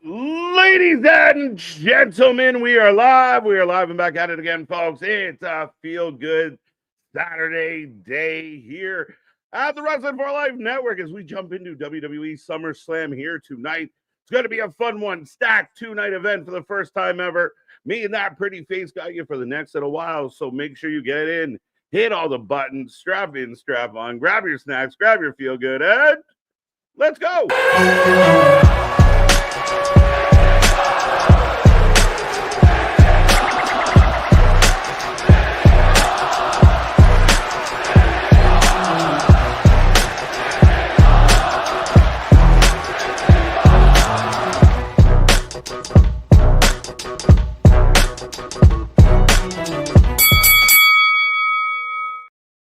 Ladies and gentlemen, we are live. We are live and back at it again, folks. It's a feel good Saturday day here at the Wrestling for Life Network as we jump into WWE Summerslam here tonight. It's going to be a fun one, stacked two-night event for the first time ever. Me and that pretty face got you for the next little while, so make sure you get in, hit all the buttons, strap in, strap on, grab your snacks, grab your feel good, and let's go.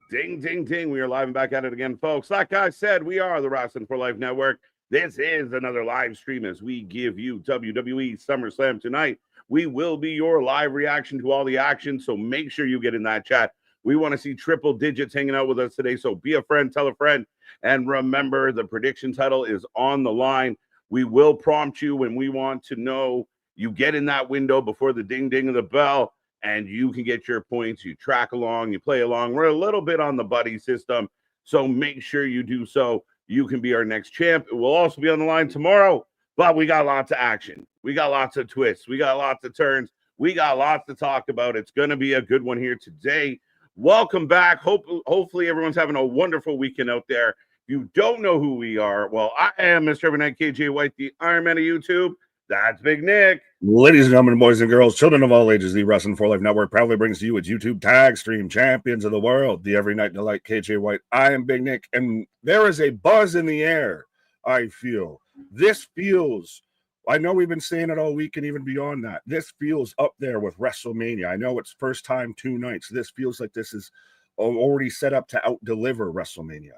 Ding, ding, ding. We are live and back at it again, folks. Like I said, we are the Wrestling for Life Network. This is another live stream as we give you WWE Summerslam tonight. We will be your live reaction to all the action, so make sure you get in that chat. We want to see triple digits hanging out with us today, so be a friend, tell a friend, and remember the prediction title is on the line. We will prompt you when we want to know. You get in that window before the ding, ding of the bell, and you can get your points. You track along, you play along. We're a little bit on the buddy system, so make sure you do so. You can be our next champ. It will also be on the line tomorrow, but we got lots of action. We got lots of twists. We got lots of turns. We got lots to talk about. It's going to be a good one here today. Welcome back. Hopefully everyone's having a wonderful weekend out there. If you don't know who we are, well, I am Mr. Evernight KJ White, the Iron Man of YouTube. That's Big Nick. Ladies and gentlemen, boys and girls, children of all ages, the Wrestling for Life Network proudly brings to you its YouTube tag stream champions of the world, the Every Night Delight KJ White. I am Big Nick, and there is a buzz in the air, I feel. This feels, I know we've been saying it all week and even beyond that, this feels up there with WrestleMania. I know it's first time two nights. This feels like this is already set up to out-deliver WrestleMania.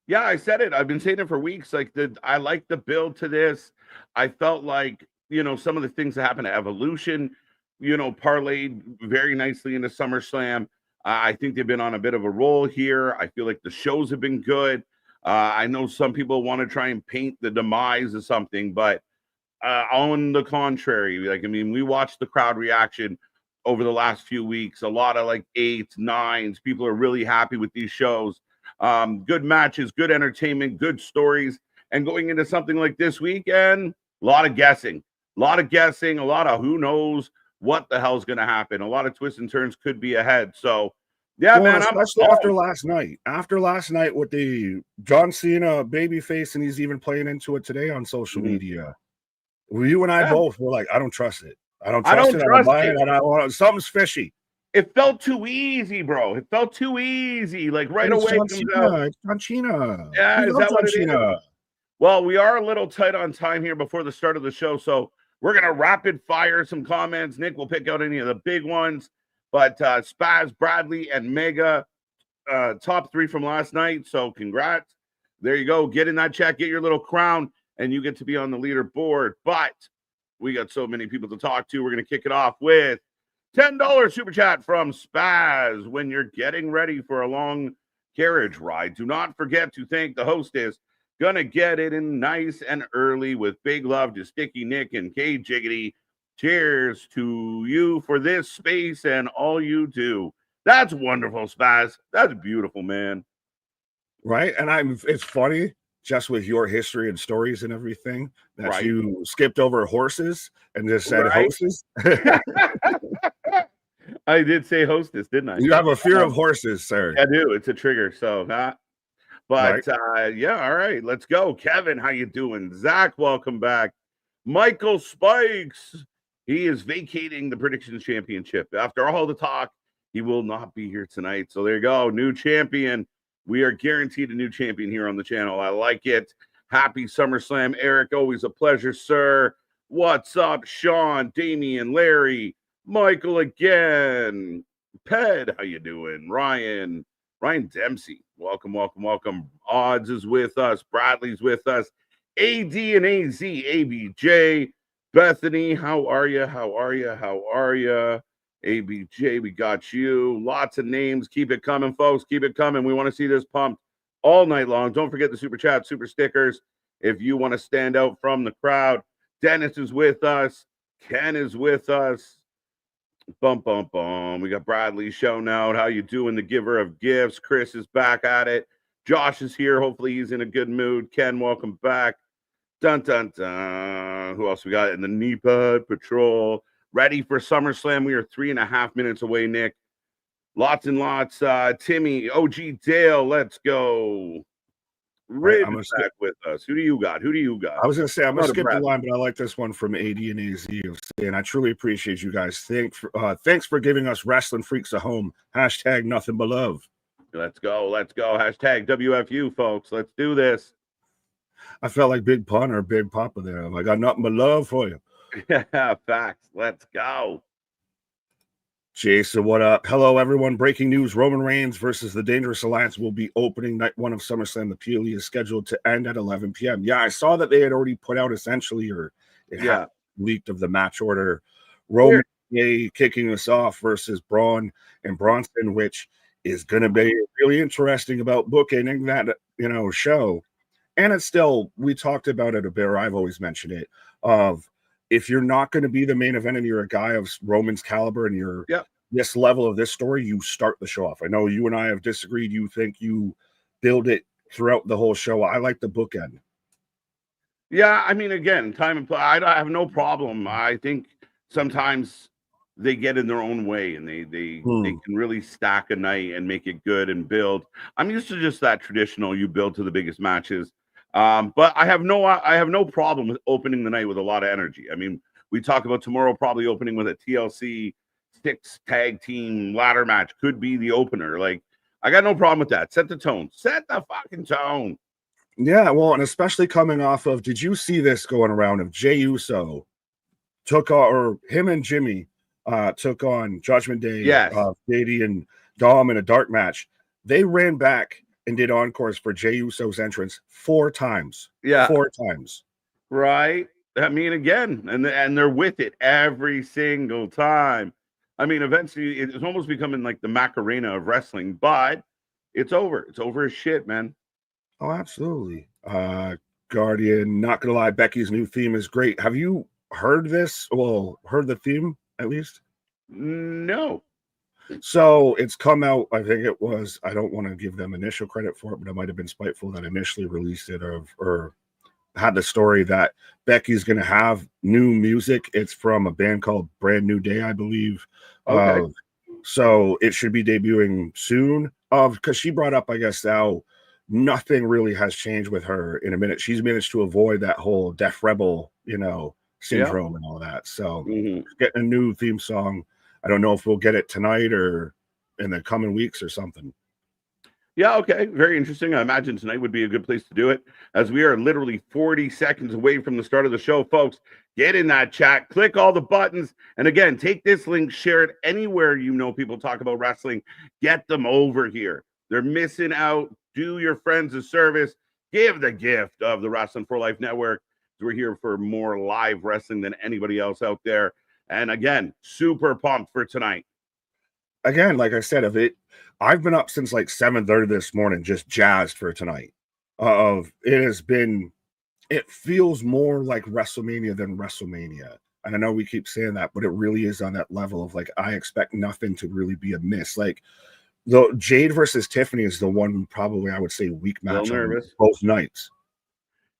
Yeah, I said it. I've been saying it for weeks. I like the build to this. I felt like, some of the things that happened at Evolution, parlayed very nicely into SummerSlam. I think they've been on a bit of a roll here. I feel like the shows have been good. I know some people want to try and paint the demise of something, but on the contrary, we watched the crowd reaction over the last few weeks. A lot of 8s, 9s. People are really happy with these shows. Good matches, good entertainment, good stories. And going into something like this weekend, a lot of guessing, a lot of who knows what the hell's going to happen. A lot of twists and turns could be ahead. So, yeah, man. Especially after last night with the John Cena babyface, and he's even playing into it today on social media. You and I both were like, I don't trust it. I don't trust it. Something's fishy. It felt too easy, bro. It felt too easy. Right away. It's John Cena. Yeah, is that what it is? Well, we are a little tight on time here before the start of the show, so we're going to rapid fire some comments. Nick will pick out any of the big ones, but Spaz, Bradley, and Mega, top 3 from last night, so congrats. There you go. Get in that chat, get your little crown, and you get to be on the leaderboard. But we got so many people to talk to. We're going to kick it off with $10 super chat from Spaz. When you're getting ready for a long carriage ride, do not forget to thank the hostess. Gonna get it in nice and early with big love to Sticky Nick and K Jiggity. Cheers to you for this space and all you do. That's wonderful, Spaz. That's beautiful, man. Right? And it's funny, just with your history and stories and everything, that you skipped over horses and just said hostess. I did say hostess, didn't I? You have a fear of horses, sir. I do. It's a trigger, so But yeah, all right, let's go. Kevin, how you doing? Zach, welcome back. Michael Spikes, he is vacating the Predictions Championship. After all the talk, he will not be here tonight. So there you go, new champion. We are guaranteed a new champion here on the channel. I like it. Happy SummerSlam, Eric. Always a pleasure, sir. What's up, Sean, Damian, Larry, Michael again. Ped, how you doing? Ryan Dempsey, welcome. Odds is with us. Bradley's with us. AD and AZ, ABJ. Bethany, how are you? ABJ, we got you. Lots of names. Keep it coming, folks. Keep it coming. We want to see this pumped all night long. Don't forget the super chat, super stickers. If you want to stand out from the crowd, Dennis is with us. Ken is with us. Bum, bum, bum. We got Bradley showing out. How you doing? The giver of gifts. Chris is back at it. Josh is here. Hopefully he's in a good mood. Ken, welcome back. Dun, dun, dun. Who else we got in the Knee-Pad Patrol? Ready for SummerSlam. We are 3.5 minutes away, Nick. Lots and lots. Timmy, OG Dale, let's go. Rid is back with us. Who do you got? I was going to say, I'm going to skip the line, but I like this one from AD and AZ saying, I truly appreciate you guys. Thanks for giving us wrestling freaks a home. Hashtag nothing but love. Let's go. Hashtag WFU, folks. Let's do this. I felt like Big Pun or Big Papa there. I got nothing but love for you. Yeah, facts. Let's go. Jason, what up? Hello, everyone. Breaking news. Roman Reigns versus the Dangerous Alliance will be opening night one of SummerSlam. The PLE is scheduled to end at 11 p.m. Yeah, I saw that they had already put out essentially, or it had leaked of the match order. Roman kicking us off versus Braun and Bronson, which is going to be really interesting about booking that, show. And it's still, we talked about it a bit, or I've always mentioned it, of if you're not going to be the main event and you're a guy of Roman's caliber and you're this level of this story, you start the show off. I know you and I have disagreed. You think you build it throughout the whole show. I like the bookend. Yeah, I mean, again, time and play. I have no problem. I think sometimes they get in their own way and they can really stack a night and make it good and build. I'm used to just that traditional, you build to the biggest matches. But I have no problem with opening the night with a lot of energy. I mean, we talk about tomorrow probably opening with a TLC 6 tag team ladder match. Could be the opener. Like, I got no problem with that. Set the tone. Set the fucking tone. Yeah, well, and especially coming off of, did you see this going around of Jey Uso took on, or him and Jimmy took on Judgment Day, Katie and Dom in a dark match. They ran back and did encores for Jey Uso's entrance 4 times. Yeah. 4 times. Right. I mean, again, and they're with it every single time. I mean, eventually it's almost becoming like the Macarena of wrestling, but it's over. It's over as shit, man. Oh, absolutely. Guardian, not gonna lie, Becky's new theme is great. Have you heard this? Well, heard the theme at least? No. So it's come out, I think it was, I don't want to give them initial credit for it, but it might have been Spiteful that initially released it or had the story that Becky's going to have new music. It's from a band called Brand New Day, I believe. Okay. So it should be debuting soon. Because she brought up, I guess, how nothing really has changed with her in a minute. She's managed to avoid that whole Def Rebel, syndrome and all that. So getting a new theme song. I don't know if we'll get it tonight or in the coming weeks or something. Yeah, okay. Very interesting. I imagine tonight would be a good place to do it, as we are literally 40 seconds away from the start of the show, folks. Get in that chat, click all the buttons, and again, take this link, share it anywhere people talk about wrestling. Get them over here. They're missing out. Do your friends a service. Give the gift of the Wrestling for Life Network. We're here for more live wrestling than anybody else out there. And again, super pumped for tonight. Again, like I said, I've been up since like 7:30 this morning, just jazzed for tonight. It feels more like WrestleMania than WrestleMania. And I know we keep saying that, but it really is on that level of like, I expect nothing to really be a miss. Like the Jade versus Tiffany is the one probably I would say weak match on both nights.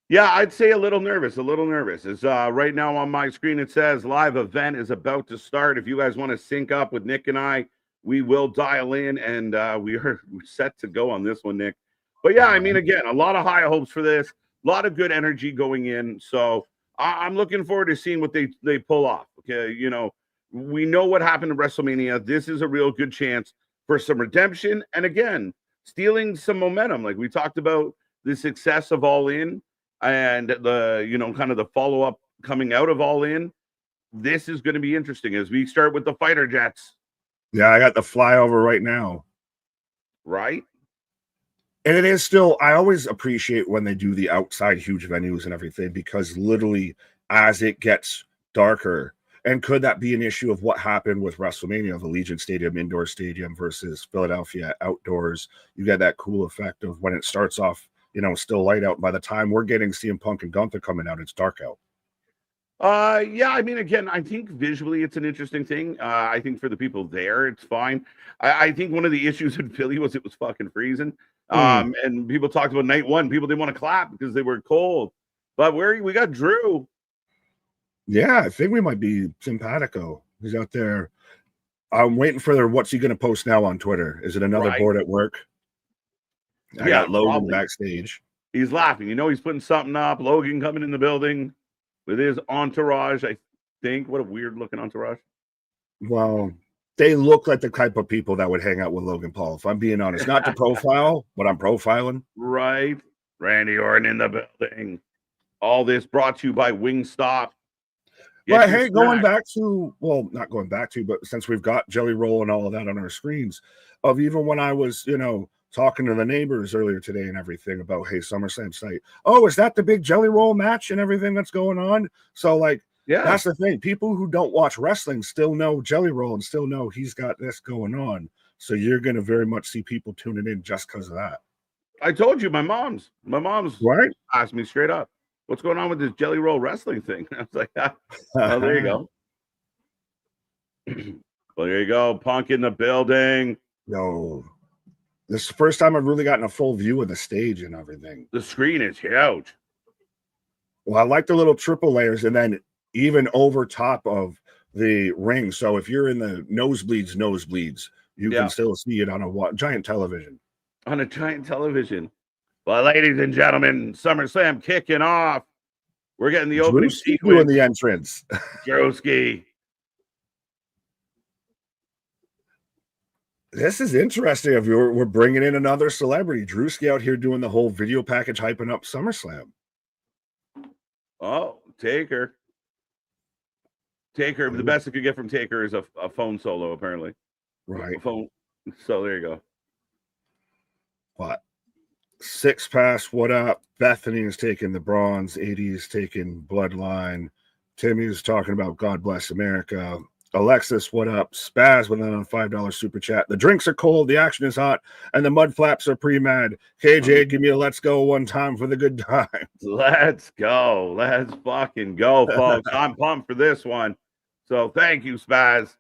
Yeah, I'd say a little nervous. It's right now on my screen, it says live event is about to start. If you guys want to sync up with Nick and I, we will dial in, and we're set to go on this one, Nick. But yeah, I mean, again, a lot of high hopes for this, a lot of good energy going in. So I'm looking forward to seeing what they pull off. Okay, we know what happened at WrestleMania. This is a real good chance for some redemption, and again, stealing some momentum. Like we talked about the success of All In. And the kind of the follow-up coming out of All In. This is going to be interesting as we start with the fighter jets. Yeah, I got the flyover right now. Right. And it is still, I always appreciate when they do the outside huge venues and everything, because literally as it gets darker, and could that be an issue of what happened with WrestleMania of Allegiant Stadium, indoor stadium versus Philadelphia outdoors? You get that cool effect of when it starts off, still light out. By the time we're getting CM Punk and Gunther coming out, it's dark out. Yeah, I mean, again, I think visually it's an interesting thing. I think for the people there, it's fine. I think one of the issues in Philly was it was fucking freezing. And people talked about night one. People didn't want to clap because they were cold. But we got Drew. Yeah, I think we might be simpatico. He's out there. I'm waiting for their what's he going to post now on Twitter? Is it another Right. board at work? I Yeah, got Logan probably. backstage. He's laughing. You know, he's putting something up. Logan coming in the building with his entourage, I think. What a weird looking entourage. Well, they look like the type of people that would hang out with Logan Paul, if I'm being honest. Not to profile, but I'm profiling. Right. Randy Orton in the building. All this brought to you by Wingstop. But hey, going back to, well, not going back to, but since we've got Jelly Roll and all of that on our screens, of even when I was, talking to the neighbors earlier today and everything about, hey, SummerSlam site. Oh, is that the big Jelly Roll match and everything that's going on? So, like, yeah, that's the thing. People who don't watch wrestling still know Jelly Roll and still know he's got this going on. So you're going to very much see people tuning in just because of that. I told you, my mom's right asked me straight up, what's going on with this Jelly Roll wrestling thing? I was like, oh, there you go. Well, there you go. Punk in the building. Yo, this is the first time I've really gotten a full view of the stage and everything. The screen is huge. Well, I like the little triple layers, and then even over top of the ring. So if you're in the nosebleeds, you can still see it on a giant television. On a giant television. Well, ladies and gentlemen, SummerSlam kicking off. We're getting the opening sequence. Doing the entrance. Drewski. This is interesting. If we're bringing in another celebrity, Drewski out here doing the whole video package, hyping up SummerSlam. Oh, Taker. The best you could get from Taker is a phone solo, apparently. Right. A phone. So there you go. What? Six Pass, what up? Bethany is taking the bronze. 80 is taking Bloodline. Timmy's talking about God Bless America. Alexis, what up? Spaz with a $5 super chat. The drinks are cold, the action is hot, and the mud flaps are pre-mad. KJ, give me a let's go one time for the good times. Let's go. Let's fucking go, folks. I'm pumped for this one. So thank you, Spaz.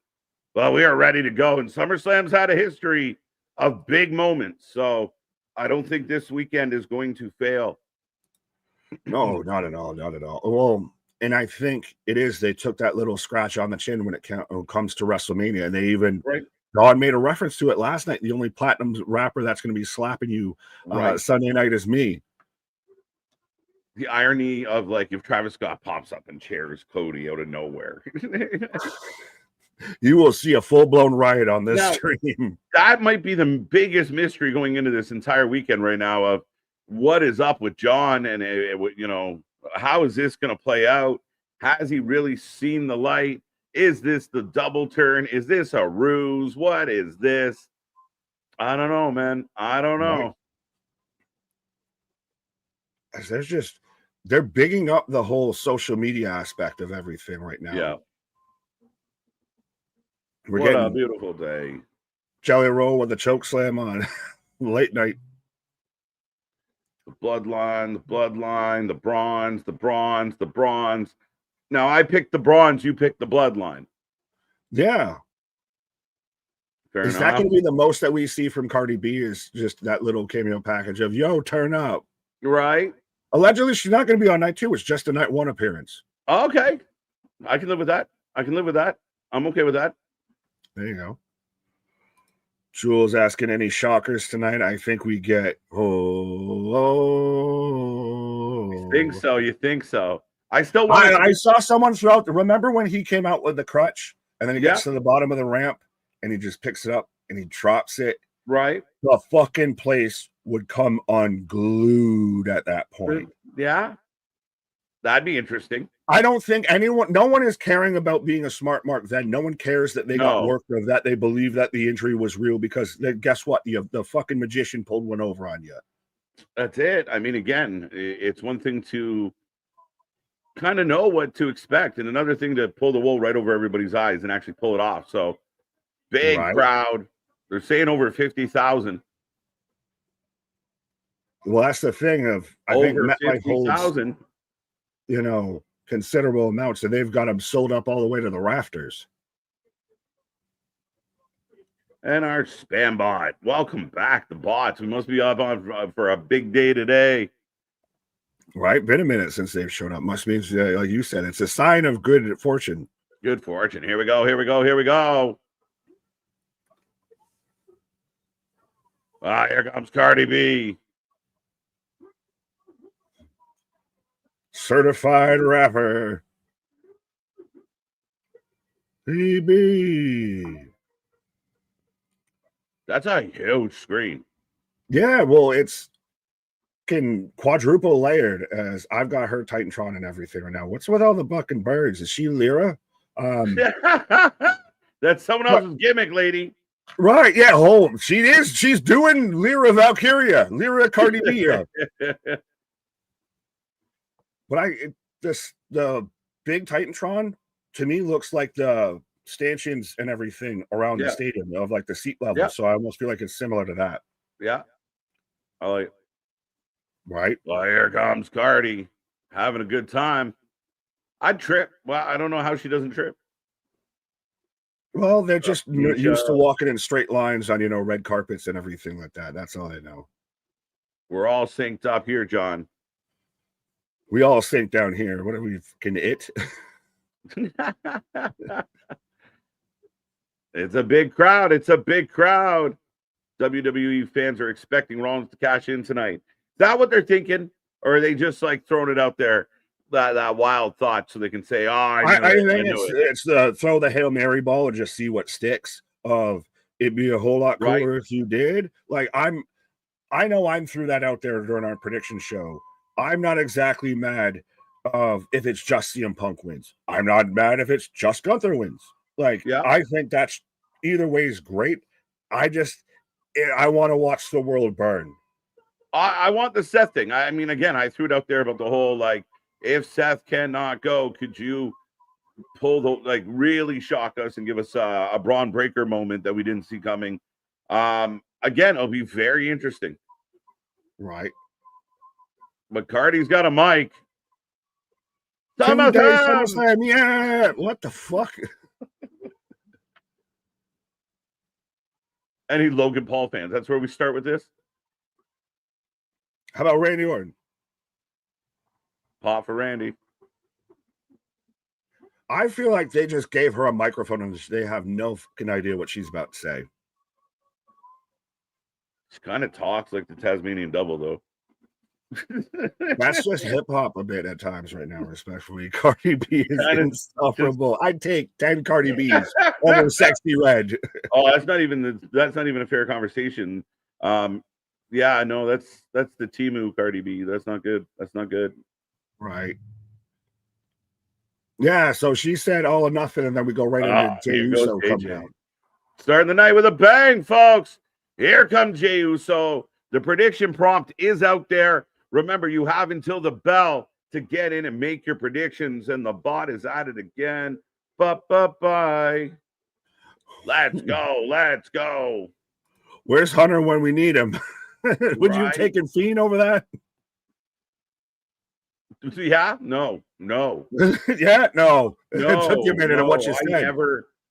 Well, we are ready to go. And SummerSlam's had a history of big moments. So I don't think this weekend is going to fail. No, not at all. Not at all. Well, and I think it is. They took that little scratch on the chin when it comes to WrestleMania, and they even God made a reference to it last night. The only platinum rapper that's going to be slapping you Sunday night is me. The irony of like if Travis Scott pops up and chairs Cody out of nowhere. You will see a full-blown riot on this stream. That might be the biggest mystery going into this entire weekend right now of what is up with John and, how is this going to play out? Has he really seen the light? Is this the double turn? Is this a ruse? What is this? I don't know, man. I don't know. They're bigging up the whole social media aspect of everything right now. Yeah. We're getting a beautiful day. Jelly Roll with the choke slam on late night. The bloodline, the bronze. Now I picked the bronze, you picked the bloodline. Yeah. Is that going to be the most that we see from Cardi B? Is just that little cameo package of yo, turn up. Right. Allegedly, she's not going to be on night 2. It's just a night 1 appearance. Okay. I can live with that. I'm okay with that. There you go. Jules asking any shockers tonight. I think we get. You think so? I still want. I saw someone throw out. Remember when he came out with the crutch, and then he gets to the bottom of the ramp, and he just picks it up and he drops it. Right. The fucking place would come unglued at that point. Yeah. That'd be interesting. I don't think no one is caring about being a smart mark then. No one cares that they got worked or that they believe that the injury was real because guess what? The fucking magician pulled one over on you. That's it. I mean, again, it's one thing to kind of know what to expect and another thing to pull the wool right over everybody's eyes and actually pull it off. So big crowd. They're saying over 50,000. Well, that's the thing of I think MetLife holds, considerable amounts, and they've got them sold up all the way to the rafters. And our spam bot. Welcome back, the bots. We must be up on for a big day today. Right? Been a minute since they've shown up. Must mean, like you said, it's a sign of good fortune. Good fortune. Here we go. Here we go. Here we go. Ah, here comes Cardi B. Certified rapper. CB. That's a huge screen. Yeah, well, it's quadruple layered, as I've got her Titantron and everything right now. What's with all the bucking birds? Is she Lyra? That's someone else's gimmick, lady. Right, yeah. Oh, she is. She's doing Lyra Valkyria, Lyra Cardi B. But the big Titantron to me looks like the stanchions and everything around the stadium of like the seat level. Yeah. So I almost feel like it's similar to that. Yeah. I like. Right. Well, here comes Cardi, having a good time. I'd trip. Well, I don't know how she doesn't trip. Well, they're just used to walking in straight lines on, red carpets and everything like that. That's all I know. We're all synced up here, John. We all sync down here. What are we fucking it? It's a big crowd. It's a big crowd. WWE fans are expecting Rollins to cash in tonight. Is that what they're thinking? Or are they just like throwing it out there, that wild thought, so they can say, I think it's the throw the Hail Mary ball and just see what sticks. It'd be a whole lot cooler if you did. Like I know I'm threw that out there during our prediction show. I'm not exactly mad if it's just CM Punk wins. I'm not mad if it's just Gunther wins. I think that's either way is great. I want to watch the world burn. I want the Seth thing. I mean, again, I threw it out there about the whole, if Seth cannot go, could you pull really shock us and give us a Braun Breaker moment that we didn't see coming? Again, it'll be very interesting. Right. But Cardi's got a mic. SummerSlam, yeah. What the fuck? Any Logan Paul fans? That's where we start with this. How about Randy Orton? Pop for Randy. I feel like they just gave her a microphone and they have no fucking idea what she's about to say. She kind of talks like the Tasmanian Devil, though. That's just hip hop a bit at times right now, respectfully. Cardi B is insufferable. I'd take 10 Cardi B's over Sexy Red. Oh, that's not even a fair conversation. Yeah, no, that's the Temu Cardi B. That's not good. That's not good. Right. Yeah, so she said all or nothing, and then we go right into Jey Uso coming out. Starting the night with a bang, folks. Here comes Jey Uso. The prediction prompt is out there. Remember, you have until the bell to get in and make your predictions, and the bot is at it again. Bye. Let's go. Let's go. Where's Hunter when we need him? Would you take a Fiend over that? Yeah, no. Yeah, no. It took you a minute of what you said.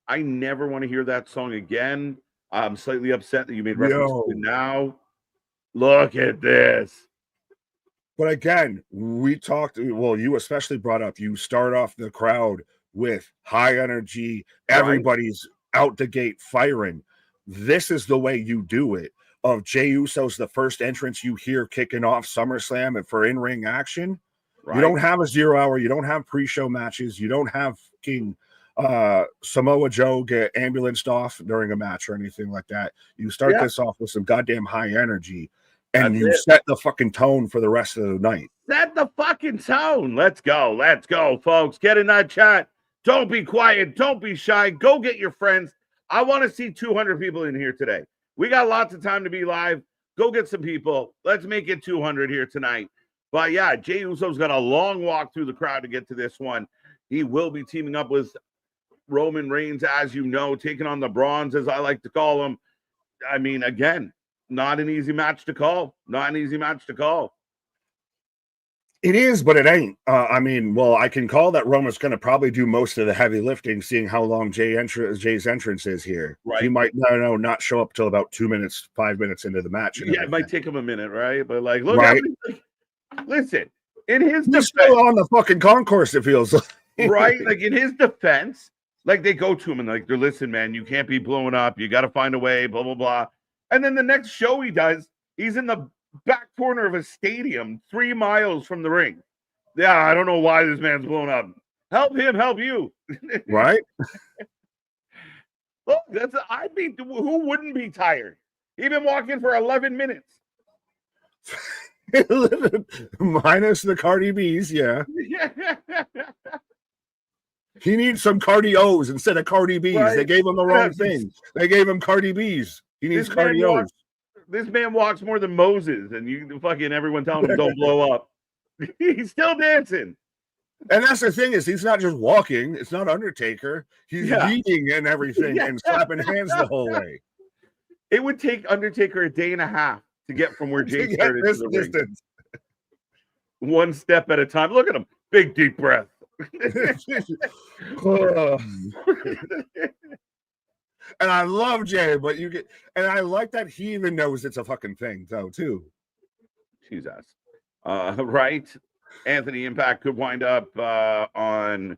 I never want to hear that song again. I'm slightly upset that you made reference to it now. Look at this. But again, we talked, well, you especially brought up, you start off the crowd with high energy. Everybody's out the gate firing. This is the way you do it. Of Jey Uso's the first entrance you hear kicking off SummerSlam and for in-ring action. Right. You don't have a 0 hour. You don't have pre-show matches. You don't have Samoa Joe get ambulanced off during a match or anything like that. You start this off with some goddamn high energy. And you set the fucking tone for the rest of the night. Set the fucking tone. Let's go. Let's go, folks. Get in that chat. Don't be quiet. Don't be shy. Go get your friends. I want to see 200 people in here today. We got lots of time to be live. Go get some people. Let's make it 200 here tonight. But yeah, Jey Uso's got a long walk through the crowd to get to this one. He will be teaming up with Roman Reigns, as you know, taking on the Brawns, as I like to call him. I mean, again, not an easy match to call. Not an easy match to call. It is, but it ain't. I mean, well, I can call that Roman's going to probably do most of the heavy lifting, seeing how long Jay's entrance is here. Right. He might not show up till about 5 minutes into the match. Yeah, it might take him a minute, right? But like, look, right. Listen, in his defense, still on the fucking concourse, it feels like. Right? Like in his defense, like they go to him and like, they're listen, man, you can't be blowing up. You got to find a way, blah, blah, blah. And then the next show he does, he's in the back corner of a stadium 3 miles from the ring. Yeah, I don't know why this man's blown up. Help him, help you. Right? Look, who wouldn't be tired? He's been walking for 11 minutes. Minus the Cardi B's, yeah. He needs some cardios instead of Cardi B's. Right. They gave him the wrong thing. They gave him Cardi B's. He needs cardios. This man walks more than Moses, and you fucking everyone telling him don't blow up. He's still dancing. And that's the thing is he's not just walking. It's not Undertaker. He's eating and everything and slapping hands the whole way. It would take Undertaker a day and a half to get from where Jay started to the distance. Ring. One step at a time. Look at him. Big deep breath. And I love Jay, but and I like that he even knows it's a fucking thing, though, too. Jesus. Right? Anthony Impact could wind up on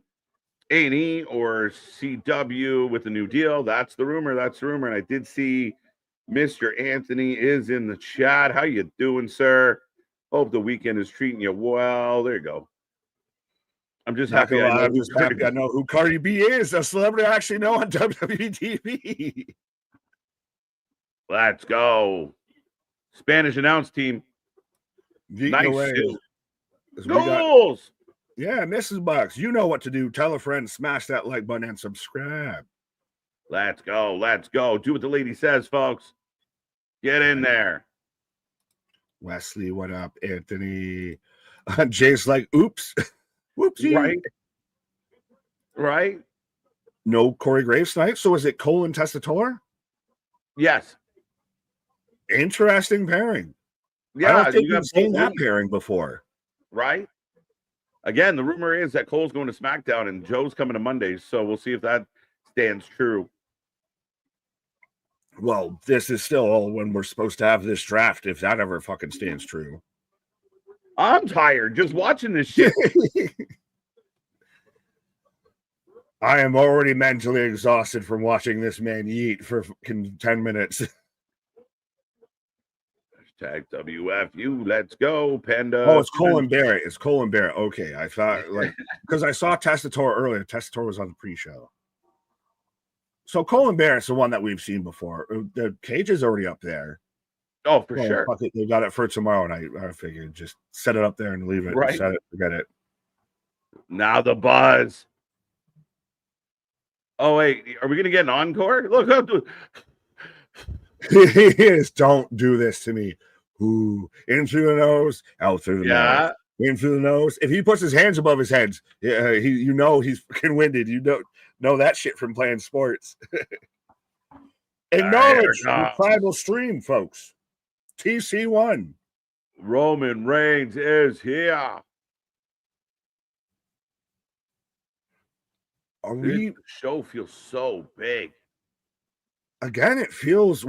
A&E or CW with a new deal. That's the rumor. And I did see Mr. Anthony is in the chat. How you doing, sir? Hope the weekend is treating you well. There you go. I'm just happy. I know who Cardi B is. A celebrity I actually know on WWE TV. Let's go. Spanish announce team. Nice. Goals. Yeah, Mrs. Bucks. You know what to do. Tell a friend, smash that like button, and subscribe. Let's go. Do what the lady says, folks. Get in there. Wesley, what up? Anthony. Jay's like, oops. Whoopsie. Right. No Corey Graves tonight. So is it Cole and Testator? Yes. Interesting pairing. Yeah, I don't think you've seen that pairing before. Right. Again, the rumor is that Cole's going to SmackDown and Joe's coming to Mondays. So we'll see if that stands true. Well, this is still when we're supposed to have this draft, if that ever fucking stands true. I'm tired just watching this shit. I am already mentally exhausted from watching this man yeet for 10 minutes. Hashtag WFU. Let's go, Panda. Oh, it's Colin Barrett. Okay, I thought because I saw Testator earlier. Testator was on the pre-show. So Colin Barrett's the one that we've seen before. The cage is already up there. Oh, for sure. Fuck it. They got it for tomorrow night. I figured just set it up there and leave it. Right. Set it, forget it. Now the buzz. Oh, wait. Are we going to get an encore? Look up. Don't do this to me. Ooh, in through the nose, out through the nose. In through the nose. If he puts his hands above his head, you know he's fucking winded. You don't know that shit from playing sports. Acknowledge the tribal stream, folks. TC1. Roman Reigns is here. The show feels so big. Again, it feels,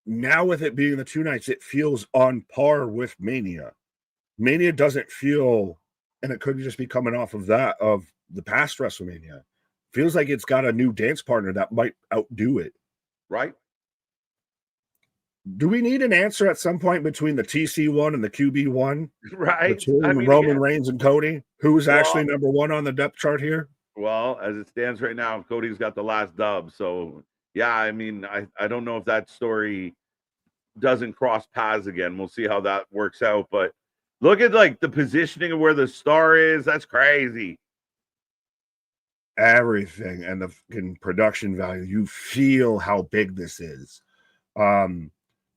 now with it being the 2 nights, it feels on par with Mania. Mania doesn't feel, and it could just be coming off of that, of the past WrestleMania. Feels like it's got a new dance partner that might outdo it. Right? Do we need an answer at some point between the TC1 and the QB1? Right. Between Roman Reigns and Cody? Who's actually number 1 on the depth chart here? Well, as it stands right now, Cody's got the last dub. So, yeah, I mean, I don't know if that story doesn't cross paths again. We'll see how that works out. But look at, like, the positioning of where the star is. That's crazy. Everything and the production value. You feel how big this is.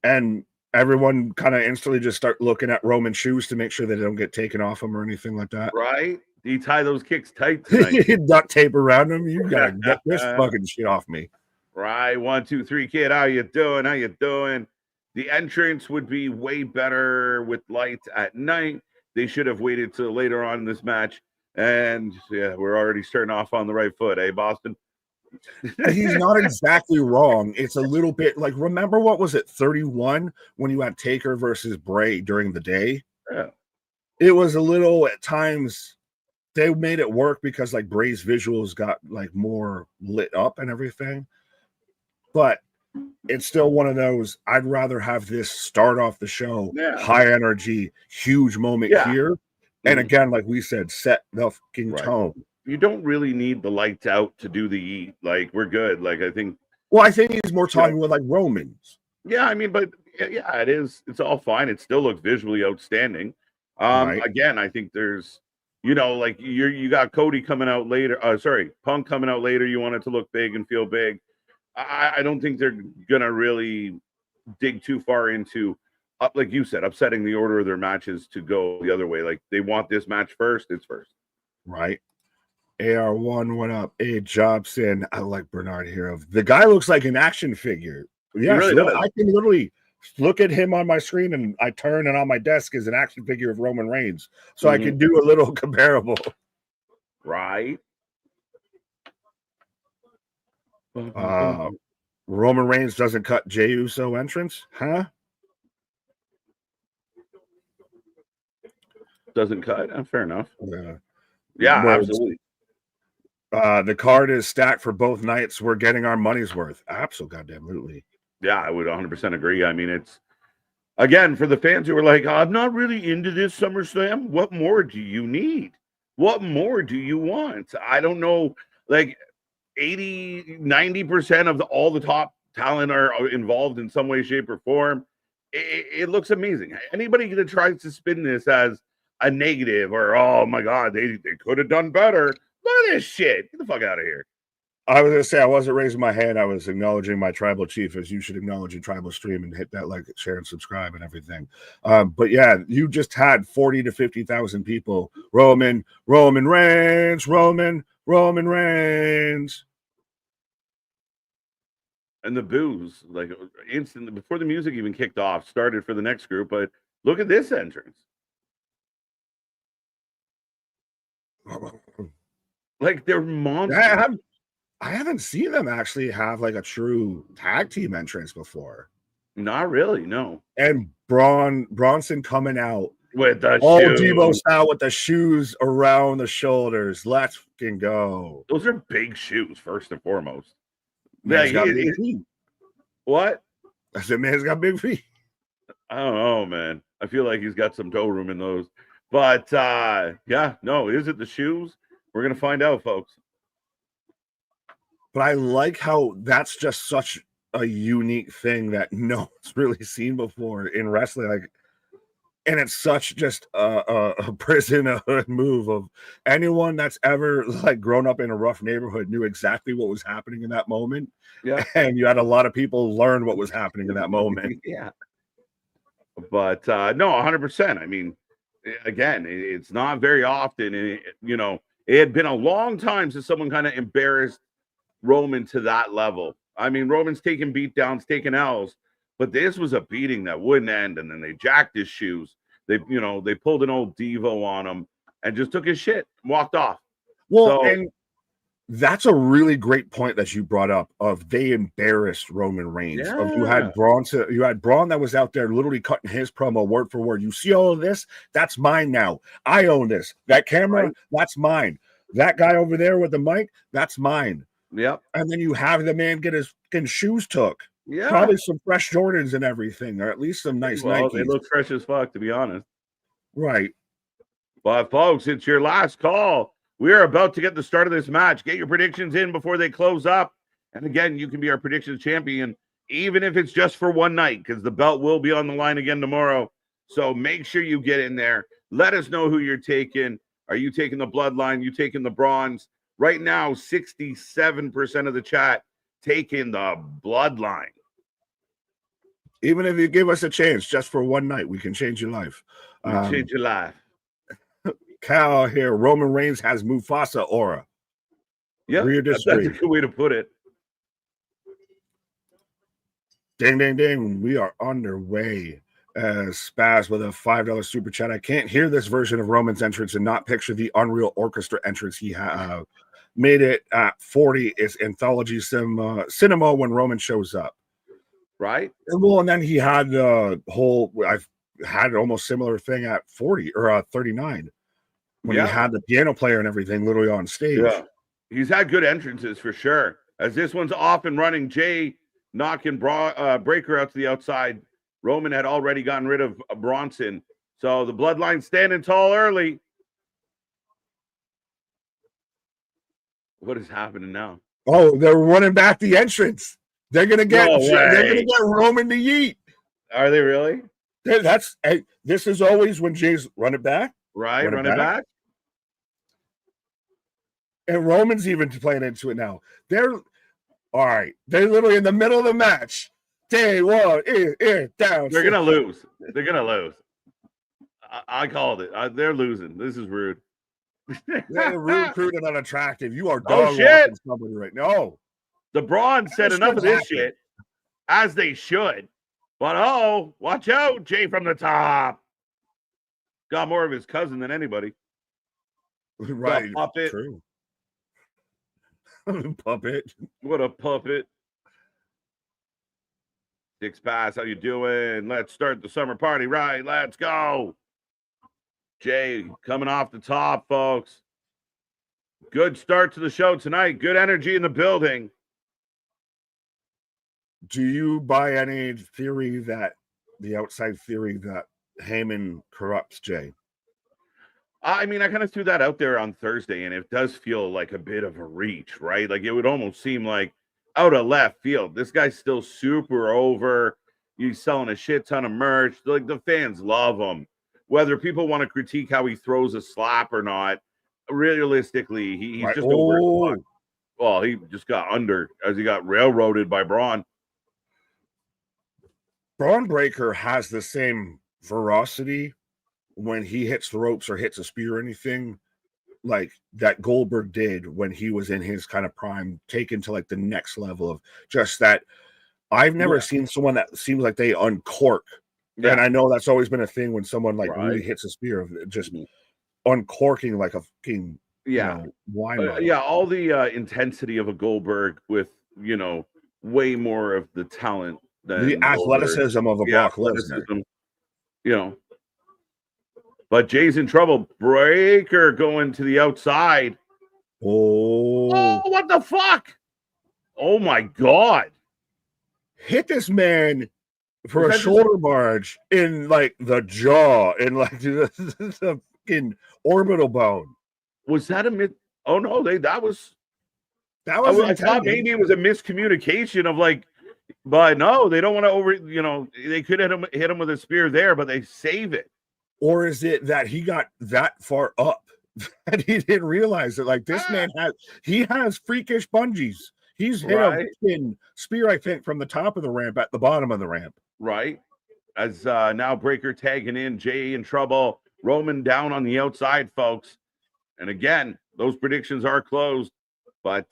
And everyone kind of instantly just start looking at Roman's shoes to make sure they don't get taken off him or anything like that. Right? Do you tie those kicks tight tonight? Duct tape around them. You gotta get this fucking shit off me. Right. 1, 2, 3, kid. How you doing? The entrance would be way better with lights at night. they should have waited till later on in this match. And yeah, we're already starting off on the right foot, eh, Boston? He's not exactly wrong. It's a little bit like, remember what was it, 31, when you had Taker versus Bray during the day? Yeah. It was a little, at times, they made it work because like Bray's visuals got like more lit up and everything. But it's still one of those, I'd rather have this start off the show, high energy, huge moment here. And again, like we said, set the fucking tone. You don't really need the lights out to do the eat. Like, we're good. Like, I think. Well, I think he's more talking with like Romans. Yeah, I mean, but yeah, it is. It's all fine. It still looks visually outstanding. Again, I think there's, like you got Cody coming out later. Punk coming out later. You want it to look big and feel big. I don't think they're gonna really dig too far into, like you said, upsetting the order of their matches to go the other way. Like, they want this match first. It's first. Right. AR1 went up. A Jobson. I like Bernard Hero. The guy looks like an action figure. Yeah, really does. I can literally look at him on my screen and I turn, and on my desk is an action figure of Roman Reigns. So I can do a little comparable. Right. Roman Reigns doesn't cut Jey Uso entrance, huh? Doesn't cut. Fair enough. Yeah, absolutely. The card is stacked for both nights. We're getting our money's worth. Absolutely. Yeah, I would 100% agree. I mean, it's, again, for the fans who are like, I'm not really into this SummerSlam. What more do you need? What more do you want? I don't know. Like, 80-90% of all the top talent are involved in some way, shape, or form. It looks amazing. Anybody that tries to spin this as a negative or, oh my God, they could have done better. Look at this shit. Get the fuck out of here. I was gonna say, I wasn't raising my hand. I was acknowledging my tribal chief, as you should acknowledge a tribal stream and hit that like, share, and subscribe and everything. But yeah, you just had 40 to 50,000 people. Roman Reigns. And the boos, like, instantly before the music even kicked off, started for the next group. But look at this entrance. Like, they're monsters. I haven't seen them actually have like a true tag team entrance before. Not really, no. And Bronson coming out with the shoes. Debo style with the shoes around the shoulders. Let's fucking go. Those are big shoes, first and foremost. Man's got big feet. What? I said, man's got big feet. I don't know, man. I feel like he's got some toe room in those. But yeah, no, is it the shoes? We're gonna find out, folks. But I like how that's just such a unique thing that no one's really seen before in wrestling. Like, and it's such just a prison move of anyone that's ever like grown up in a rough neighborhood knew exactly what was happening in that moment. Yeah. And you had a lot of people learn what was happening in that moment. Yeah. But no, 100%. I mean, again, it's not very often. It had been a long time since someone kind of embarrassed Roman to that level. I mean, Roman's taking beatdowns, taking L's, but this was a beating that wouldn't end. And then they jacked his shoes. They pulled an old Devo on him and just took his shit and walked off. Well, and that's a really great point that you brought up of they embarrassed Roman Reigns. Yeah. Of you had Braun that was out there literally cutting his promo word for word. You see all of this? That's mine now. I own this. That camera, right. That's mine. That guy over there with the mic, that's mine. Yep. And then you have the man get his fucking shoes took. Yeah. Probably some fresh Jordans and everything, or at least some nice Nikes. They look fresh as fuck, to be honest. Right. But folks, it's your last call. We are about to get the start of this match. Get your predictions in before they close up. And again, you can be our predictions champion, even if it's just for one night, because the belt will be on the line again tomorrow. So make sure you get in there. Let us know who you're taking. Are you taking the Bloodline? You taking the Bronze? Right now, 67% of the chat taking the Bloodline. Even if you give us a chance just for one night, we can change your life. Change your life. Cal here. Roman Reigns has Mufasa aura. Yeah, that's a good way to put it. Ding, ding, ding. We are underway. Spaz with a $5 super chat. I can't hear this version of Roman's entrance and not picture the Unreal Orchestra entrance he made it at 40. It's anthology cinema when Roman shows up. Right? And then he had the whole, I've had almost similar thing at 40 or 39 when he had the piano player and everything literally on stage. Yeah. He's had good entrances for sure. As this one's off and running, Jay knocking Breaker out to the outside. Roman had already gotten rid of Bronson. So the bloodline standing tall early. What is happening now? Oh, they're running back the entrance. They're gonna get Roman to yeet. Are they really? This is always when Jay's run it back. Right, run it back. And Roman's even playing into it now. They're all right. They're literally in the middle of the match. Day one, down. They're gonna lose. They're gonna lose. I called it. They're losing. This is rude. They're rude, crude, and unattractive. You are dog walking somebody right now. The Braun said enough of this shit, as they should. But watch out, Jay from the top. Got more of his cousin than anybody. Right. Puppet. True. Puppet. What a puppet. Dick Spass, how you doing? Let's start the summer party. Right, let's go. Jay coming off the top, folks. Good start to the show tonight. Good energy in the building. Do you buy any theory that the outside theory that Heyman corrupts Jay? I mean, I kind of threw that out there on Thursday, and it does feel like a bit of a reach, right? Like it would almost seem like out of left field. This guy's still super over. He's selling a shit ton of merch. Like the fans love him. Whether people want to critique how he throws a slap or not, realistically, he's just over. Well, he just got under as he got railroaded by Braun. Braun Breaker has the same ferocity when he hits the ropes or hits a spear or anything like that Goldberg did when he was in his kind of prime, taken to like the next level of just that. I've never seen someone that seems like they uncork. Yeah. And I know that's always been a thing when someone like really hits a spear, just uncorking like a fucking wine bottle. All the intensity of a Goldberg with way more of the talent than the athleticism of a Brock Lesnar. But Jay's in trouble. Breaker going to the outside. Oh, what the fuck? Oh my God. Hit this man for a shoulder barge in like the jaw and like the fucking orbital bone. Was that a myth? Oh no, that was I thought maybe it was a miscommunication of like, but no, they don't want to they could hit him with a spear there, but they save it. Or is it that he got that far up and he didn't realize that like this man has freakish bungees. He's hit a spear, I think, from the top of the ramp at the bottom of the ramp. Right. As now Breaker tagging in, Jay in trouble, Roman down on the outside, folks. And again, those predictions are closed, but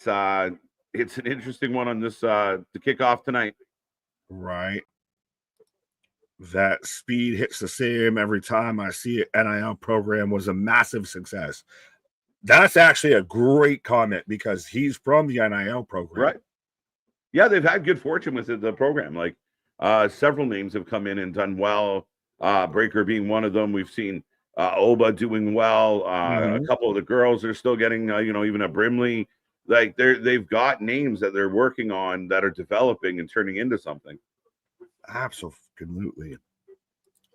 it's an interesting one on this to kick off tonight. Right. That speed hits the same every time I see it. NIL program was a massive success. That's actually a great comment because he's from the NIL program. Right. Yeah, they've had good fortune with the program. Like several names have come in and done well. Breaker being one of them. We've seen Oba doing well. A couple of the girls are still getting, even a Brimley. Like they've got names that they're working on that are developing and turning into something. Absolutely.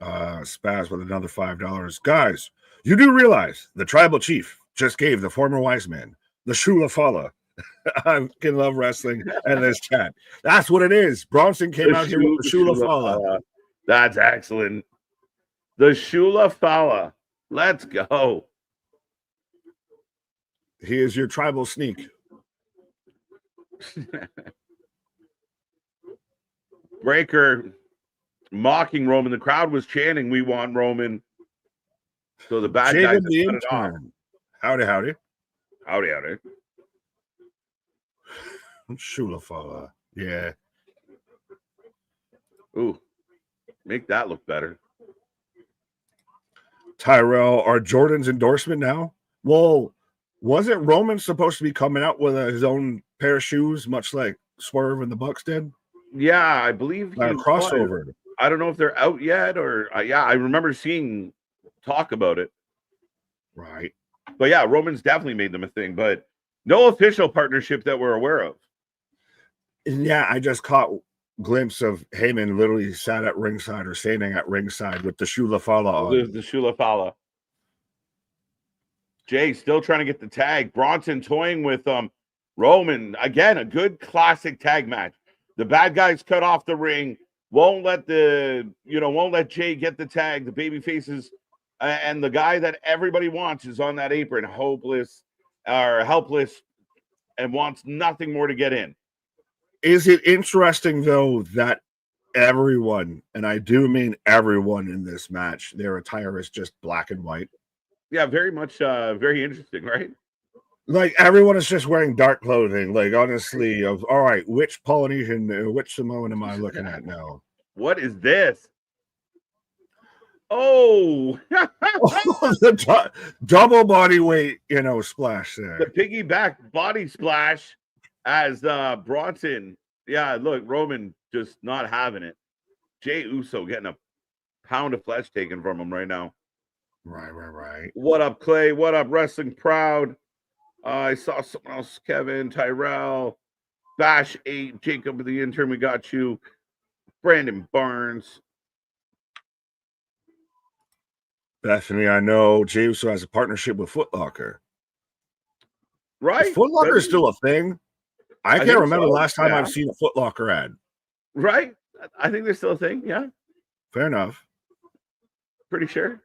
Spaz with another $5. Guys, you do realize the tribal chief just gave the former wise man the Shula Fala. I can love wrestling and this chat. That's what it is. Bronson came out here with the Shula Fala. That's excellent. The Shula Fala. Let's go. He is your tribal sneak. Breaker mocking Roman. The crowd was chanting, "We want Roman." So the bad guys cut it off. Howdy, howdy. Howdy, howdy. Shula Fala. Yeah. Ooh, make that look better. Tyrell, are Jordan's endorsement now? Well, wasn't Roman supposed to be coming out with his own pair of shoes, much like Swerve and the Bucks did? Yeah, I believe he A crossover. I don't know if they're out yet or yeah, I remember seeing talk about it. Right. But yeah, Roman's definitely made them a thing, but no official partnership that we're aware of. And yeah, I just caught glimpse of Heyman literally sat at ringside or standing at ringside with the Shula Fala on. The Shula Fala. Jay still trying to get the tag. Bronson toying with Roman. Again, a good classic tag match. The bad guys cut off the ring. Won't let Jay get the tag. The baby faces and the guy that everybody wants is on that apron, helpless, and wants nothing more to get in. Is it interesting though that everyone, and I do mean everyone in this match, their attire is just black and white? Yeah, very much very interesting, right? Like everyone is just wearing dark clothing. Like honestly, all right, which Polynesian, which Samoan am I looking at now? What is this? Oh, the double body weight, splash there. The piggyback body splash as Bronson. Yeah, look, Roman just not having it. Jey Uso getting a pound of flesh taken from him right now. Right. What up, Clay? What up, Wrestling Proud? I saw someone else, Kevin, Tyrell, Bash 8, Jacob the intern, we got you. Brandon Barnes. Bethany, I know Jey Uso has a partnership with Foot Locker. Right? Is Foot Locker still a thing? I can't remember the last time I've seen a Foot Locker ad. Right? I think they're still a thing, yeah. Fair enough. Pretty sure.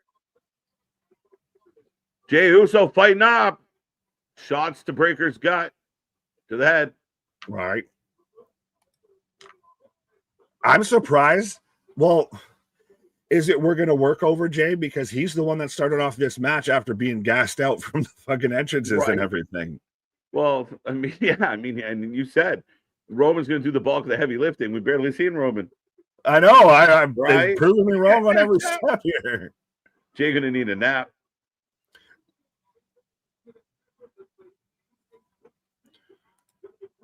Jey Uso fighting up. Shots to Breaker's gut. To the head. Right. I'm surprised. Well, is it we're going to work over Jay because he's the one that started off this match after being gassed out from the fucking entrances and everything? Well, and you said Roman's going to do the bulk of the heavy lifting. We barely seen Roman. I know. I'm proving me wrong on every step here. Jay going to need a nap.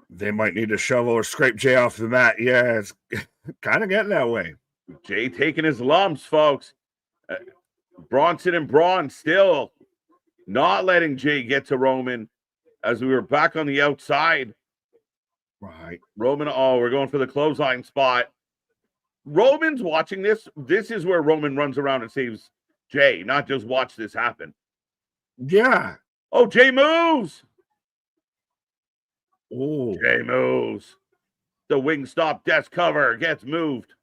They might need to shovel or scrape Jay off the mat. Yeah, it's kind of getting that way. Jay taking his lumps, folks. Bronson and Braun still not letting Jay get to Roman as we were back on the outside. Right. Roman, we're going for the clothesline spot. Roman's watching this. This is where Roman runs around and saves Jay, not just watch this happen. Yeah. Oh, Jay moves. Oh, Jay moves. The wing stop desk cover gets moved.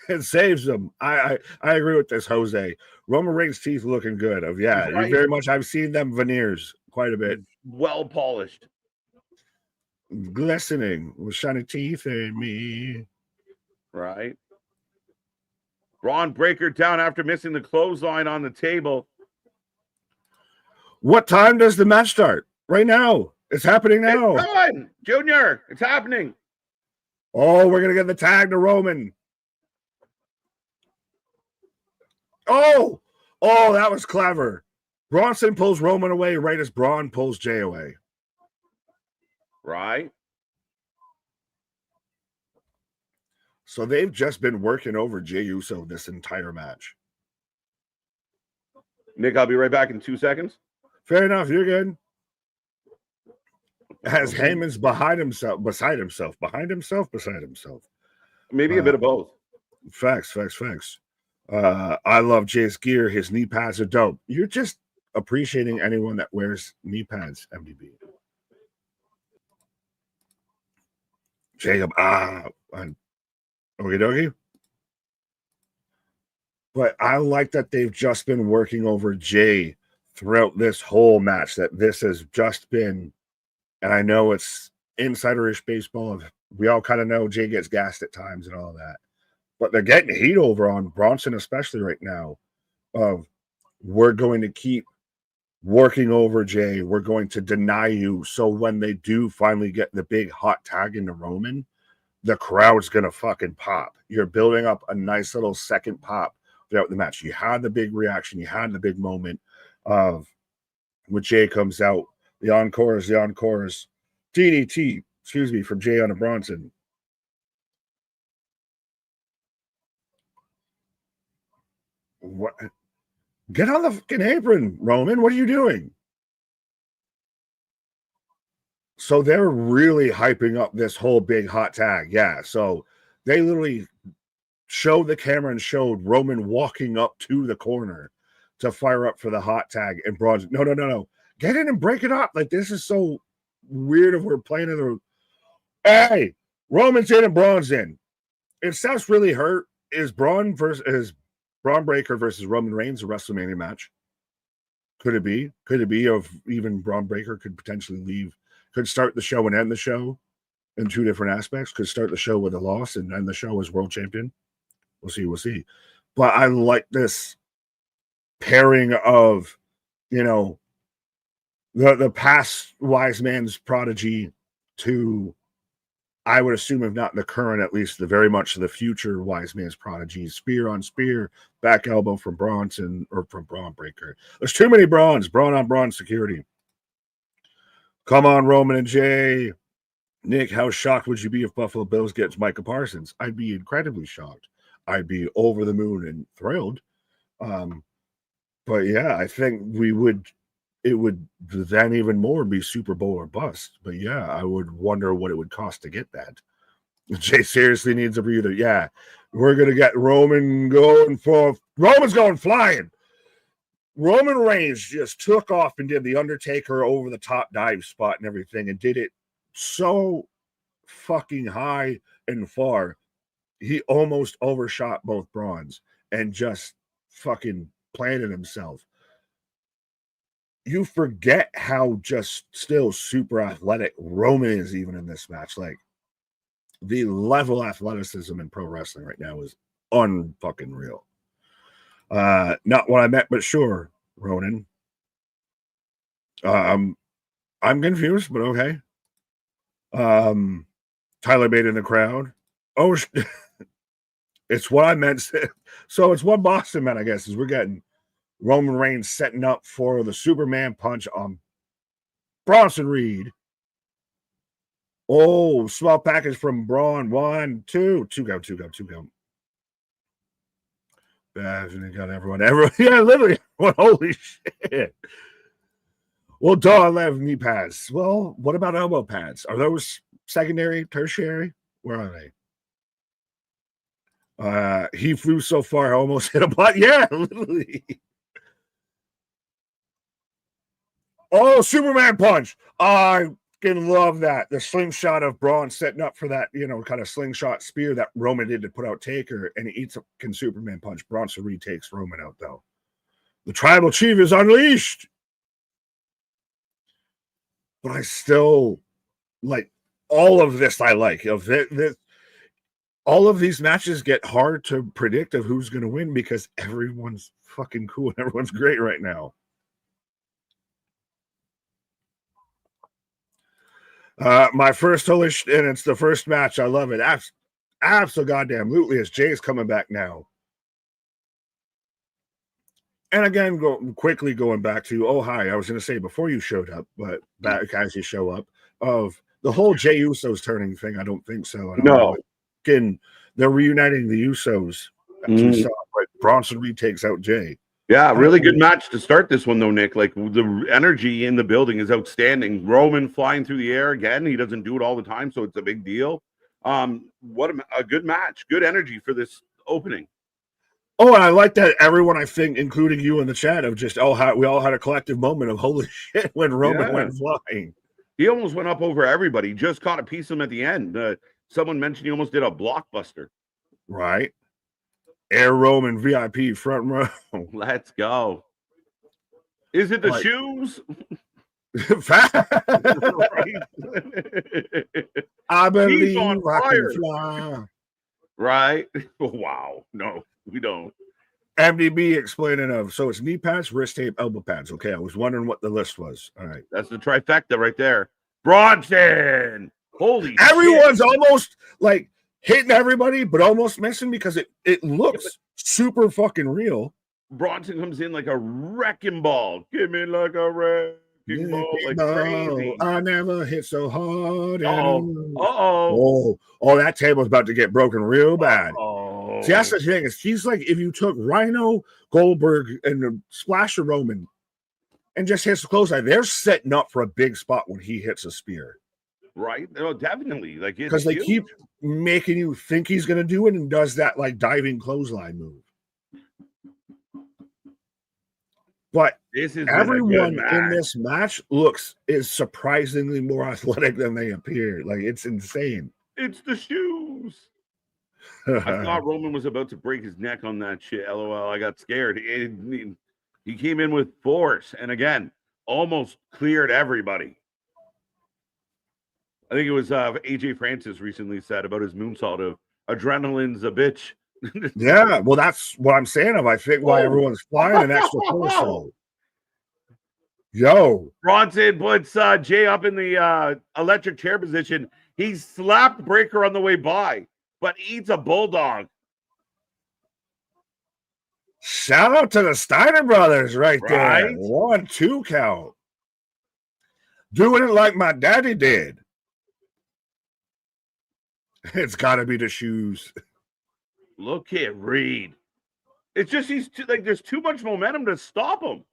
It saves him. I agree with this, Jose. Roman Reigns' teeth looking good. Very much. I've seen them veneers quite a bit. Well polished. Glistening with shiny teeth in me. Right. Braun Breaker down after missing the clothesline on the table. What time does the match start? Right now. It's happening now. It's done, Junior. It's happening. Oh, we're going to get the tag to Roman. Oh, that was clever. Bronson pulls Roman away right as Braun pulls Jay away. Right. So they've just been working over Jey Uso this entire match. Nick, I'll be right back in 2 seconds. Fair enough. You're good. As Heyman's beside himself. Maybe a bit of both. Facts. I love Jay's gear. His knee pads are dope. You're just appreciating anyone that wears knee pads, MDB. Jacob, okie dokie. But I like that they've just been working over Jay throughout this whole match, that this has just been, and I know it's insiderish baseball. We all kind of know Jay gets gassed at times and all that. But they're getting heat over on Bronson, especially right now. We're going to keep working over Jay. We're going to deny you. So when they do finally get the big hot tag into Roman, the crowd's going to fucking pop. You're building up a nice little second pop. throughout the match. You had the big reaction. You had the big moment of when Jay comes out. The encores. DDT, excuse me, from Jay on Bronson. What? Get on the fucking apron, Roman. What are you doing? So they're really hyping up this whole big hot tag. Yeah. So they literally showed the camera and showed Roman walking up to the corner to fire up for the hot tag. And Braun's, no. Get in and break it up. Like, this is so weird if we're playing in the. Hey, Roman's in and Braun's in. If Seth's really hurt, is Braun Breaker versus Roman Reigns a WrestleMania match? Could it be? Could it be of even Braun Breaker could potentially leave? Could start the show and end the show in two different aspects. Could start the show with a loss and end the show as world champion. We'll see. But I like this pairing of, the past wise man's prodigy to, I would assume, if not the current, at least the very much the future wise man's prodigy. Spear on spear, back elbow from Bronson or from Braun Breaker. There's too many Brauns. Braun on Braun security. Come on, Roman and Jay. Nick, how shocked would you be if Buffalo Bills gets Micah Parsons? I'd be incredibly shocked. I'd be over the moon and thrilled. But yeah, I think it would then even more be Super Bowl or bust. But yeah, I would wonder what it would cost to get that. Jay seriously needs a breather. Yeah, we're going to get Roman going for... Roman's going flying. Roman Reigns just took off and did the Undertaker over the top dive spot and everything, and did it so fucking high and far. He almost overshot both Brauns and just fucking planted himself. You forget how just still super athletic Roman is even in this match. Like, the level of athleticism in pro wrestling right now is unfucking real. Not what I meant, but sure, Ronan. I'm confused, but okay. Tyler Bate in the crowd. Oh, it's what I meant. So it's what Boston meant, I guess, is we're getting Roman Reigns setting up for the Superman punch on Bronson Reed. Oh, small package from Braun. 1, 2 go. Got everyone. Yeah, literally. Well, holy shit. Well, duh, I love knee pads. Well, what about elbow pads? Are those secondary, tertiary? Where are they? He flew so far, I almost hit a butt. Yeah, literally. Oh, Superman punch. I fucking love that. The slingshot of Braun setting up for that, kind of slingshot spear that Roman did to put out Taker, and he eats a fucking Superman punch. Bronson retakes Roman out, though. The tribal chief is unleashed. But I still like all of this. I like of it. All of these matches get hard to predict of who's going to win because everyone's fucking cool and everyone's great right now. My first and it's the first match. I love it. Absolutely, as Jay's coming back now. And again, going back to, oh, hi, I was going to say before you showed up, but back as you show up, of the whole Jay Usos turning thing, I don't think so. No. Again, they're reuniting the Usos. We saw, but Bronson Reed takes out Jay. Yeah, really good match to start this one, though, Nick. Like, the energy in the building is outstanding. Roman flying through the air again. He doesn't do it all the time, so it's a big deal. What a good match. Good energy for this opening. Oh, and I like that everyone, I think, including you in the chat, of just, we all had a collective moment of holy shit when Roman went flying. He almost went up over everybody. Just caught a piece of him at the end. Someone mentioned he almost did a blockbuster. Right. Air Roman VIP front row. Let's go. Is it the shoes? I believe I can fly. Right? Wow. No, we don't. MDB explaining so it's knee pads, wrist tape, elbow pads. Okay, I was wondering what the list was. All right. That's the trifecta right there. Bronson. Holy Everyone's shit. Almost like hitting everybody, but almost missing because it looks super fucking real. Bronson comes in like a wrecking ball. Give me like a wrecking ball, like crazy. I never hit so hard. Uh-oh. Oh, that table's about to get broken real bad. Oh, See, that's the thing. Is he's like if you took Rhino, Goldberg, and Splasher Roman and just hits the clothesline, they're setting up for a big spot when he hits a spear. Right? Oh, definitely. Like because they keep making you think he's going to do it and does that like diving clothesline move. But everyone in this match is surprisingly more athletic than they appear. Like it's insane. It's the shoes. I thought Roman was about to break his neck on that shit. LOL. I got scared. He came in with force and again almost cleared everybody. I think it was AJ Francis recently said about his moonsault of adrenaline's a bitch. Yeah, well, that's what I'm saying. I think why everyone's flying an extra torso. Yo, Bronson puts Jay up in the electric chair position. He slapped Breaker on the way by, but eats a bulldog. Shout out to the Steiner brothers right there. 1-2 count. Doing it like my daddy did. It's got to be the shoes. Look at Reed. It's just there's too much momentum to stop him.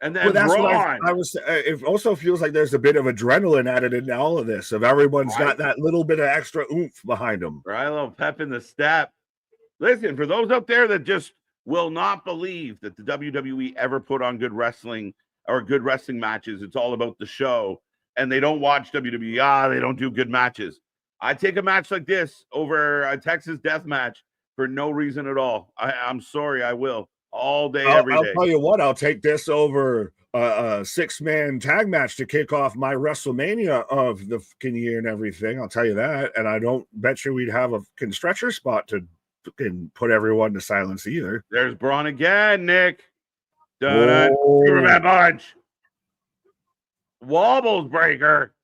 And then that's what I was. It also feels like there's a bit of adrenaline added in all of this. If everyone's got that little bit of extra oomph behind them, right? A little pep in the step. Listen, for those out there that just will not believe that the WWE ever put on good wrestling or good wrestling matches, it's all about the show, and they don't watch WWE. They don't do good matches. I take a match like this over a Texas death match for no reason at all. I'm sorry, I will. All day, every day. I'll tell you what, I'll take this over a 6-man tag match to kick off my WrestleMania of the fucking year and everything. I'll tell you that. And I don't bet you we'd have a stretcher spot to put everyone to silence either. There's Braun again, Nick. Superman punch. Wobbles Breaker.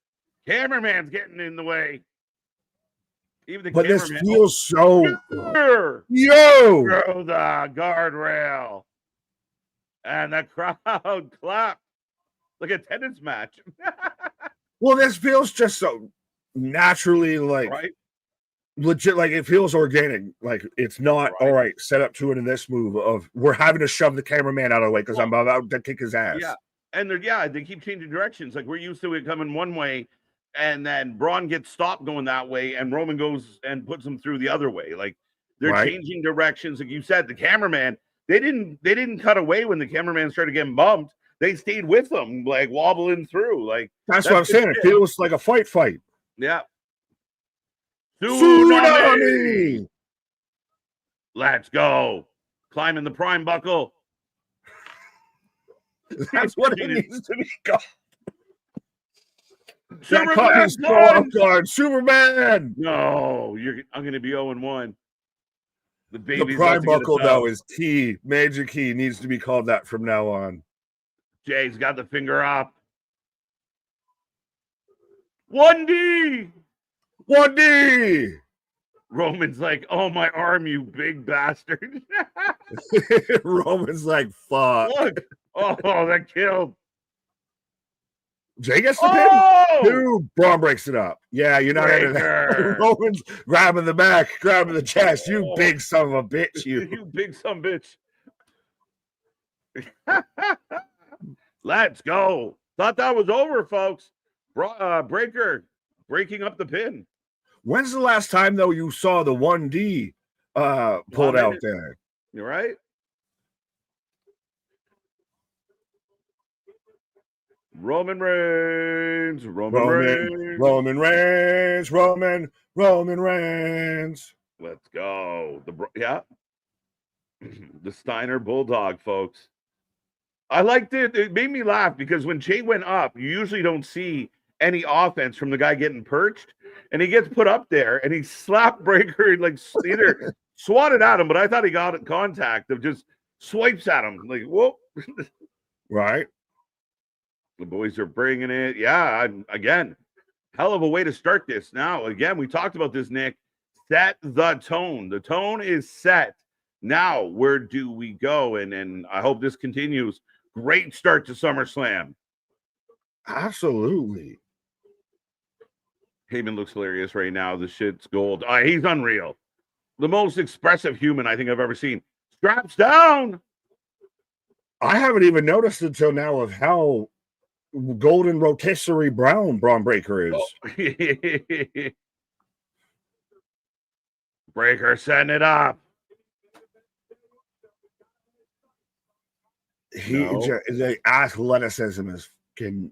Cameraman's getting in the way. Even the but cameraman. This feels so. Yo! Through the guardrail. And the crowd clapped. Like a tennis match. Well, this feels just so naturally legit. Like it feels organic. Like it's not all right. Set up to it in this move of we're having to shove the cameraman out of the way because I'm about to kick his ass. Yeah. And they keep changing directions. Like we're used to it coming one way. And then Braun gets stopped going that way, and Roman goes and puts him through the other way. Like they're changing directions. Like you said, the cameraman, they didn't cut away when the cameraman started getting bumped. They stayed with them, like wobbling through. Like that's what I'm saying. It feels like a fight. Yeah. Tsunami! Let's go. Climbing the prime buckle. That's what it needs to be called. Superman! No, I'm going to be 0-1. The prime buckle, though, is key. Major key. Needs to be called that from now on. Jay's got the finger up. 1D! Roman's like, oh, my arm, you big bastard. Roman's like, fuck. Look. Oh, that killed. Jay gets the pin. Dude, Braun breaks it up. Yeah, you're not into that. Roman's grabbing the back, grabbing the chest. You big son of a bitch. You big son of a bitch. Let's go. Thought that was over, folks. Breaker breaking up the pin. When's the last time, though, you saw the 1D pulled out there? You're right. Roman Reigns. Let's go. The Steiner Bulldog, folks. I liked it. It made me laugh because when Jay went up, you usually don't see any offense from the guy getting perched, and he gets put up there and he slapped Breaker and like either swatted at him, but I thought he got contact of just swipes at him like whoa. Right. The boys are bringing it. Yeah, again, hell of a way to start this. Now, again, we talked about this, Nick. set the tone. The tone is set. Now, where do we go? And I hope this continues. Great start to SummerSlam. Absolutely. Heyman looks hilarious right now. The shit's gold. He's unreal. The most expressive human I think I've ever seen. Straps down. I haven't even noticed until now of how golden rotisserie brown Braun Breaker is. Oh. Breaker setting it up. The athleticism is fucking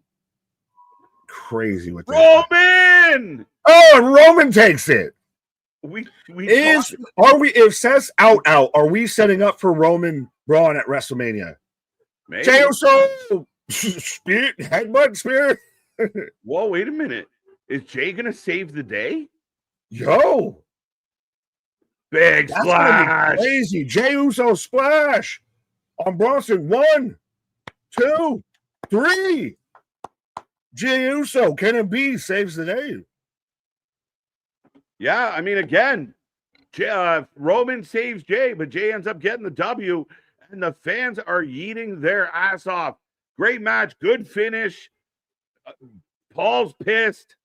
crazy with Roman. Oh, and Roman takes it. If it says out, are we setting up for Roman Braun at WrestleMania? Maybe. Jey Uso spirit, headbutt spirit. Whoa, wait a minute. Is Jay gonna save the day? Yo. Big splash. Crazy. Jey Uso splash on Bronson. 1, 2, 3. Jey Uso, can it be? Saves the day. Yeah, I mean, again, Roman saves Jay, but Jay ends up getting the W, and the fans are yeeting their ass off. Great match, good finish. Paul's pissed.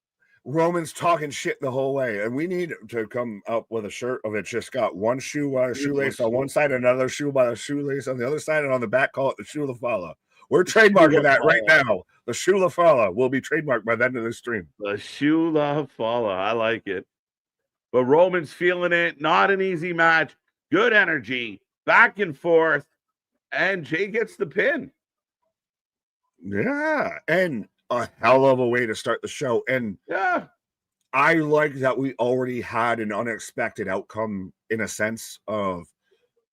Roman's talking shit the whole way, and we need to come up with a shirt of it just got one shoelace on one side, another shoe by the shoelace on the other side, and on the back call it the shoe of Fala. We're trademarking that right now. The shoe of Fala will be trademarked by the end of the stream. The shoe of Fala. I like it. But Roman's feeling it. Not an easy match. Good energy. Back and forth. And Jay gets the pin. Yeah. And a hell of a way to start the show. And yeah, I like that we already had an unexpected outcome in a sense of,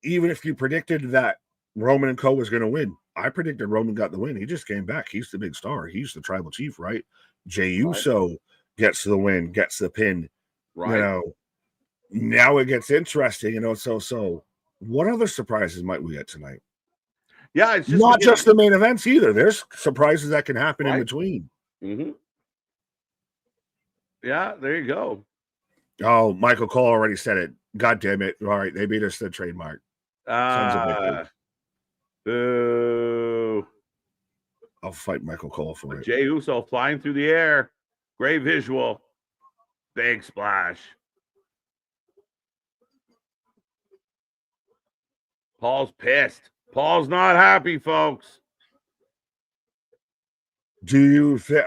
even if you predicted that Roman and Co was going to win, I predicted Roman got the win. He just came back. He's the big star. He's the tribal chief, right? Jey Uso gets the win, gets the pin. Right. Now it gets interesting, so what other surprises might we get tonight? Yeah, it's not just the main events either. There's surprises that can happen in between. Mm-hmm. Yeah, there you go. Oh, Michael Cole already said it. God damn it. All right, they beat us to the trademark. Boo. I'll fight Michael Cole for it. Jey Uso flying through the air. Great visual. Big splash. Paul's pissed. Paul's not happy, folks. Do you think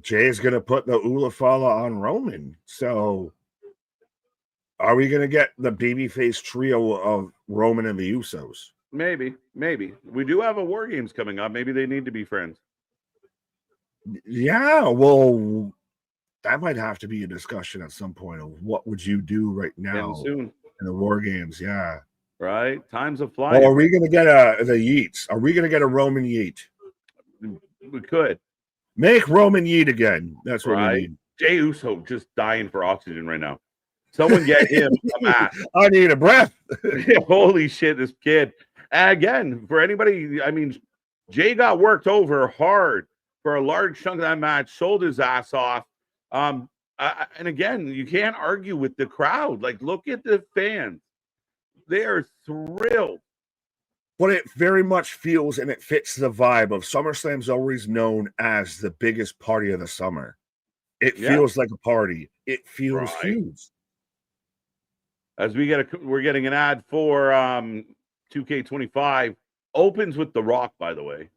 Jay's going to put the Ulafala on Roman? So are we going to get the babyface trio of Roman and the Usos? Maybe. We do have a War Games coming up. Maybe they need to be friends. Yeah, well, that might have to be a discussion at some point of what would you do right now soon in the War Games. Yeah. Right. Times of flying. Or are we going to get the Yeets? Are we going to get a Roman Yeet? We could. Make Roman Yeet again. That's what we need. Jey Uso just dying for oxygen right now. Someone get him a mask. I need a breath. Holy shit, this kid. And again, for anybody, I mean, Jay got worked over hard for a large chunk of that match, sold his ass off. And again, you can't argue with the crowd. Like, look at the fans. They are thrilled. But it very much feels and it fits the vibe of SummerSlam's always known as the biggest party of the summer. It feels like a party. It feels huge. As we're getting an ad for 2K25. Opens with The Rock, by the way.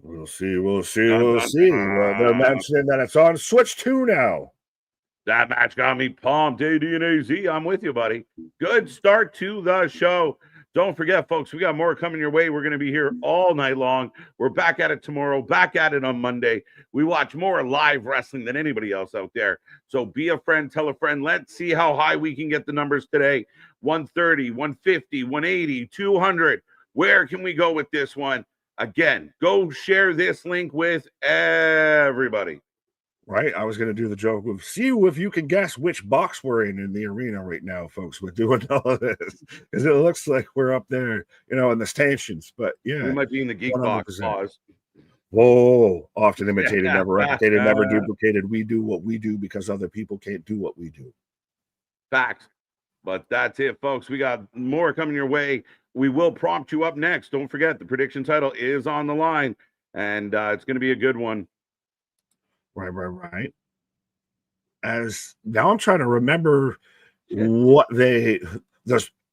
We'll see. They're mentioning that it's on Switch 2 now. That match got me pumped. AD and AZ, I'm with you, buddy. Good start to the show. Don't forget, folks, we got more coming your way. We're going to be here all night long. We're back at it tomorrow, back at it on Monday. We watch more live wrestling than anybody else out there. So be a friend, tell a friend. Let's see how high we can get the numbers today. 130, 150, 180, 200. Where can we go with this one? Again, go share this link with everybody. Right, I was going to do the joke of see if you can guess which box we're in the arena right now, folks. We're doing all of this because it looks like we're up there, in the stations. But yeah, we might be in the Geek 100%. Box. Pause. Whoa, often imitated, never replicated, never duplicated. We do what we do because other people can't do what we do. Facts. But that's it, folks. We got more coming your way. We will prompt you up next. Don't forget, the prediction title is on the line, and it's going to be a good one. Right. As now I'm trying to remember what the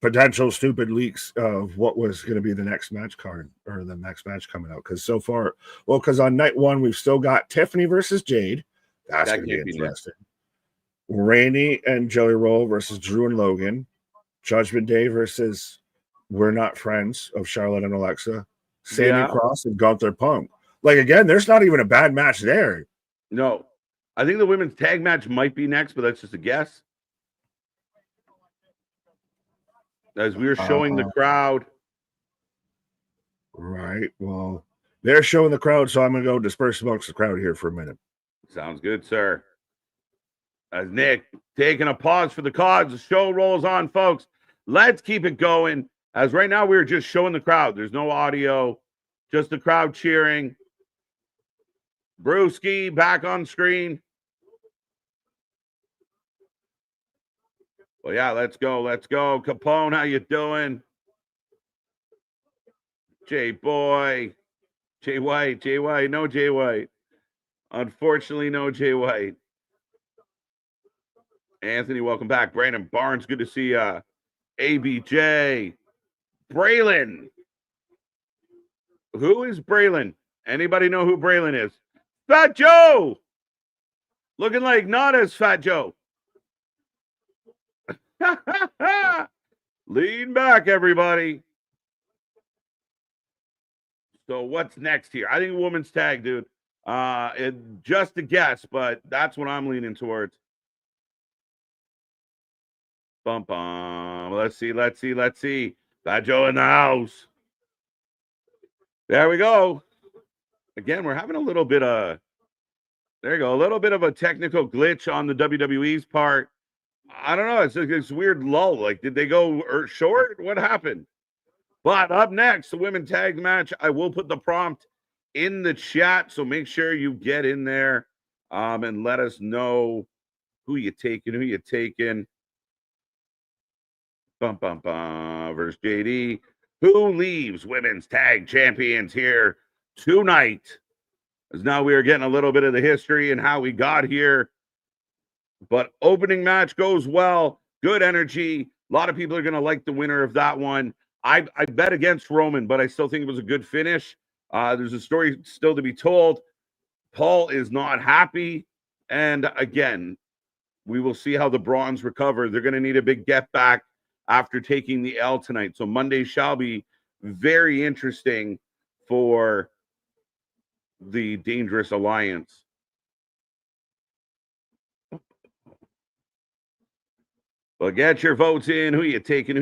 potential stupid leaks of what was going to be the next match card or the next match coming out. Because so far, because on night one, we've still got Tiffany versus Jade. That's going to be interesting. Rainey and Jelly Roll versus Drew and Logan. Judgment Day versus We're Not Friends of Charlotte and Alexa. Sammy Cross and Gunther Punk. Like, again, there's not even a bad match there. No. I think the women's tag match might be next, but that's just a guess. As we are showing the crowd. Right. Well, they're showing the crowd, so I'm going to go disperse amongst the crowd here for a minute. Sounds good, sir. As Nick taking a pause for the cards, the show rolls on, folks. Let's keep it going. As right now we're just showing the crowd. There's no audio, just the crowd cheering. Brewski back on screen. Well, yeah, let's go. Capone, how you doing? J-Boy. Jay White. No Jay White. Unfortunately, no Jay White. Anthony, welcome back. Brandon Barnes, good to see you. ABJ. Braylon. Who is Braylon? Anybody know who Braylon is? Fat Joe. Looking like not as Fat Joe. Lean back, everybody. So what's next here? I think women's tag, dude. Just a guess, but that's what I'm leaning towards. Bum bum. Let's see. Fat Joe in the house. There we go. Again, we're having a little bit of a little bit of a technical glitch on the WWE's part. I don't know. It's like this weird lull. Like, did they go short? What happened? But up next, the women's tag match. I will put the prompt in the chat, so make sure you get in there and let us know who you taking. Versus JD. Who leaves women's tag champions here tonight? As now we are getting a little bit of the history and how we got here. But opening match goes well. Good energy. A lot of people are going to like the winner of that one. I bet against Roman, but I still think it was a good finish. There's a story still to be told. Paul is not happy. And again, we will see how the Brawns recover. They're going to need a big get back after taking the L tonight. So Monday shall be very interesting for the Dangerous Alliance. Well, get your votes in. Who you taking?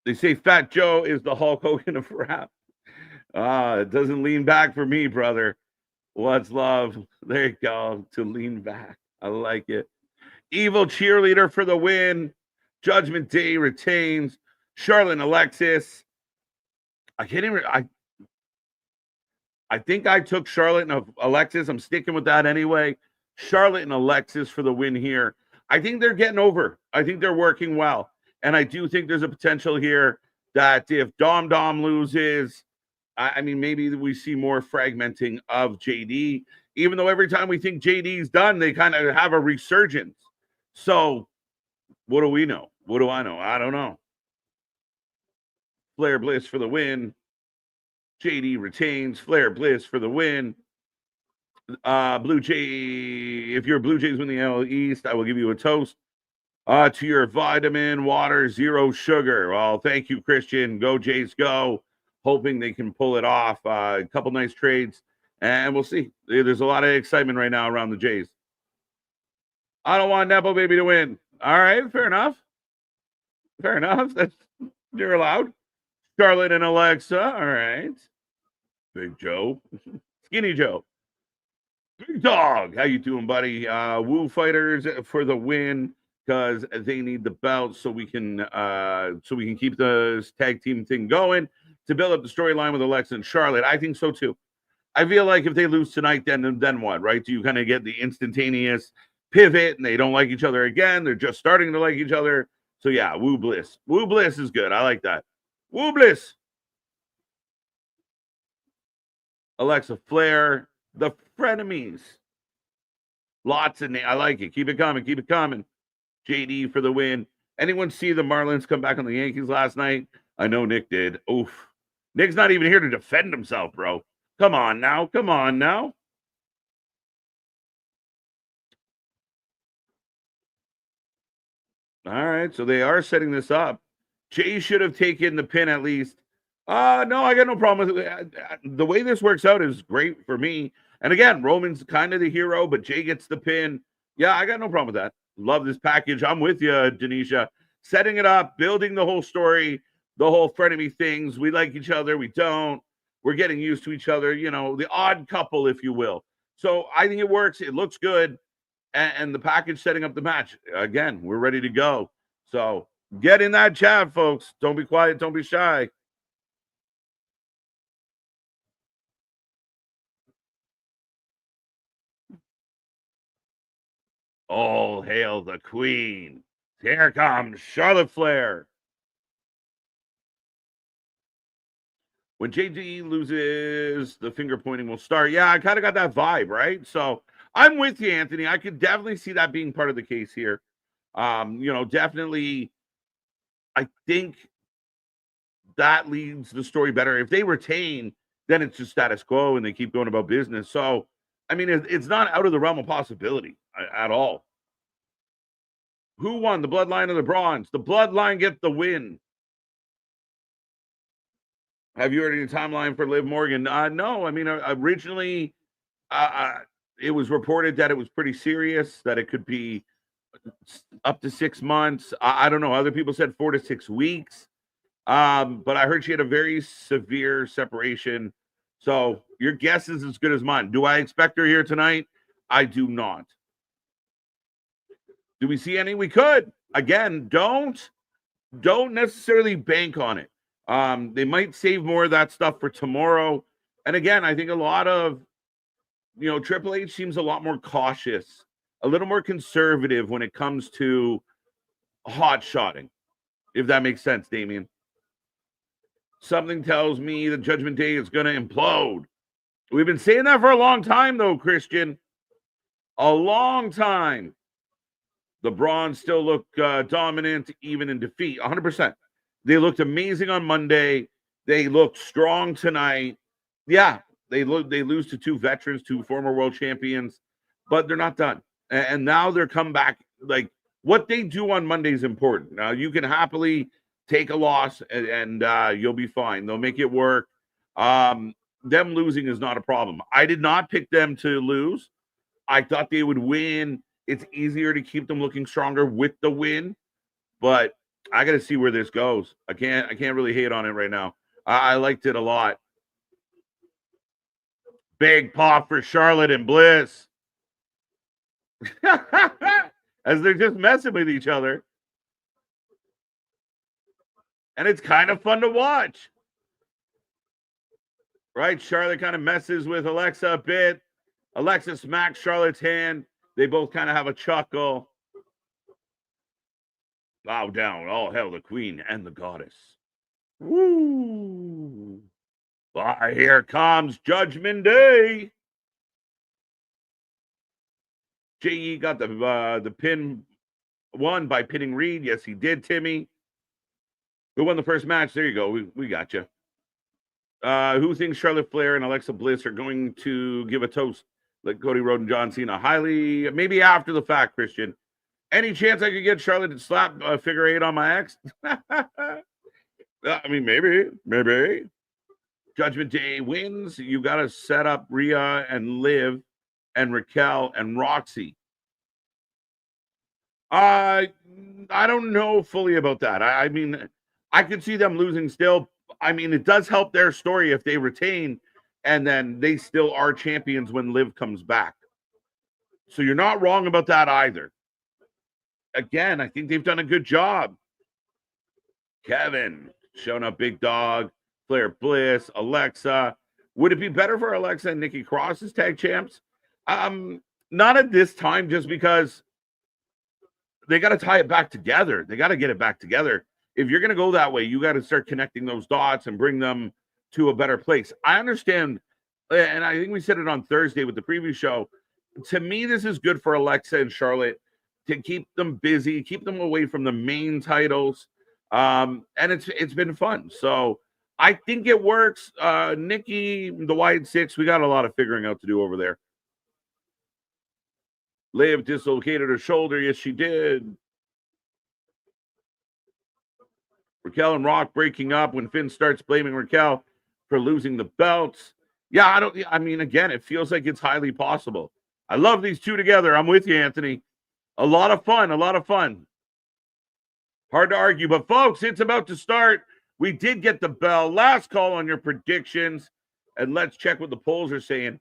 They say Fat Joe is the Hulk Hogan of rap. It doesn't lean back for me, brother. What's love? There you go. To lean back. I like it. Evil cheerleader for the win. Judgment Day retains. Charlotte and Alexis. I think I took Charlotte and Alexis. I'm sticking with that anyway. Charlotte and Alexis for the win here. I think they're getting over. I think they're working well. And I do think there's a potential here that if Dom loses, I mean, maybe we see more fragmenting of JD, even though every time we think JD's done, they kind of have a resurgence. So what do we know? What do I know? I don't know. Flair Bliss for the win. JD retains. Flair Bliss for the win. Blue Jay, if your Blue Jays win the NL East, I will give you a toast to your vitamin water, zero sugar. Well, thank you, Christian. Go Jays, go. Hoping they can pull it off. A couple nice trades, and we'll see. There's a lot of excitement right now around the Jays. I don't want Nepo Baby to win. All right, fair enough. You're allowed. Charlotte and Alexa. All right. Big Joe. Skinny Joe. Big Dog. How you doing, buddy? Woo Fighters for the win because they need the belt so we can keep the tag team thing going. to build up the storyline with Alexa and Charlotte. I think so too. I feel like if they lose tonight, then what, right? Do you kind of get the instantaneous pivot and they don't like each other again? They're just starting to like each other. So yeah, Woo Bliss. Woo Bliss is good. I like that. Woo Bliss. Alexa Flair, the frenemies. Lots of I like it. Keep it coming. Keep it coming. JD for the win. Anyone see the Marlins come back on the Yankees last night? I know Nick did. Oof. Nick's not even here to defend himself, bro. Come on now. Come on now. All right. So they are setting this up. Jay should have taken the pin at least. No, I got no problem with it. The way this works out is great for me. And again, Roman's kind of the hero, but Jay gets the pin. Yeah, I got no problem with that. Love this package. I'm with you, Denisha. Setting it up, building the whole story, the whole frenemy things. We like each other. We don't. We're getting used to each other. You know, the odd couple, if you will. So I think it works. It looks good. And the package setting up the match. Again, we're ready to go. So get in that chat, folks. Don't be quiet. Don't be shy. All hail the queen. Here comes Charlotte Flair. When JD loses, the finger pointing will start. Yeah, I kind of got that vibe, right? So I'm with you, Anthony. I could definitely see that being part of the case here. Definitely, I think that leads the story better. If they retain, then it's just status quo and they keep going about business. So, I mean, it's not out of the realm of possibility at all. Who won? The Bloodline or the Bronze? The Bloodline get the win. Have you heard any timeline for Liv Morgan? No. I mean, originally, it was reported that it was pretty serious, that it could be up to 6 months. I don't know. Other people said 4 to 6 weeks. But I heard she had a very severe separation. So your guess is as good as mine. Do I expect her here tonight? I do not. Do we see any? We could. Again, don't necessarily bank on it. They might save more of that stuff for tomorrow. And again, I think a lot of, Triple H seems a lot more cautious, a little more conservative when it comes to hot shotting, if that makes sense, Damien. Something tells me the Judgment Day is going to implode. We've been saying that for a long time, though, Christian. A long time. The Brawns still look dominant, even in defeat. 100%. They looked amazing on Monday. They looked strong tonight. Yeah, they lose to 2 veterans, 2 former world champions, but they're not done. And now they're come back. Like, what they do on Monday is important. Now, you can happily take a loss and you'll be fine. They'll make it work. Them losing is not a problem. I did not pick them to lose. I thought they would win. It's easier to keep them looking stronger with the win, but I got to see where this goes. I can't really hate on it right now. I liked it a lot. Big pop for Charlotte and Bliss. As they're just messing with each other. And it's kind of fun to watch. Right? Charlotte kind of messes with Alexa a bit. Alexa smacks Charlotte's hand. They both kind of have a chuckle. Bow down. All hail the queen and the goddess. Woo! Here comes Judgment Day. J.E. got the pin won by pinning Reed. Yes, he did, Timmy. Who won the first match? There you go. We got you. Who thinks Charlotte Flair and Alexa Bliss are going to give a toast like Cody Rhodes and John Cena? Highly, maybe after the fact, Christian. Any chance I could get Charlotte to slap figure 8 on my ex? I mean, maybe. Judgment Day wins. You got to set up Rhea and Liv and Raquel and Roxy. I don't know fully about that. I mean, I could see them losing still. I mean, it does help their story if they retain, and then they still are champions when Liv comes back. So you're not wrong about that either. Again, I think they've done a good job. Kevin showing up, big dog. Flair Bliss, Alexa. Would it be better for Alexa and Nikki Cross as tag champs? Not at this time, just because they got to tie it back together. They got to get it back together. If you're going to go that way, you got to start connecting those dots and bring them to a better place. I understand, and I think we said it on Thursday with the preview show. To me, this is good for Alexa and Charlotte to keep them busy, keep them away from the main titles. And it's been fun. So I think it works. Nikki, the Wyatt Six, we got a lot of figuring out to do over there. Liv dislocated her shoulder. Yes, she did. Raquel and Rock breaking up when Finn starts blaming Raquel for losing the belts. Yeah, again, it feels like it's highly possible. I love these two together. I'm with you, Anthony. A lot of fun. Hard to argue, but folks, it's about to start. We did get the bell. Last call on your predictions. And let's check what the polls are saying.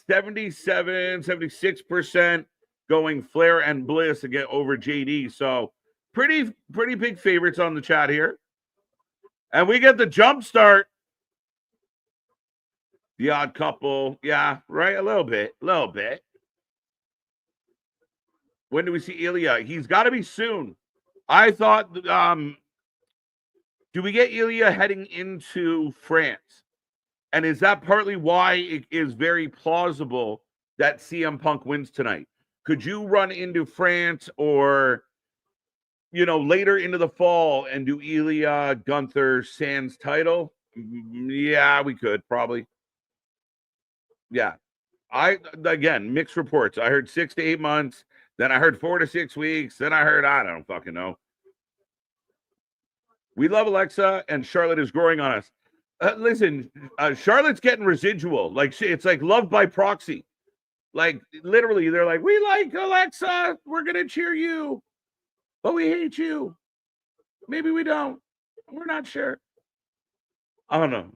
76% going Flair and Bliss to get over JD. So pretty big favorites on the chat here. And we get the jump start. The Odd Couple. Yeah, right. A little bit. When do we see Ilya? He's got to be soon. I thought, do we get Ilya heading into France? And is that partly why it is very plausible that CM Punk wins tonight? Could you run into France or, later into the fall and do Ilya, Gunther, Sands title? Yeah, we could probably. Yeah. Again, mixed reports. I heard 6 to 8 months. Then I heard 4 to 6 weeks. Then I heard, I don't fucking know. We love Alexa, and Charlotte is growing on us. Listen, Charlotte's getting residual. Like, it's like love by proxy. Like, literally, they're like, we like Alexa. We're going to cheer you. But we hate you. Maybe we don't. We're not sure. I don't know.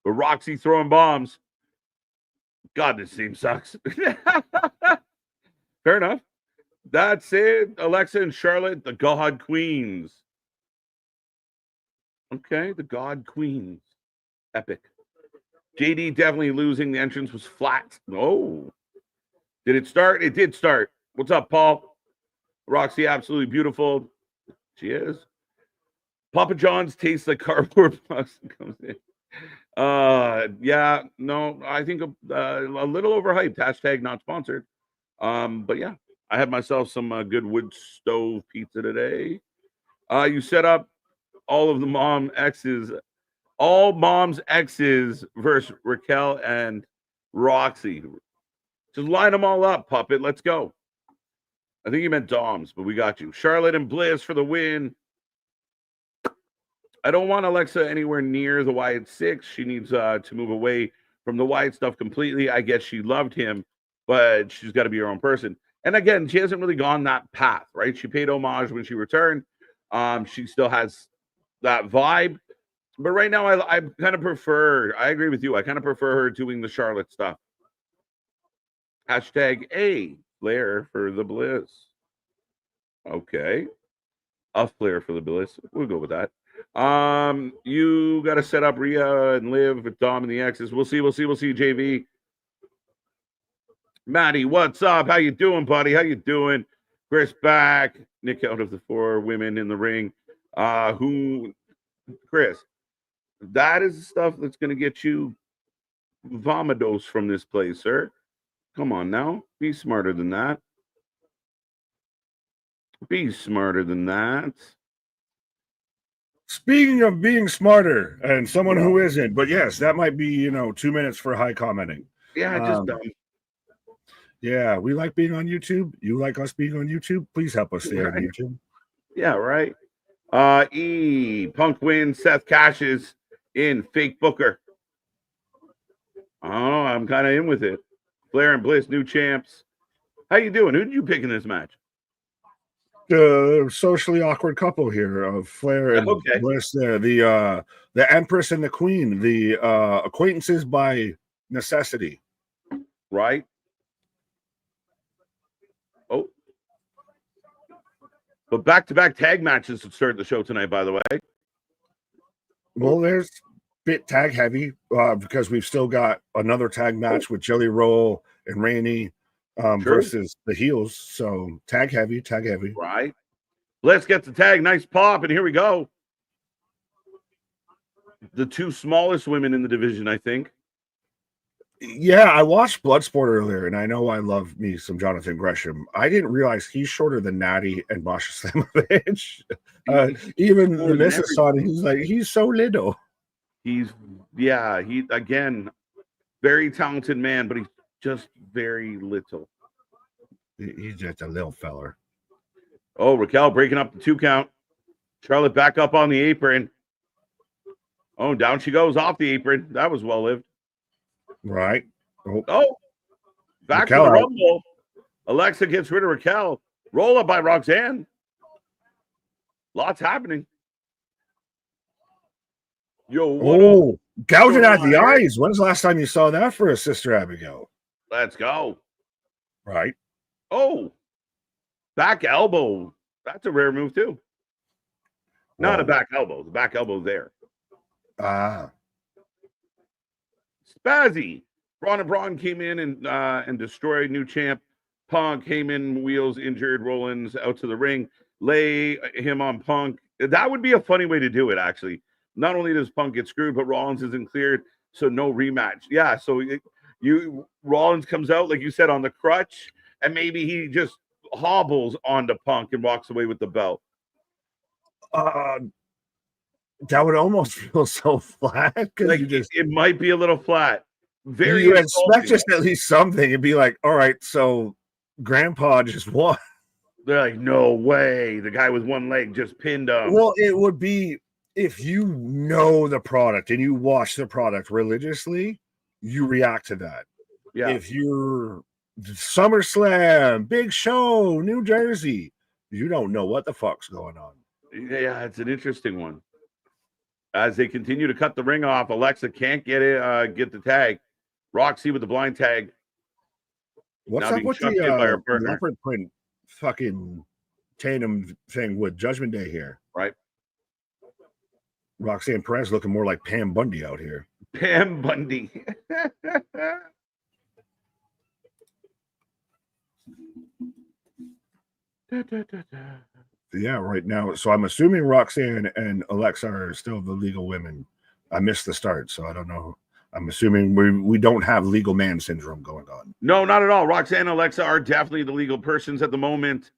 But Roxy throwing bombs. God, this team sucks. Fair enough. That's it. Alexa and Charlotte, the God Queens. Okay, the God Queens. Epic. JD definitely losing. The entrance was flat. Oh. Did it start? It did start. What's up, Paul? Roxy, absolutely beautiful. She is. Papa John's tastes like cardboard box comes in. Yeah, no, I think a little overhyped. Hashtag not sponsored. But yeah, I had myself some good wood stove pizza today. You set up all of the all mom's exes versus Raquel and Roxy. Just line them all up, puppet. Let's go. I think you meant Doms, but we got you. Charlotte and Bliss for the win. I don't want Alexa anywhere near the Wyatt Six. She needs to move away from the Wyatt stuff completely. I guess she loved him, but she's got to be her own person. And again, she hasn't really gone that path, right? She paid homage when she returned. She still has that vibe. But right now, I kind of prefer, I agree with you. I kind of prefer her doing the Charlotte stuff. Hashtag A, Flair for the Bliss. Okay. A Flair for the Bliss. We'll go with that. You got to set up Rhea and Liv with Dom and the X's. We'll see, JV. Maddie, what's up? How you doing, buddy? How you doing? Chris back. Nick out of the 4 women in the ring. Chris, that is the stuff that's going to get you vomidos from this place, sir. Come on now. Be smarter than that. Be smarter than that. Speaking of being smarter and someone who isn't, but yes, that might be, 2 minutes for high commenting. Yeah, just dumb. Yeah, we like being on YouTube. You like us being on YouTube? Please help us stay on YouTube. Yeah, right. Punk wins. Seth cashes in. Fake Booker. Oh, I'm kind of in with it. Flair and Bliss, new champs. How you doing? Who did you pick in this match? The socially awkward couple here of Flair and Bliss. There, the Empress and the Queen. The acquaintances by necessity. Right. Oh. But back-to-back tag matches to start the show tonight, by the way. Well, there's bit tag heavy because we've still got another tag match with Jelly Roll and Rainey versus the heels. So tag heavy. Right. Let's get the tag. Nice pop. And here we go. The two smallest women in the division, I think. Yeah, I watched Bloodsport earlier, and I know I love me some Jonathan Gresham. I didn't realize he's shorter than Natty and Masha Slamovich. Even the missus saw it, he's like, he's so little. He again, very talented man, but he's just very little. He's just a little feller. Oh, Raquel breaking up the 2 count. Charlotte back up on the apron. Oh, down she goes off the apron. That was well lived. Right. Oh, back Raquel to the Rumble. Alexa gets rid of Raquel. Roll up by Roxanne. Lots happening. Yo, gouging out the eyes. When's the last time you saw that for a Sister Abigail? Let's go. Right. Oh, back elbow. That's a rare move, too. Not a back elbow. The back elbow there. Spazzy. Braun came in and destroyed new champ. Punk came in, wheels injured, Rollins out to the ring, lay him on Punk. That would be a funny way to do it, actually. Not only does Punk get screwed, but Rollins isn't cleared, so no rematch. Yeah, so Rollins comes out, like you said, on the crutch, and maybe he just hobbles onto Punk and walks away with the belt. That would almost feel so flat because like it might be a little flat. Very you expect just at least something. It'd be like, all right, so Grandpa just won. They're like, no way. The guy with one leg just pinned him. Well, it would be if you know the product and you watch the product religiously, you react to that. Yeah. If you're SummerSlam, big show, New Jersey, you don't know what the fuck's going on. Yeah, it's an interesting one. As they continue to cut the ring off, Alexa can't get the tag. Roxy with the blind tag. What's up with the leopard print fucking tandem thing with Judgment Day here? Right. Roxanne Perez looking more like Pam Bundy out here. Pam Bundy. Yeah, right now. So I'm assuming Roxanne and Alexa are still the legal women. I missed the start, so I don't know. I'm assuming we don't have legal man syndrome going on. No, not at all. Roxanne and Alexa are definitely the legal persons at the moment.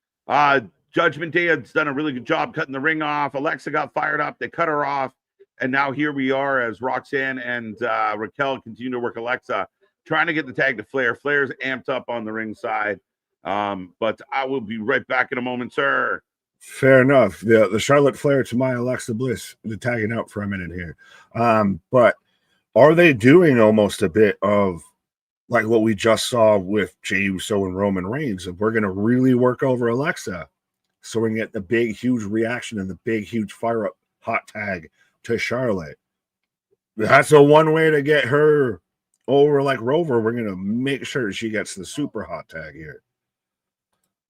Judgment Day has done a really good job cutting the ring off. Alexa got fired up. They cut her off. And now here we are as Roxanne and Raquel continue to work Alexa, trying to get the tag to Flair. Flair's amped up on the ring side. But I will be right back in a moment, sir. Fair enough. The Charlotte Flair to my Alexa Bliss, the tagging out for a minute here. But are they doing almost a bit of like what we just saw with Jey Uso and Roman Reigns? If we're going to really work over Alexa, so we can get the big, huge reaction and the big, huge fire up hot tag to Charlotte. That's the one way to get her over like Rover. We're going to make sure she gets the super hot tag here.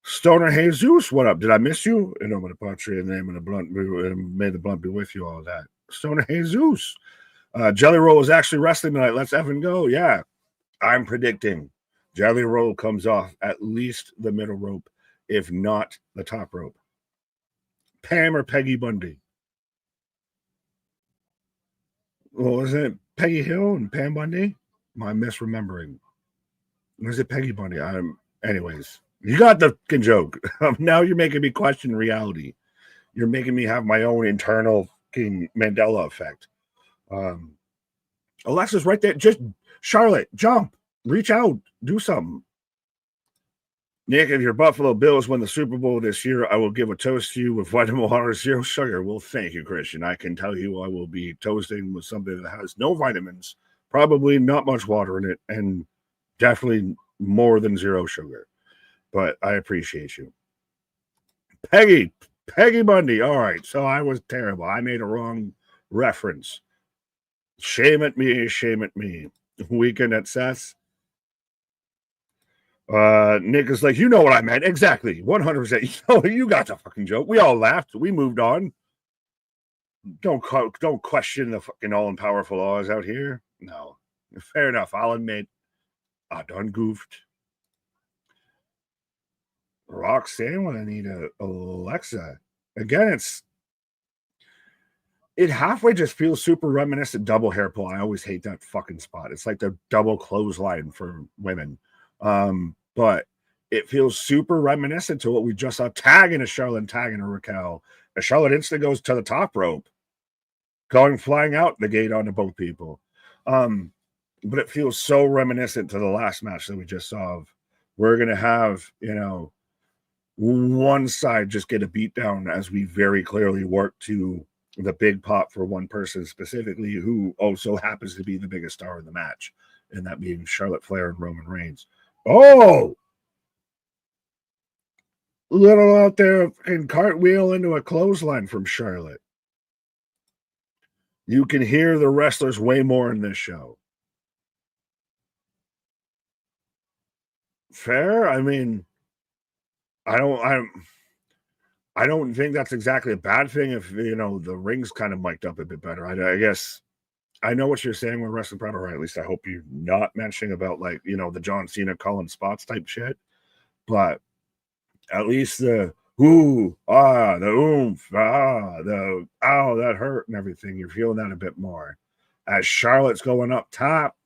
Stoner Jesus, what up? Did I miss you? In name of the Patria, in the name of the blunt, may the blunt be with you, all that. Stoner Jesus. Jelly Roll is actually wrestling tonight. Let's effing go. Yeah, I'm predicting Jelly Roll comes off at least the middle rope, if not the top rope. Pam or Peggy Bundy? Well, isn't it Peggy Hill and Pam Bundy? Am I misremembering? Or is it Peggy Bundy? Anyways. You got the fucking joke. Now you're making me question reality. You're making me have my own internal fucking Mandela effect. Alexa's right there. Just Charlotte, jump, reach out, do something. Nick, if your Buffalo Bills win the Super Bowl this year, I will give a toast to you with vitamin water, zero sugar. Well, thank you, Christian. I can tell you I will be toasting with something that has no vitamins, probably not much water in it, and definitely more than zero sugar. But I appreciate you. Peggy Bundy. All right. So I was terrible. I made a wrong reference. Shame at me. Weekend at Seth's. Nick is like, you know what I meant. Exactly. 100%. You got the fucking joke. We all laughed. We moved on. don't question the fucking all-powerful laws out here. No, fair enough. I'll admit, I done goofed. Roxanne when I need a Alexa. Again, it halfway just feels super reminiscent double hair pull. I always hate that fucking spot. It's like the double clothesline for women. But it feels super reminiscent to what we just saw tagging a Charlotte, tagging a Raquel. A Charlotte instantly goes to the top rope, going flying out the gate onto both people. But it feels so reminiscent to the last match that we just saw. We're going to have, one side just get a beat down as we very clearly work to the big pop for one person specifically, who also happens to be the biggest star in the match, and that being Charlotte Flair and Roman Reigns. Oh, little out there and cartwheel into a clothesline from Charlotte. You can hear the wrestlers way more in this show. Fair. I mean, I don't think that's exactly a bad thing if the ring's kind of mic'd up a bit better. I guess I know what you're saying with Wrestling Proud, or at least I hope you're not mentioning about the John Cena calling spots type shit. But at least the ooh, the oomph, the ow, that hurt and everything. You're feeling that a bit more. As Charlotte's going up top.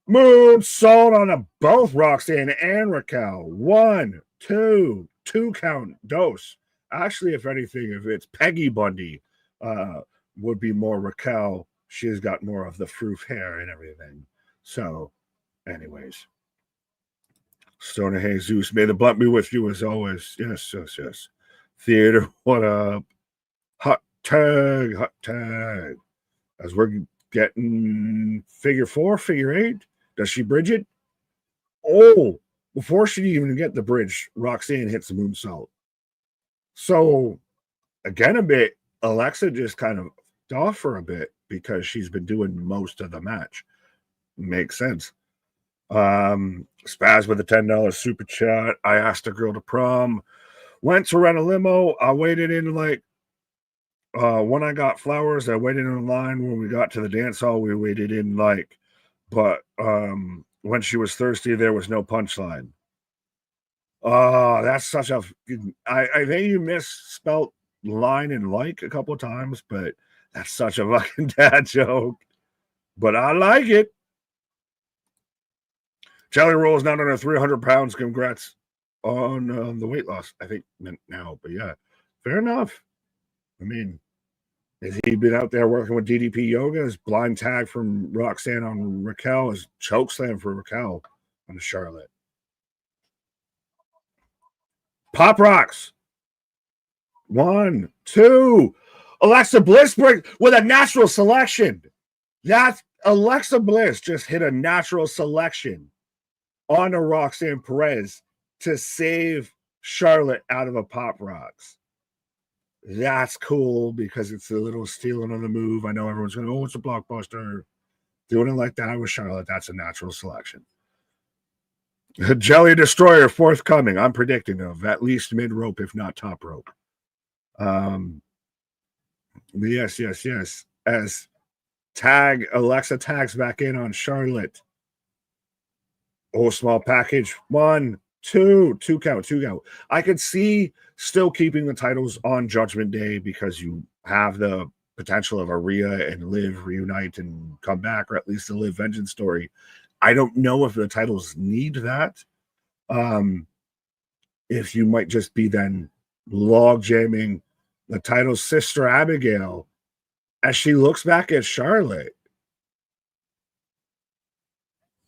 Moonsault on both Roxanne and Raquel. 1, 2, 2 count, dose. Actually, if anything, if it's Peggy Bundy, would be more Raquel. She's got more of the froof hair and everything. So, anyways. Stoner Jesus, may the blunt be with you as always. Yes, yes, yes. Theater, what up? Hot tag. As we're getting figure 4, figure 8. Does she bridge it? Oh, before she even get the bridge, Roxanne hits the moonsault. So, again, a bit, Alexa just kind of off for a bit because she's been doing most of the match. Makes sense. Spaz with a $10 super chat. I asked a girl to prom. Went to rent a limo. I waited in when I got flowers, I waited in line. When we got to the dance hall, we waited in but when she was thirsty, there was no punchline. Oh, that's such a I think you misspelt line and a couple of times, but that's such a fucking dad joke. But I like it. Jelly Roll is not under 300 pounds. Congrats on the weight loss. I think now, but yeah, fair enough. I mean, has he been out there working with DDP Yoga? His blind tag from Roxanne on Raquel, his choke slam for Raquel on Charlotte. Pop rocks. 1, 2. Alexa Bliss break with a natural selection. That's Alexa Bliss just hit a natural selection on a Roxanne Perez to save Charlotte out of a pop rocks. That's cool because it's a little stealing on the move. I know everyone's going, it's a blockbuster. Doing it like that with Charlotte, that's a natural selection. Jelly Destroyer forthcoming. I'm predicting of at least mid rope, if not top rope. Yes. As Alexa tags back in on Charlotte. Oh, small package. 1, 2 count. I could see still keeping the titles on Judgment Day because you have the potential of a Rhea and Liv reunite and come back, or at least the Liv Vengeance story. I don't know if the titles need that. If you might just be then log jamming the title's Sister Abigail as she looks back at Charlotte.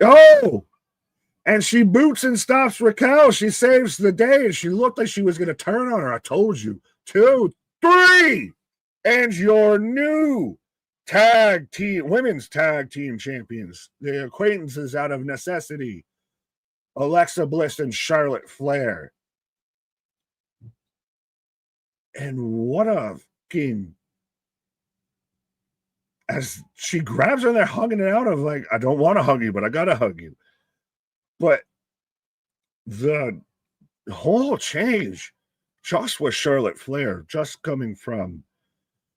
Oh! And she boots and stops Raquel. She saves the day, and she looked like she was going to turn on her. I told you. 2, 3. And your new women's tag team champions, the acquaintances out of necessity, Alexa Bliss and Charlotte Flair. And what a fucking... As she grabs her, they're hugging it out of I don't want to hug you, but I got to hug you. But the whole change, just with Charlotte Flair, just coming from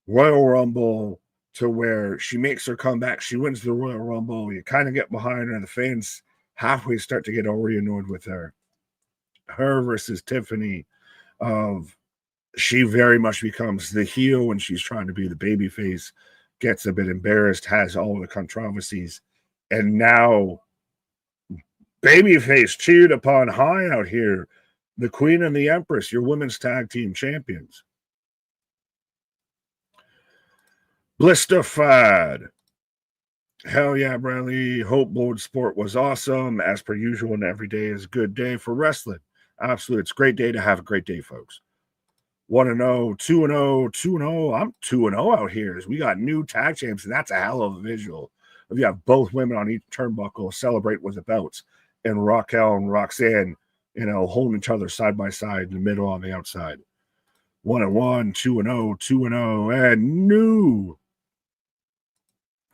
Royal Rumble to where she makes her comeback, she wins the Royal Rumble, you kind of get behind her, the fans halfway start to get annoyed with her. Her versus Tiffany, she very much becomes the heel when she's trying to be the baby face, gets a bit embarrassed, has all the controversies, and now babyface cheered upon high out here. The Queen and the Empress, your women's tag team champions. Blisterfied. Hell yeah, Bradley. Hope Blood Sport was awesome. As per usual, and every day is a good day for wrestling. Absolutely. It's a great day to have a great day, folks. 1-0, 2-0, 2-0. I'm 2-0 out here. We got new tag champs, and that's a hell of a visual. If you have both women on each turnbuckle celebrate with the belts, and Raquel and Roxanne, holding each other side by side in the middle on the outside. 1-1, 2-0, 2-0, and new.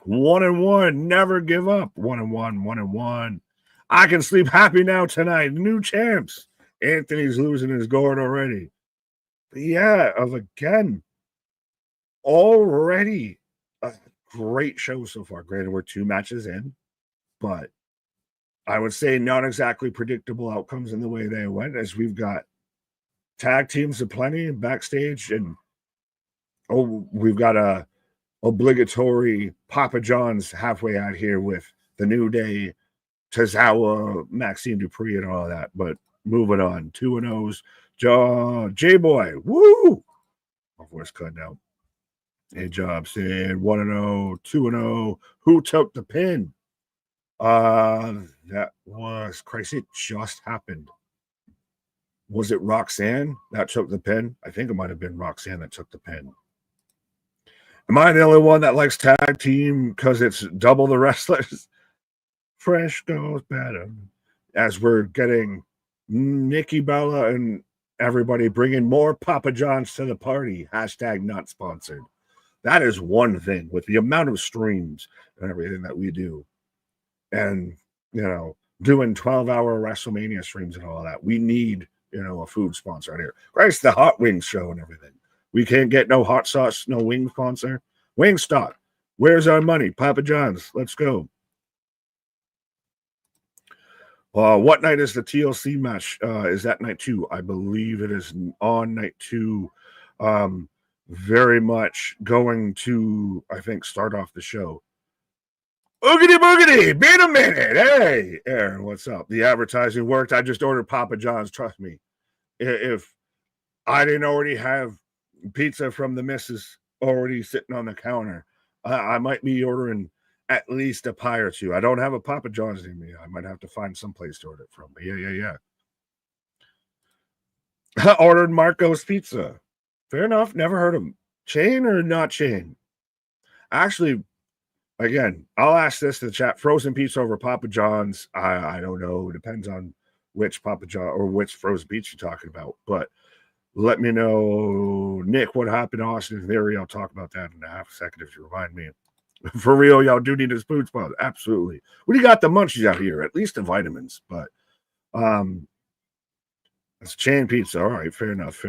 1-1, never give up. 1-1, 1-1. I can sleep happy now tonight. New champs. Anthony's losing his gourd already. But yeah, again, already a great show so far. Granted, we're 2 matches in, but I would say not exactly predictable outcomes in the way they went, as we've got tag teams aplenty backstage, and we've got a obligatory Papa John's halfway out here with the New Day, Tozawa, Maxine Dupree, and all that. But moving on, 2-0s, J-Boy, woo! My voice cut out. Hey, Job said 1-0, 2-0. Who took the pin? That was Christ. It just happened. Was it Roxanne that took the pin? I think it might have been Roxanne that took the pin. Am I the only one that likes tag team because it's double the wrestlers? Fresh goes better. As we're getting Nikki Bella and everybody bringing more Papa John's to the party. Hashtag not sponsored. That is one thing with the amount of streams and everything that we do. And, doing 12-hour WrestleMania streams and all that. We need, a food sponsor out here. Christ, the Hot Wings show and everything. We can't get no hot sauce, no wing sponsor. Wingstop. Where's our money? Papa John's. Let's go. What night is the TLC match? Is that night 2? I believe it is on night 2. Very much going to, I think, start off the show. Oogity boogity, been a minute. Hey, Aaron, what's up? The advertising worked. I just ordered Papa John's. Trust me. If I didn't already have pizza from the missus already sitting on the counter, I might be ordering at least a pie or two. I don't have a Papa John's in me. I might have to find some place to order it from. But yeah. I ordered Marco's Pizza. Fair enough. Never heard of them. Chain or not chain? Actually, again, I'll ask this to the chat. Frozen pizza over Papa John's? I don't know. It depends on which Papa John or which frozen pizza you're talking about. But let me know, Nick, what happened to Austin Theory. I'll talk about that in a half a second if you remind me. For real, y'all do need his food spot. Absolutely. We got the munchies out here, at least the vitamins. But it's chain pizza. All right, fair enough.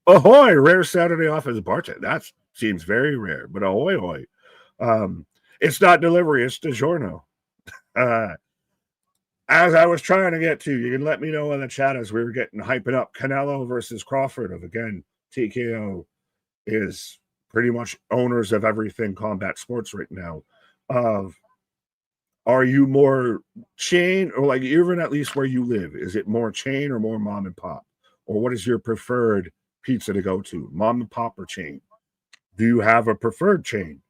Ahoy, rare Saturday off as a bartender. That seems very rare, but ahoy. It's not delivery, it's DiGiorno. As I was trying to get to, you can let me know in the chat as we were getting hyping up Canelo versus Crawford. Again, TKO is pretty much owners of everything combat sports right now. Are you more chain or even at least where you live? Is it more chain or more mom and pop? Or what is your preferred pizza to go to? Mom and pop or chain? Do you have a preferred chain?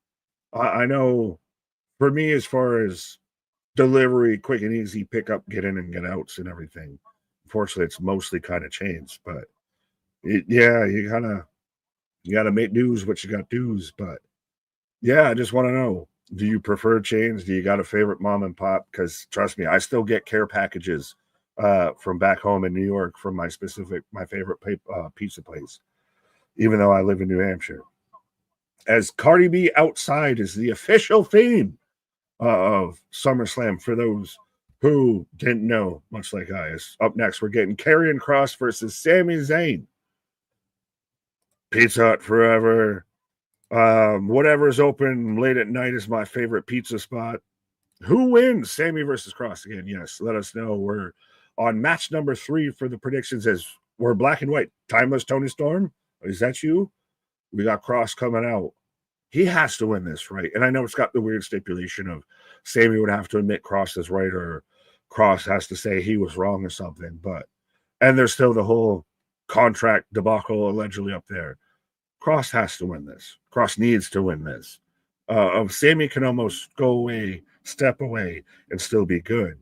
I know for me, as far as delivery, quick and easy, pick up, get in and get outs and everything. Unfortunately, it's mostly kind of chains, but you got to make dues what you got dues. But yeah, I just want to know, do you prefer chains? Do you got a favorite mom and pop? Because trust me, I still get care packages from back home in New York from my favorite pizza place, even though I live in New Hampshire. As Cardi B Outside is the official theme of SummerSlam for those who didn't know, much like I. Up next, we're getting Karrion Kross versus Sami Zayn. Pizza Hut forever. Whatever's open late at night is my favorite pizza spot. Who wins? Sammy versus Cross again. Yes, let us know. We're on match number 3 for the predictions as we're black and white. Timeless Tony Storm. Is that you? We got Cross coming out. He has to win this, right? And I know it's got the weird stipulation of Sammy would have to admit Cross is right or Cross has to say he was wrong or something. And there's still the whole contract debacle allegedly up there. Cross has to win this. Cross needs to win this. Sammy can almost go away, step away, and still be good.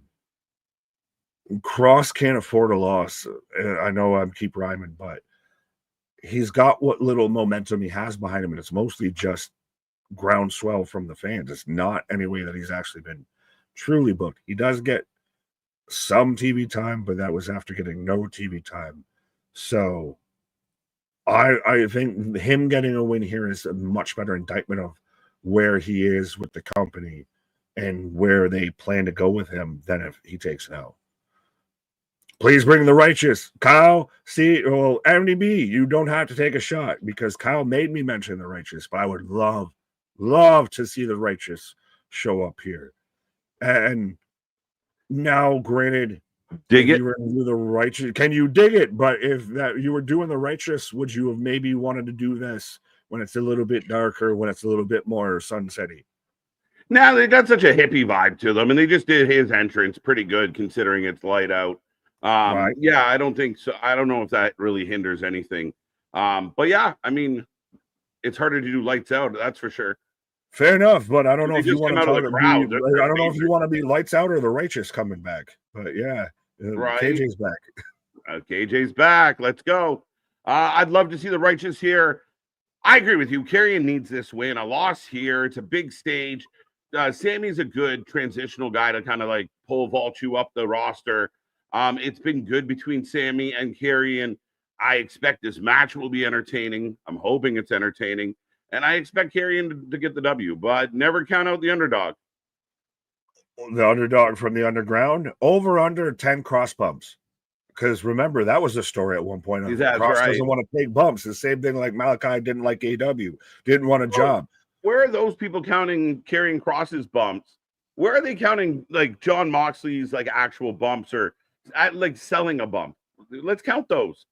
Cross can't afford a loss. I know I keep rhyming, but he's got what little momentum he has behind him, and it's mostly just groundswell from the fans. It's not any way that he's actually been truly booked. He does get some TV time, but that was after getting no TV time. So I think him getting a win here is a much better indictment of where he is with the company and where they plan to go with him than if he takes an L. Please bring the righteous. Kyle, MDB, you don't have to take a shot because Kyle made me mention the righteous, but I would love to see the righteous show up here. And now, granted, dig it. You were going to do the righteous. Can you dig it? But if that you were doing the righteous, would you have maybe wanted to do this when it's a little bit darker, when it's a little bit more sunsetty? Now they got such a hippie vibe to them, and they just did his entrance pretty good considering it's light out. Right. Yeah, I don't think so. I don't know if that really hinders anything. But yeah, I mean, it's harder to do lights out, that's for sure. Fair enough, but I don't know if you want to tell I don't know if you want to be lights out or the righteous coming back. But yeah, right. KJ's back. KJ's back. Let's go. I'd love to see the righteous here. I agree with you. Karrion needs this win. A loss here. It's a big stage. Sammy's a good transitional guy to kind of like pole vault you up the roster. It's been good between Sammy and Karrion. I expect this match will be entertaining. I'm hoping it's entertaining. And I expect Karrion to get the W, but never count out the underdog. The underdog from the underground, over under 10 cross bumps. Because remember, that was a story at one point. Cross doesn't want to take bumps. The same thing like Malachi didn't like AW, didn't want a job. Where are those people counting Karrion Kross's bumps? Where are they counting like John Moxley's like actual bumps or like selling a bump? Let's count those.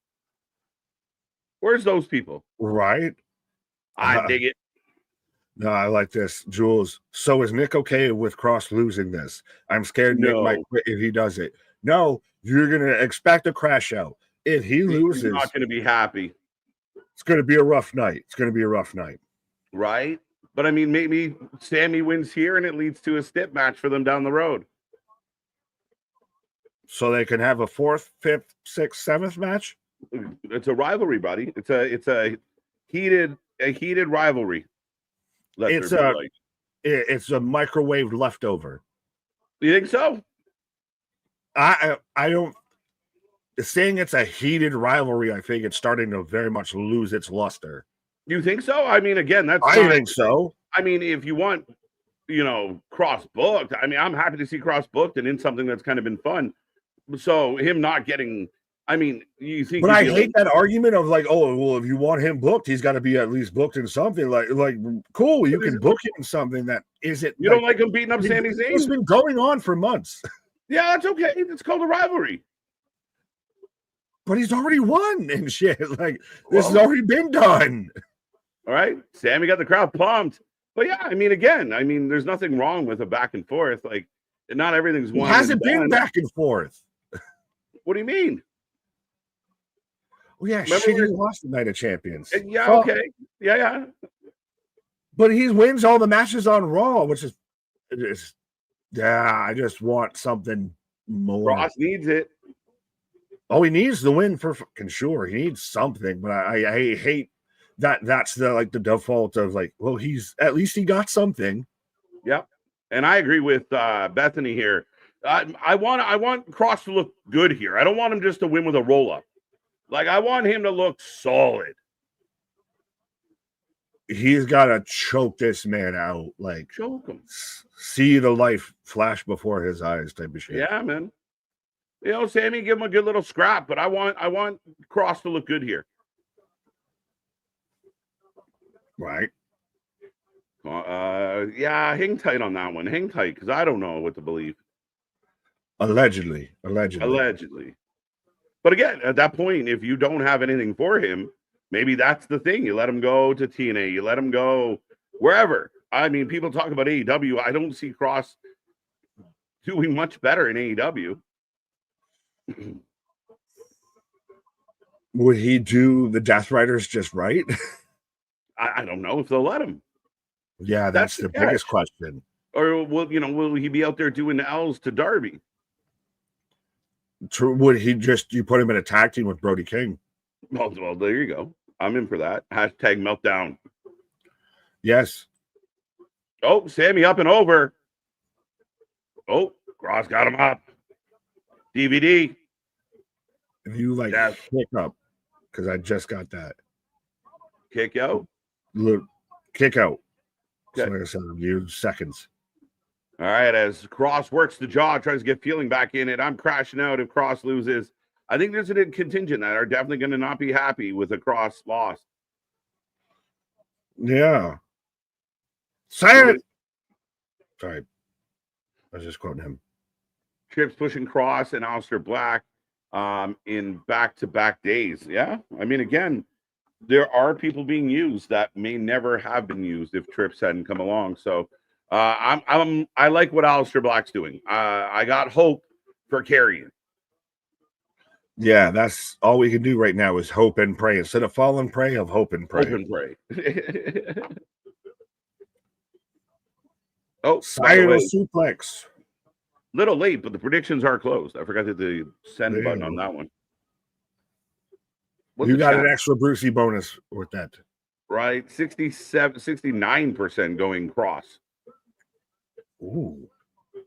Where's those people? Right. I dig it. No, I like this. Jules, so is Nick okay with Cross losing this? I'm scared Nick might quit if he does it. No, you're going to expect a crash out. If he loses, he's not going to be happy. It's going to be a rough night. It's going to be a rough night. Right? But I mean, maybe Sammy wins here and it leads to a stip match for them down the road. So they can have a 4th, 5th, 6th, 7th match? It's a rivalry, buddy. It's a heated rivalry. It's a microwave leftover. You think so? I don't saying it's a heated rivalry. I think it's starting to very much lose its luster. You think so? I mean, again, I think so. I mean, if you want, Cross booked, I mean, I'm happy to see Cross booked and in something that's kind of been fun. So him not getting, I mean, you think? But I hate that argument of like, oh, well, if you want him booked, he's got to be at least booked in something. Like, cool, you can book him in something that isn't. You don't like him beating up Sami Zayn? It's been going on for months. Yeah, that's okay. It's called a rivalry. But he's already won and shit. Like, this has already been done. All right, Sammy got the crowd pumped. But yeah, I mean, again, there's nothing wrong with a back and forth. Like, not everything's one. It hasn't been back and forth. What do you mean? Well, yeah, he lost the Night of Champions. Yeah, okay. Yeah. But he wins all the matches on Raw, which is I just want something more. Ross needs it. Oh, he needs the win for fucking sure. He needs something, but I hate that. That's the default of like, well, at least he got something. Yep, and I agree with Bethany here. I want Cross to look good here. I don't want him just to win with a roll up. Like, I want him to look solid. He's got to choke this man out. Like, choke him. See the life flash before his eyes type of shit. Yeah, man. Sammy, give him a good little scrap, but I want Cross to look good here. Right. Yeah, hang tight on that one. Hang tight, because I don't know what to believe. Allegedly. Allegedly. But again, at that point, if you don't have anything for him, maybe that's the thing. You let him go to TNA. You let him go wherever. I mean, people talk about AEW. I don't see Cross doing much better in AEW. Would he do the Death Riders just right? I don't know if they'll let him. Yeah, that's the biggest question. Or will he be out there doing the L's to Darby? True. Would he you put him in a tag team with Brody King? Well, there you go. I'm in for that. Hashtag meltdown. Yes. Oh, Sammy up and over. Oh, Cross got him up. DVD. If you kick up, because I just got that. Kick out? Look, kick out. Okay. So like I said, you seconds. All right, as Cross works the jaw, tries to get feeling back in it. I'm crashing out if Cross loses. I think there's a contingent that are definitely going to not be happy with a Cross loss. Yeah. Say it. Sorry. I was just quoting him. Trips pushing Cross and Aleister Black in back-to-back days. Yeah. I mean, again, there are people being used that may never have been used if Trips hadn't come along. So I like what Aleister Black's doing. I got hope for Karrion. Yeah, that's all we can do right now is hope and pray. Instead of fall and pray, of hope and pray. Hope and pray. Oh, Spiral suplex. Little late, but the predictions are closed. I forgot to hit the send button on that one. You got an extra Brucey bonus with that. Right. 69% going Cross. Ooh.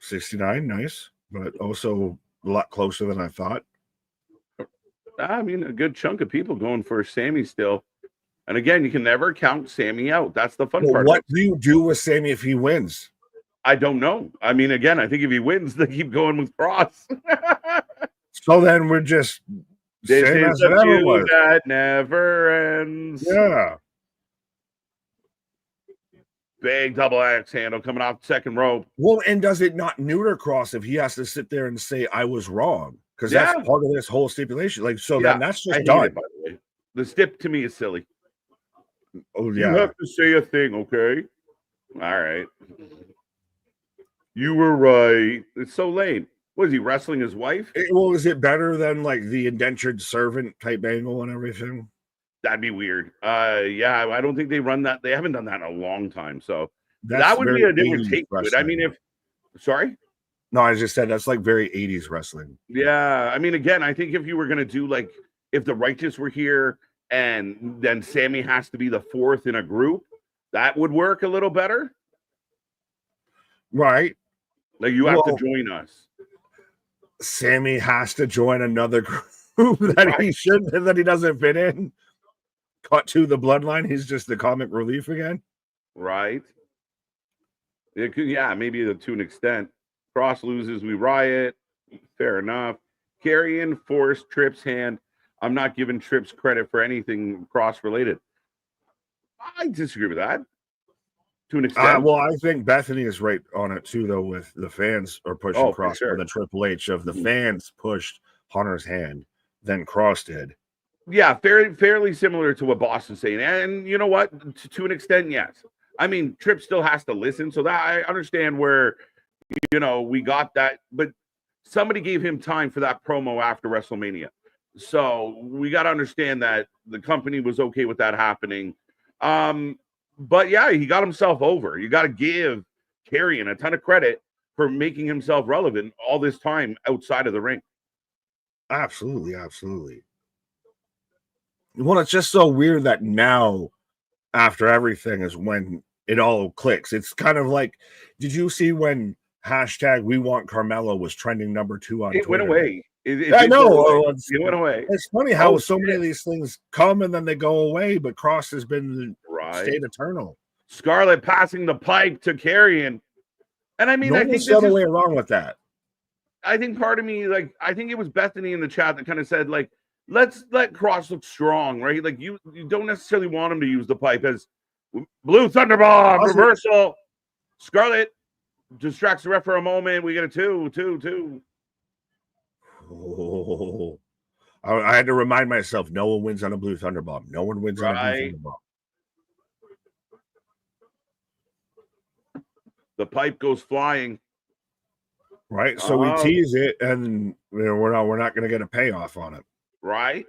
69, nice. But also a lot closer than I thought. I mean, a good chunk of people going for Sammy still. And again, you can never count Sammy out. That's the fun part. What do you do with Sammy if he wins? I don't know. I mean, again, I think if he wins, they keep going with Cross. So then we're just this is a feud that never ends. Yeah. Big double axe handle coming off the second rope. Well, and does it not neuter Cross if he has to sit there and say I was wrong? Because that's part of this whole stipulation. Then that's just done. By the way, the stip to me is silly. Oh yeah, you have to say a thing, okay? All right. You were right. It's so lame. Was he wrestling his wife? Is it better than the indentured servant type angle and everything? That'd be weird. Yeah, I don't think they run that. They haven't done that in a long time. So that would be a different take to it. I mean, sorry? No, I just said that's very 80s wrestling. Yeah. I mean, again, I think if you were going to do if the Righteous were here and then Sammy has to be the fourth in a group, that would work a little better. Right. You have to join us. Sammy has to join another group that he doesn't fit in. Cut to the bloodline. He's just the comic relief again. Right. It could, maybe to an extent. Cross loses, we riot. Fair enough. Karrion forced Trips' hand. I'm not giving Trips credit for anything Cross related. I disagree with that. To an extent. Well, I think Bethany is right on it too, though, with the fans are pushing Cross for the Triple H of the fans pushed Hunter's hand, then Cross did. Yeah, fairly similar to what Boston's saying. And you know what? To an extent, yes. I mean, Tripp still has to listen, so that I understand where, we got that. But somebody gave him time for that promo after WrestleMania. So we got to understand that the company was okay with that happening. But yeah, he got himself over. You got to give Karrion a ton of credit for making himself relevant all this time outside of the ring. Absolutely, absolutely. Well, it's just so weird that now, after everything, is when it all clicks. It's kind of like, did you see when hashtag We Want Carmelo was trending number 2 on Twitter? It went away. I know. It went away. It's funny how so many of these things come and then they go away, but Cross has been stayed eternal. Scarlett passing the pipe to Karrion. And I mean, I think the other way around with that. I think part of me, I think it was Bethany in the chat that kind of said, let's let Cross look strong, right? You don't necessarily want him to use the pipe as Blue Thunderbomb Also- reversal. Scarlet distracts the ref for a moment. We get a 2. Oh, I had to remind myself, no one wins on a Blue Thunderbomb. No one wins on a Blue Right. Thunderbomb. The pipe goes flying. Right. So we tease it, and we're not going to get a payoff on it. Right.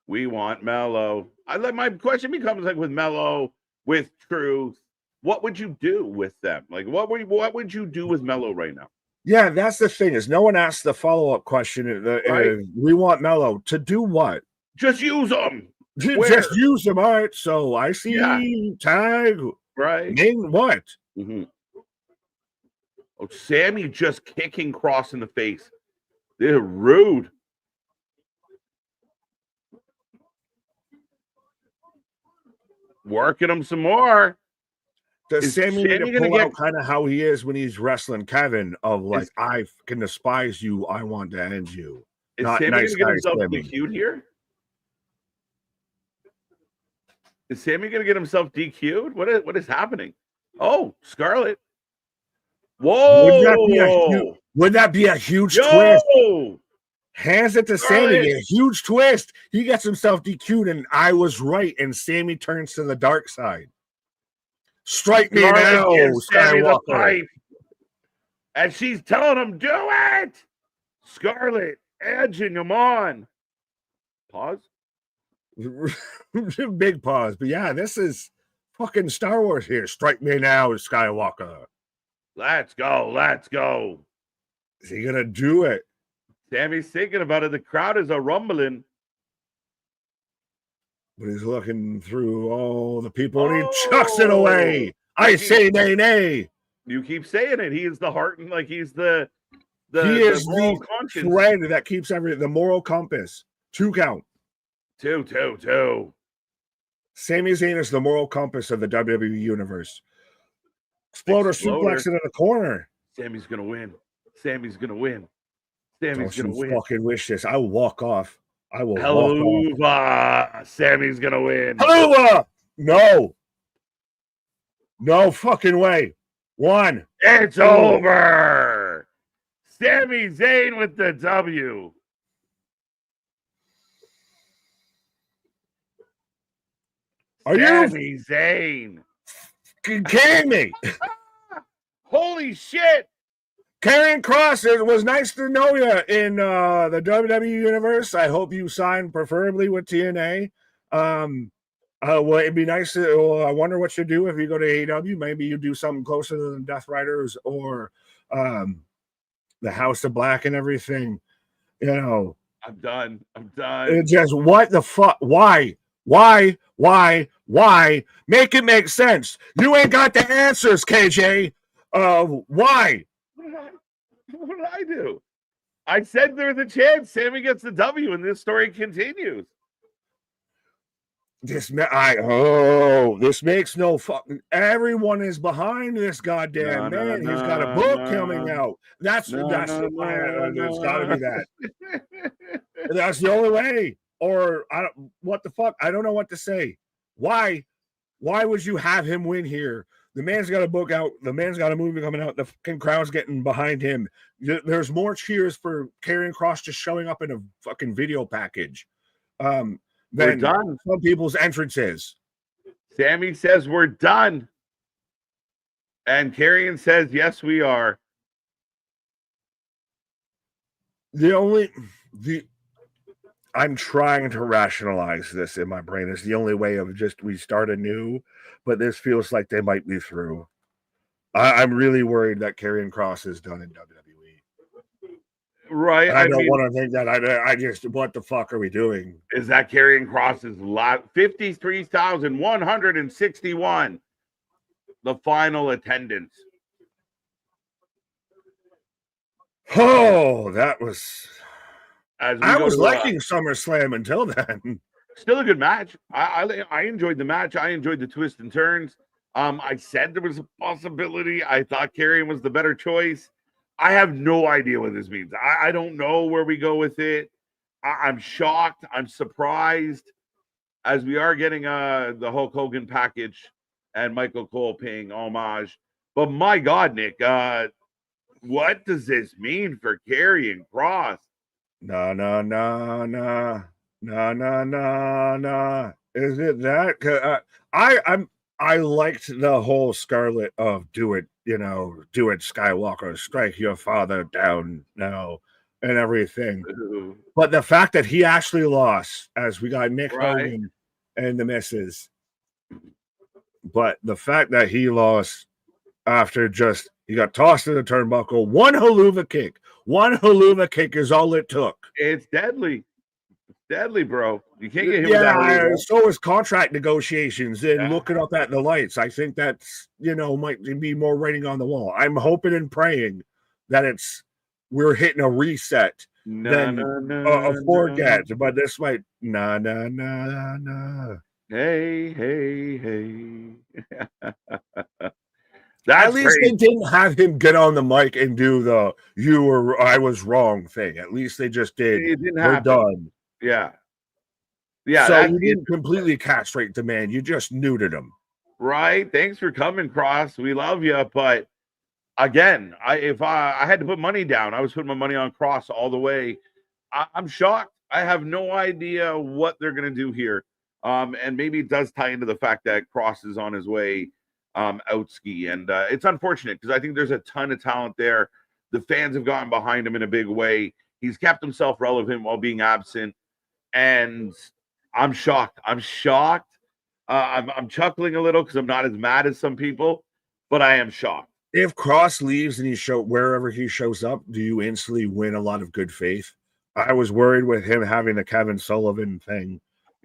We want Mello. My question becomes like with Mello, with Truth, what would you do with them? Like what would you do with Mello right now? Yeah, that's the thing, is no one asks the follow-up question. Right. We want Mello to do what? Just use them. Just use them. All right. So I see tag. Right. Name what? Mm-hmm. Oh, Sammy just kicking Cross in the face. They're rude. Working him some more. Does Sammy need to pull out kind of how he is when he's wrestling Kevin, of like, I can despise you, I want to end you. Is Sammy going to get himself DQ'd here? Is Sammy going to get himself DQ'd? What is happening? Oh, Scarlet. Whoa! Would that be a huge twist? Hands it to Sammy, a huge twist. He gets himself DQ'd, and I was right, and Sammy turns to the dark side. Strike me now, Skywalker. And she's telling him, do it! Scarlet, edging him on. Pause. Big pause. But yeah, this is fucking Star Wars here. Strike me now, Skywalker. Let's go. Is he gonna do it? Sammy's thinking about it. The crowd is a rumbling. But he's looking through all the people, and he chucks it away. I say nay. You keep saying it. He is the heart, and like he's the he is the thread that keeps everything. The moral compass. 2 count. 2. Sami Zayn is the moral compass of the WWE universe. Exploder suplex into the corner. Sammy's gonna win. Sammy's gonna win. Fucking wish this. I will walk off. I will walk off. Sammy's gonna win. Helluva! No fucking way. 1. It's over. Sami Zayn with the W. Sami Zayn. Kidding me? Holy shit. Karrion Kross, it was nice to know you in the WWE universe. I hope you sign preferably with TNA. Well, it'd be nice to, I wonder what you do if you go to AEW. Maybe you do something closer to the Death Riders or the House of Black and everything. You know. I'm done. It's just, what the fuck? Why? Make it make sense. You ain't got the answers, KJ. Why? What did I do? I said there's a chance Sammy gets the W and this story continues. This makes no fucking. Everyone is behind this goddamn man. He's got a book coming out. That's there's got to be that. That's the only way. Or what the fuck? I don't know what to say. Why would you have him win here? The man's got a book out. The man's got a movie coming out. The fucking crowd's getting behind him. There's more cheers for Karrion Kross just showing up in a fucking video package than some people's entrances. Sammy says we're done. And Karrion says, yes, we are. I'm trying to rationalize this in my brain. It's the only way of just we start anew, but this feels like they might be through. I'm really worried that Karrion Kross is done in WWE. Right. I don't want to think that. I just, what the fuck are we doing? Is that Karrion Kross's lot? 53,161. The final attendance. Oh, that was. I was liking SummerSlam until then. Still a good match. I enjoyed the match. I enjoyed the twists and turns. I said there was a possibility. I thought Karrion was the better choice. I have no idea what this means. I don't know where we go with it. I'm shocked. I'm surprised, as we are getting the Hulk Hogan package and Michael Cole paying homage. But my God, Nick, what does this mean for Karrion Kross? No. Is it that? 'Cause, I liked the whole Scarlet of do it, Skywalker, strike your father down now, and everything. But the fact that he actually lost, as we got Nick Right. Hogan and the missus, but the fact that he lost after he got tossed to the turnbuckle, one haluva kick is all it took. It's deadly. Deadly, bro. You can't get hit with that. Yeah, so is contract negotiations and looking up at the lights. I think that's, might be more writing on the wall. I'm hoping and praying that we're hitting a reset than a forget. But this might, nah. Hey. At least they didn't have him get on the mic and do the I was wrong thing. At least they just did. It didn't We're happen. done. Yeah. So you didn't completely castrate the man. You just neutered him. Right. Thanks for coming, Cross. We love you. But again, if I had to put money down, I was putting my money on Cross all the way. I'm shocked. I have no idea what they're going to do here. And maybe it does tie into the fact that Cross is on his way out ski. And it's unfortunate because I think there's a ton of talent there. The fans have gotten behind him in a big way. He's kept himself relevant while being absent. And I'm shocked. I'm chuckling a little because I'm not as mad as some people, but I am shocked. If Cross leaves and wherever he shows up, do you instantly win a lot of good faith? I was worried with him having the Kevin Sullivan thing,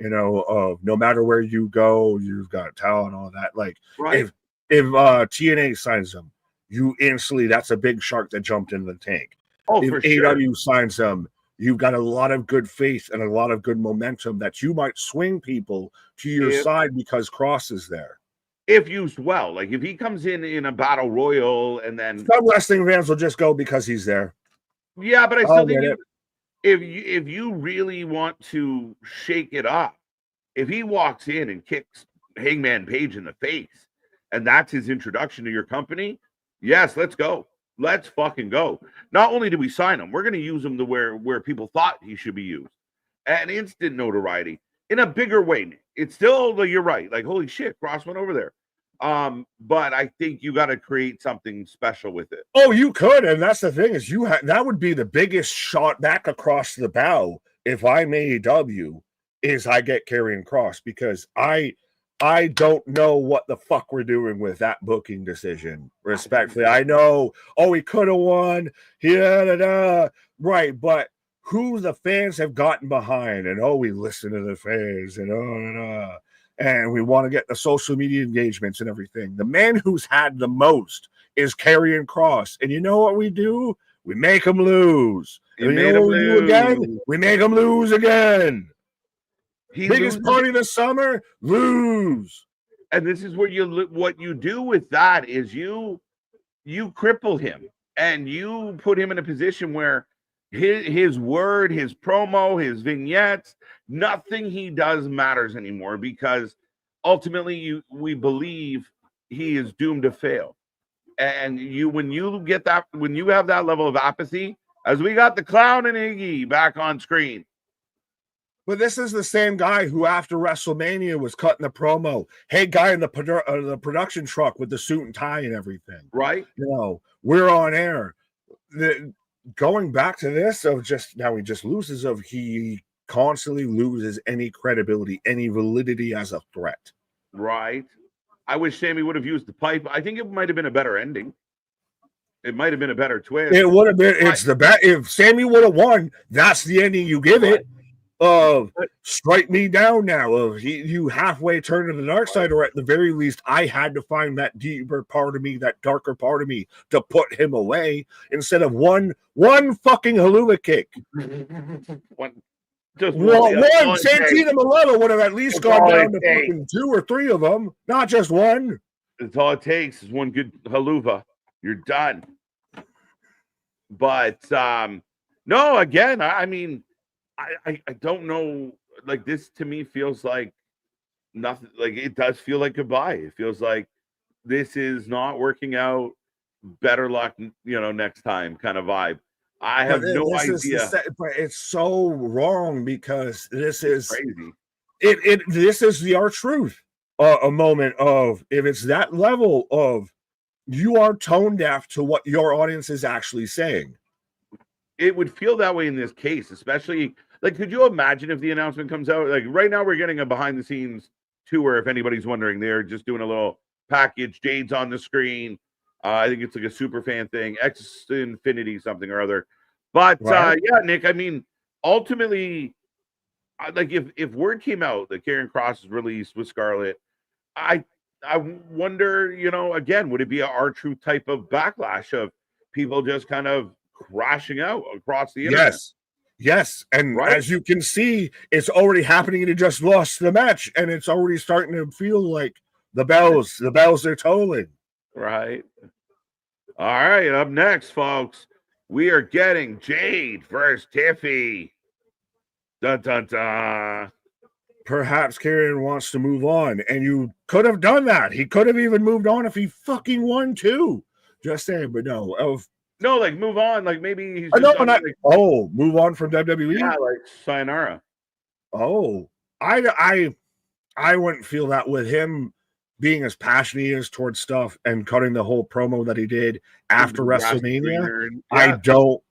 of no matter where you go, you've got talent, all that. Like, right. If TNA signs him, you instantly, that's a big shark that jumped into the tank. Oh, if for sure. AW signs him, you've got a lot of good faith and a lot of good momentum that you might swing people to your side because Cross is there. If used well, like if he comes in a battle royal and then some wrestling fans will just go because he's there. Yeah, but I still think if you really want to shake it up, if he walks in and kicks Hangman Page in the face, and that's his introduction to your company, yes, let's go. Let's fucking go. Not only do we sign him, we're going to use him to where people thought he should be used. An instant notoriety in a bigger way. It's still, you're right. Like, holy shit, Cross went over there. But I think you got to create something special with it. Oh, you could. And that's the thing is that would be the biggest shot back across the bow. If I'm AEW is I get Karrion Kross because I don't know what the fuck we're doing with that booking decision. Respectfully, I know. Oh, he could have won. Right, but who the fans have gotten behind, and we listen to the fans, and we want to get the social media engagements and everything. The man who's had the most is Karrion Kross, and you know what we do? We make him lose. We make him lose again. Biggest party of the summer, lose. And this is what you do with that is you cripple him and you put him in a position where his word, his promo, his vignettes, nothing he does matters anymore because ultimately we believe he is doomed to fail. And when you have that level of apathy, as we got the Clown and Iggy back on screen. But this is the same guy who, after WrestleMania, was cutting the promo. Hey, guy in the production truck with the suit and tie and everything. Right. We're on air. Going back to this of just now, he just loses he constantly loses any credibility, any validity as a threat. Right. I wish Sammy would have used the pipe. I think it might have been a better ending. It might have been a better twist. It would have been. It's the best. If Sammy would have won, that's the ending you give it. Strike me down now. You halfway turn to the dark side, or at the very least, I had to find that deeper part of me, that darker part of me, to put him away instead of one fucking haluva kick. one. Santino Marella would have at least gone down to fucking 2 or 3 of them, not just one. That's all it takes is one good haluva. You're done. But no, again, I mean. I don't know. Like, this to me feels like nothing, like it does feel like goodbye. It feels like this is not working out. Better luck, next time kind of vibe. I But have no this is idea. but it's so wrong because this is Crazy. this is the R-Truth. A moment of, if it's that level of, you are tone deaf to what your audience is actually saying. It would feel that way in this case, especially like, could you imagine if the announcement comes out? Like right now, we're getting a behind the scenes tour. If anybody's wondering, they're just doing a little package. Jade's on the screen. I think it's like a super fan thing, X Infinity something or other. But Right. yeah, Nick, I mean, ultimately, like if word came out that Karen Cross is released with Scarlett, I I wonder, again, would it be a R-Truth type of backlash of people just kind of crashing out across the internet? Yes. And Right? as you can see, it's already happening, and he just lost the match, and it's already starting to feel like the bells are tolling. Right. All right. Up next, folks, we are getting Jade versus Tiffy. Dun dun dun. Perhaps Karen wants to move on, and you could have done that. He could have even moved on if he fucking won too. Just saying, but no. No, like move on. Like maybe he's No, just not. Move on from WWE. Yeah, like sayonara. Oh, I wouldn't feel that with him being as passionate he is towards stuff and cutting the whole promo that he did after WrestleMania. I don't,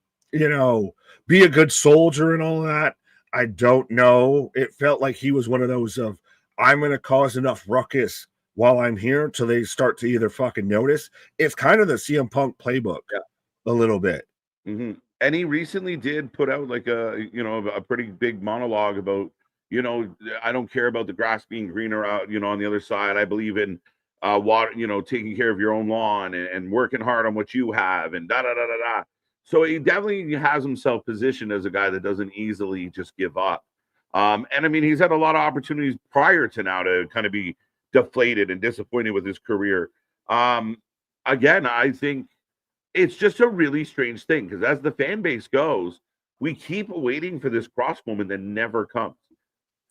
be a good soldier and all that. I don't know. It felt like he was one of those of, I'm going to cause enough ruckus while I'm here till they start to either fucking notice. It's kind of the CM Punk playbook a little bit. Mm-hmm. And he recently did put out like a pretty big monologue about, I don't care about the grass being greener out, on the other side. I believe in water, taking care of your own lawn and working hard on what you have and da da da da da. So he definitely has himself positioned as a guy that doesn't easily just give up. And I mean, he's had a lot of opportunities prior to now to kind of be deflated and disappointed with his career. Again, I think it's just a really strange thing because as the fan base goes, we keep waiting for this cross moment that never comes.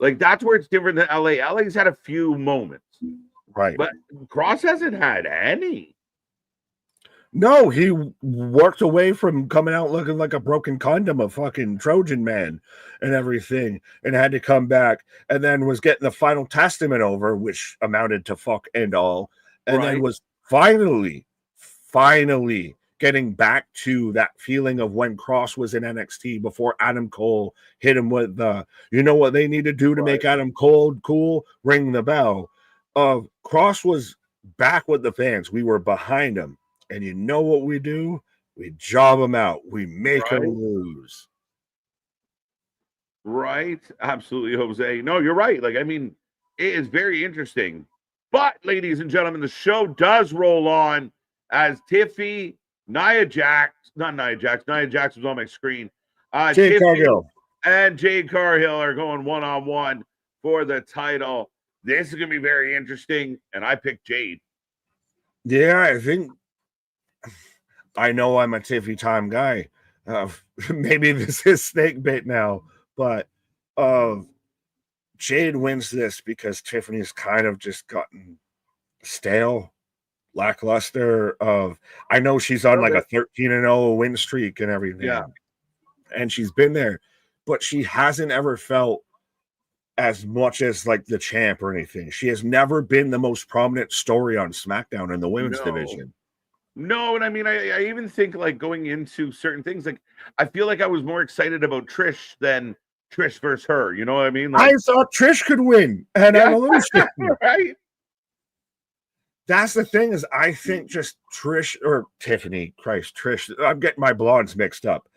Like that's where it's different than LA. LA's had a few moments, right? But Cross hasn't had any. No, he worked away from coming out looking like a broken condom, a fucking Trojan man and everything, and had to come back, and then was getting the final testament over, which amounted to fuck and all, and then was finally getting back to that feeling of when Cross was in NXT before Adam Cole hit him with the, what they need to do to make Adam Cole cool? Ring the bell. Cross was back with the fans. We were behind him. And you know what we do? We job them out. We make them lose. Right. Absolutely, Jose. No, you're right. Like, I mean, it is very interesting. But, ladies and gentlemen, the show does roll on as Tiffy, Nia Jax was on my screen. Jade Cargill and Jade Cargill are going one-on-one for the title. This is going to be very interesting. And I picked Jade. Yeah, I think I know I'm a Tiffy time guy. Maybe this is snake bait now, but Jade wins this because Tiffany's kind of just gotten stale, lackluster. I know she's on like a 13-0 win streak and everything. Yeah. And she's been there, but she hasn't ever felt as much as like the champ or anything. She has never been the most prominent story on SmackDown in the women's division. No, and I mean, I even think like going into certain things, like I feel like I was more excited about Trish than Trish versus her. You know what I mean? Like, I thought Trish could win an Evolution. Right? That's the thing is I think just Trish or Tiffany, Trish, I'm getting my blondes mixed up.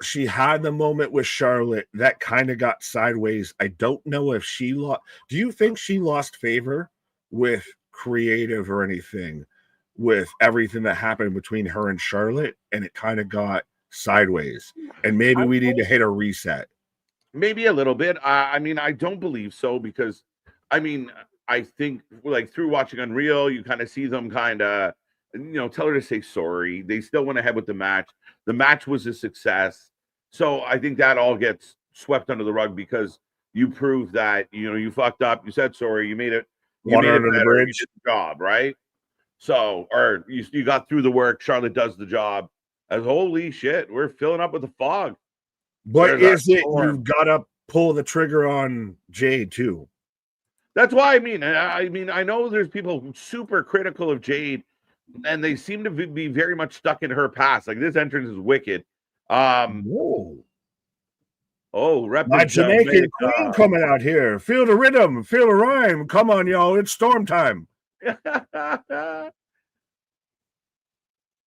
She had the moment with Charlotte that kind of got sideways. I don't know if she lost. Do you think she lost favor with creative or anything with everything that happened between her and Charlotte, and it kind of got sideways? And maybe we need to hit a reset. Maybe a little bit. I mean, I don't believe so because, I mean, I think like through watching Unreal, you kind of see them kind of, tell her to say sorry. They still went ahead with the match. The match was a success. So I think that all gets swept under the rug because, you proved that you fucked up. You said sorry. You made it. You Water made it under the better. You bridge. did the job, right? So, or you got through the work. Charlotte does the job. As holy shit, we're filling up with the fog. But There's is it you've got to pull the trigger on Jade too? That's why I mean, I know there's people super critical of Jade, and they seem to be very much stuck in her past. Like, this entrance is wicked. Whoa. Rep My in Jamaican queen coming out here. Feel the rhythm, feel the rhyme. Come on, y'all. It's storm time. Let's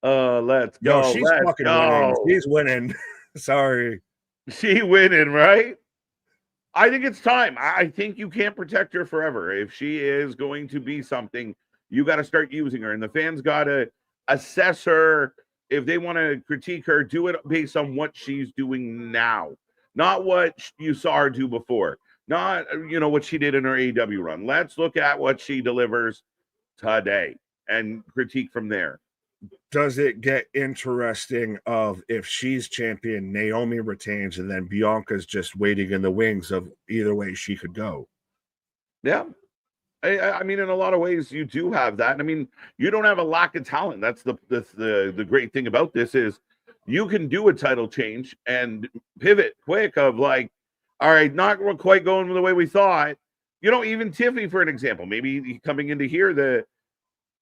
go. Yo, she's fucking winning. She's winning. Sorry. She winning, right? I think it's time. I think you can't protect her forever. If she is going to be something, you got to start using her. And the fans got to assess her. If they want to critique her, do it based on what she's doing now. Not what you saw her do before. Not, what she did in her AEW run. Let's look at what she delivers today and critique from there. Does it get interesting of if she's champion, Naomi retains, and then Bianca's just waiting in the wings of either way she could go? Yeah. I mean, in a lot of ways, you do have that. I mean, you don't have a lack of talent. That's the great thing about this is you can do a title change and pivot quick of like, all right, not quite going the way we thought. Even Tiffany, for an example, maybe coming into here,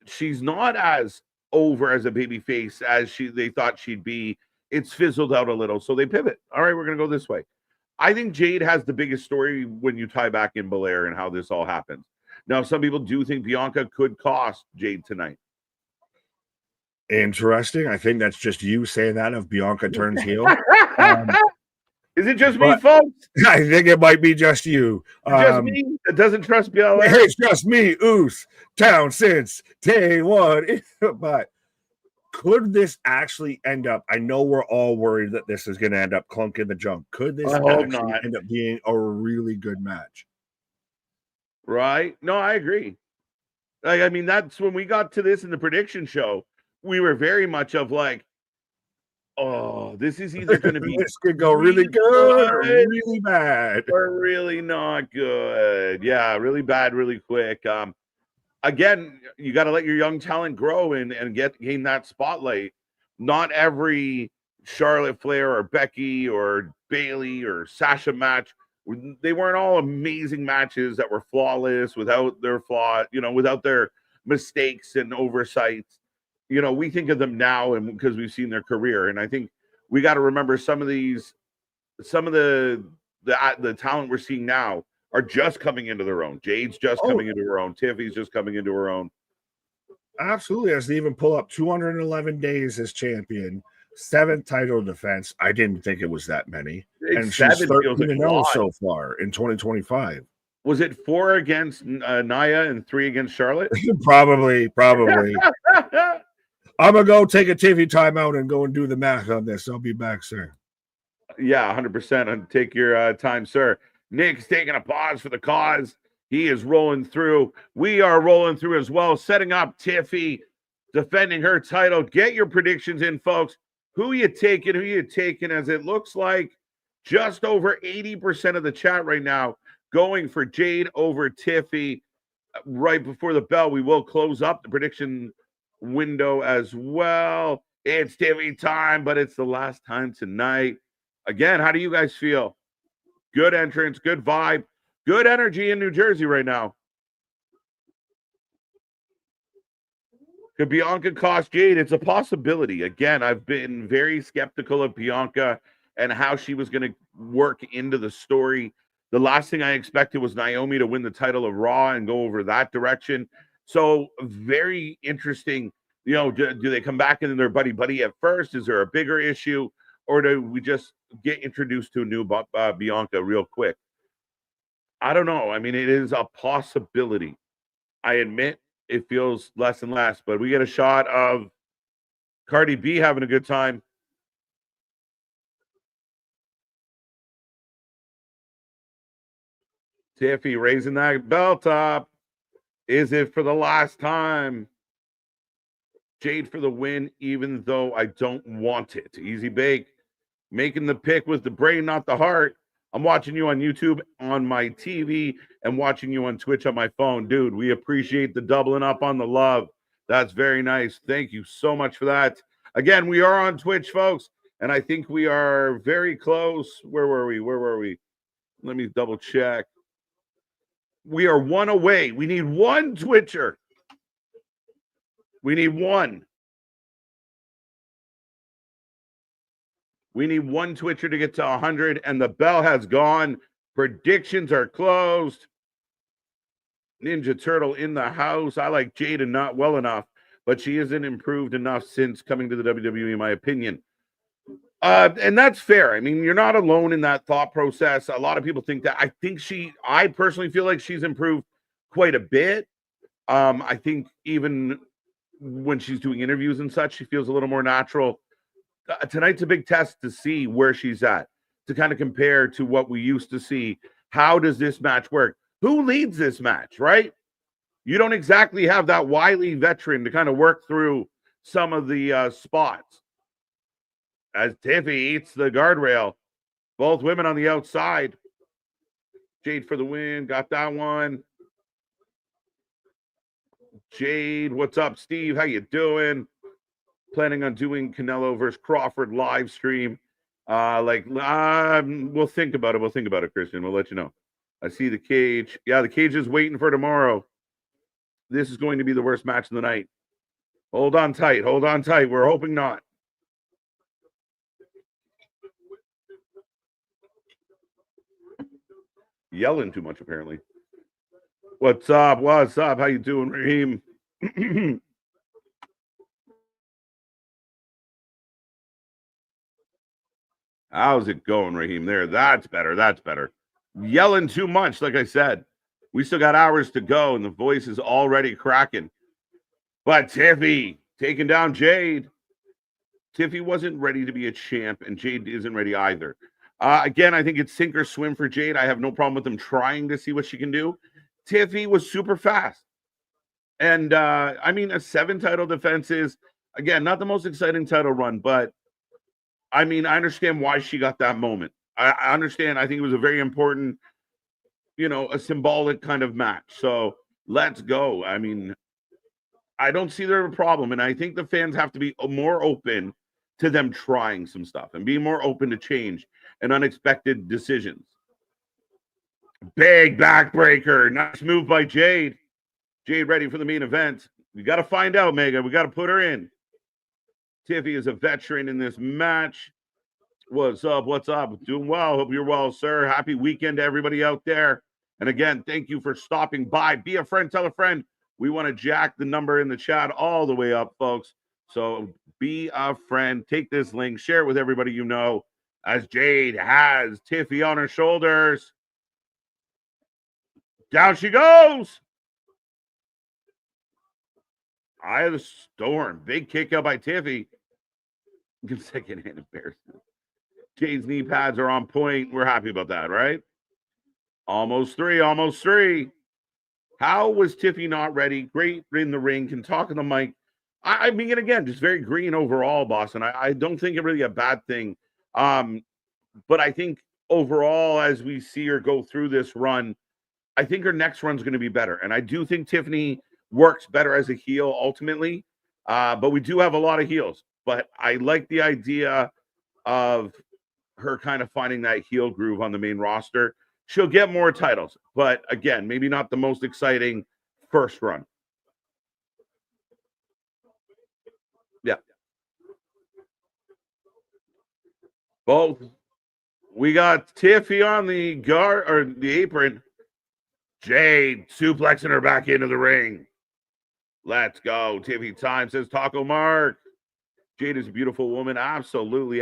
she's not as over as a baby face as they thought she'd be. It's fizzled out a little, so they pivot. All right, we're gonna go this way. I think Jade has the biggest story when you tie back in Belair and how this all happens. Now, some people do think Bianca could cost Jade tonight. Interesting. I think that's just you saying that if Bianca turns heel. Is it just me, folks? I think it might be just you. Just me that doesn't trust Belair. It's just me, Oos, town since day one. But could this actually end up? I know we're all worried that this is going to end up clunk in the junk. Could this actually end up being a really good match? Right? No, I agree. Like, I mean, that's when we got to this in the prediction show. We were very much of like, oh, this is either going to be this could go really good or really bad, or really not good. Yeah, really bad, really quick. Again, you got to let your young talent grow and gain that spotlight. Not every Charlotte Flair or Becky or Bayley or Sasha match. They weren't all amazing matches that were flawless without their without their mistakes and oversights. We think of them now and because we've seen their career. And I think we got to remember some of the talent we're seeing now are just coming into their own. Jade's just coming into her own. Tiffany's just coming into her own. Absolutely. As they even pull up 211 days as champion, 7th title defense. I didn't think it was that many. And she's 13-0 so far in 2025. Was it 4 against Nia and 3 against Charlotte? Probably. I'm going to go take a TV timeout and go and do the math on this. I'll be back, sir. Yeah, 100%. And take your time, sir. Nick's taking a pause for the cause. He is rolling through. We are rolling through as well, setting up Tiffy, defending her title. Get your predictions in, folks. Who you taking? As it looks like just over 80% of the chat right now going for Jade over Tiffy. Right before the bell, we will close up the prediction window as well. It's Tiffy time, but it's the last time tonight. Again, how do you guys feel? Good entrance, good vibe, good energy in New Jersey right now. Could Bianca cost Jade? It's a possibility. Again, I've been very skeptical of Bianca and how she was going to work into the story. The last thing I expected was Naomi to win the title of Raw and go over that direction. So very interesting. Do they come back and they're buddy at first? Is there a bigger issue? Or do we just get introduced to a new Bianca real quick? I don't know. I mean, it is a possibility. I admit it feels less and less, but we get a shot of Cardi B having a good time. Tiffy raising that belt up. Is it for the last time? Jade for the win, even though I don't want it. Easy Bake making the pick with the brain, not the heart. I'm watching you on YouTube on my TV and watching you on Twitch on my phone. Dude, we appreciate the doubling up on the love. That's very nice. Thank you so much for that. Again, we are on Twitch, folks, and I think we are very close. Where were we? Let me double check. We are one away. We need one Twitcher. We need one. We need one Twitcher to get to 100, and the bell has gone. Predictions are closed. Ninja Turtle in the house. I like Jada not well enough, but she isn't improved enough since coming to the WWE, in my opinion. And that's fair. I mean, you're not alone in that thought process. A lot of people think that. I personally feel like she's improved quite a bit. I think even when she's doing interviews and such, she feels a little more natural. Tonight's a big test to see where she's at, to kind of compare to what we used to see. How does this match work? Who leads this match, right? You don't exactly have that wily veteran to kind of work through some of the spots. As Tiffy eats the guardrail, both women on the outside. Jade for the win, got that one. Jade, what's up, Steve? How you doing? Planning on doing Canelo versus Crawford live stream. We'll think about it. We'll think about it, Christian. We'll let you know. I see the cage. Yeah, the cage is waiting for tomorrow. This is going to be the worst match of the night. Hold on tight. Hold on tight. We're hoping not. Yelling too much, apparently. What's up? What's up? How you doing, Raheem? How's it going, Raheem? There. That's better. That's better. Yelling too much, like I said. We still got hours to go, and the voice is already cracking. But Tiffy taking down Jade. Tiffy wasn't ready to be a champ, and Jade isn't ready either. Again, I think it's sink or swim for Jade. I have no problem with them trying to see what she can do. Tiffy was super fast. And, I mean, a 7 title defense is, again, not the most exciting title run, but, I mean, I understand why she got that moment. I understand. I think it was a very important, a symbolic kind of match. So let's go. I mean, I don't see there a problem. And I think the fans have to be more open to them trying some stuff and being more open to change and unexpected decisions. Big backbreaker. Nice move by Jade. Jade ready for the main event. We got to find out, Mega. We got to put her in. Tiffy is a veteran in this match. What's up? What's up? Doing well. Hope you're well, sir. Happy weekend to everybody out there. And again, thank you for stopping by. Be a friend, tell a friend. We want to jack the number in the chat all the way up, folks. So be a friend. Take this link. Share it with everybody you know. As Jade has Tiffy on her shoulders. Down she goes. Eye of the storm. Big kick out by Tiffy. Second-hand embarrassment. Jade's knee pads are on point. We're happy about that, right? Almost three. How was Tiffy not ready? Great in the ring, can talk in the mic. I mean, and again, just very green overall, Boston. I don't think it really a bad thing. But I think overall, as we see her go through this run, I think her next run's going to be better. And I do think Tiffany works better as a heel ultimately. But we do have a lot of heels. But I like the idea of her kind of finding that heel groove on the main roster. She'll get more titles, but again, maybe not the most exciting first run. Yeah. Both. We got Tiffy on the guard or the apron. Jade suplexing her back into the ring. Let's go. Tiffy time, says Taco Mark. Jade is a beautiful woman. Absolutely.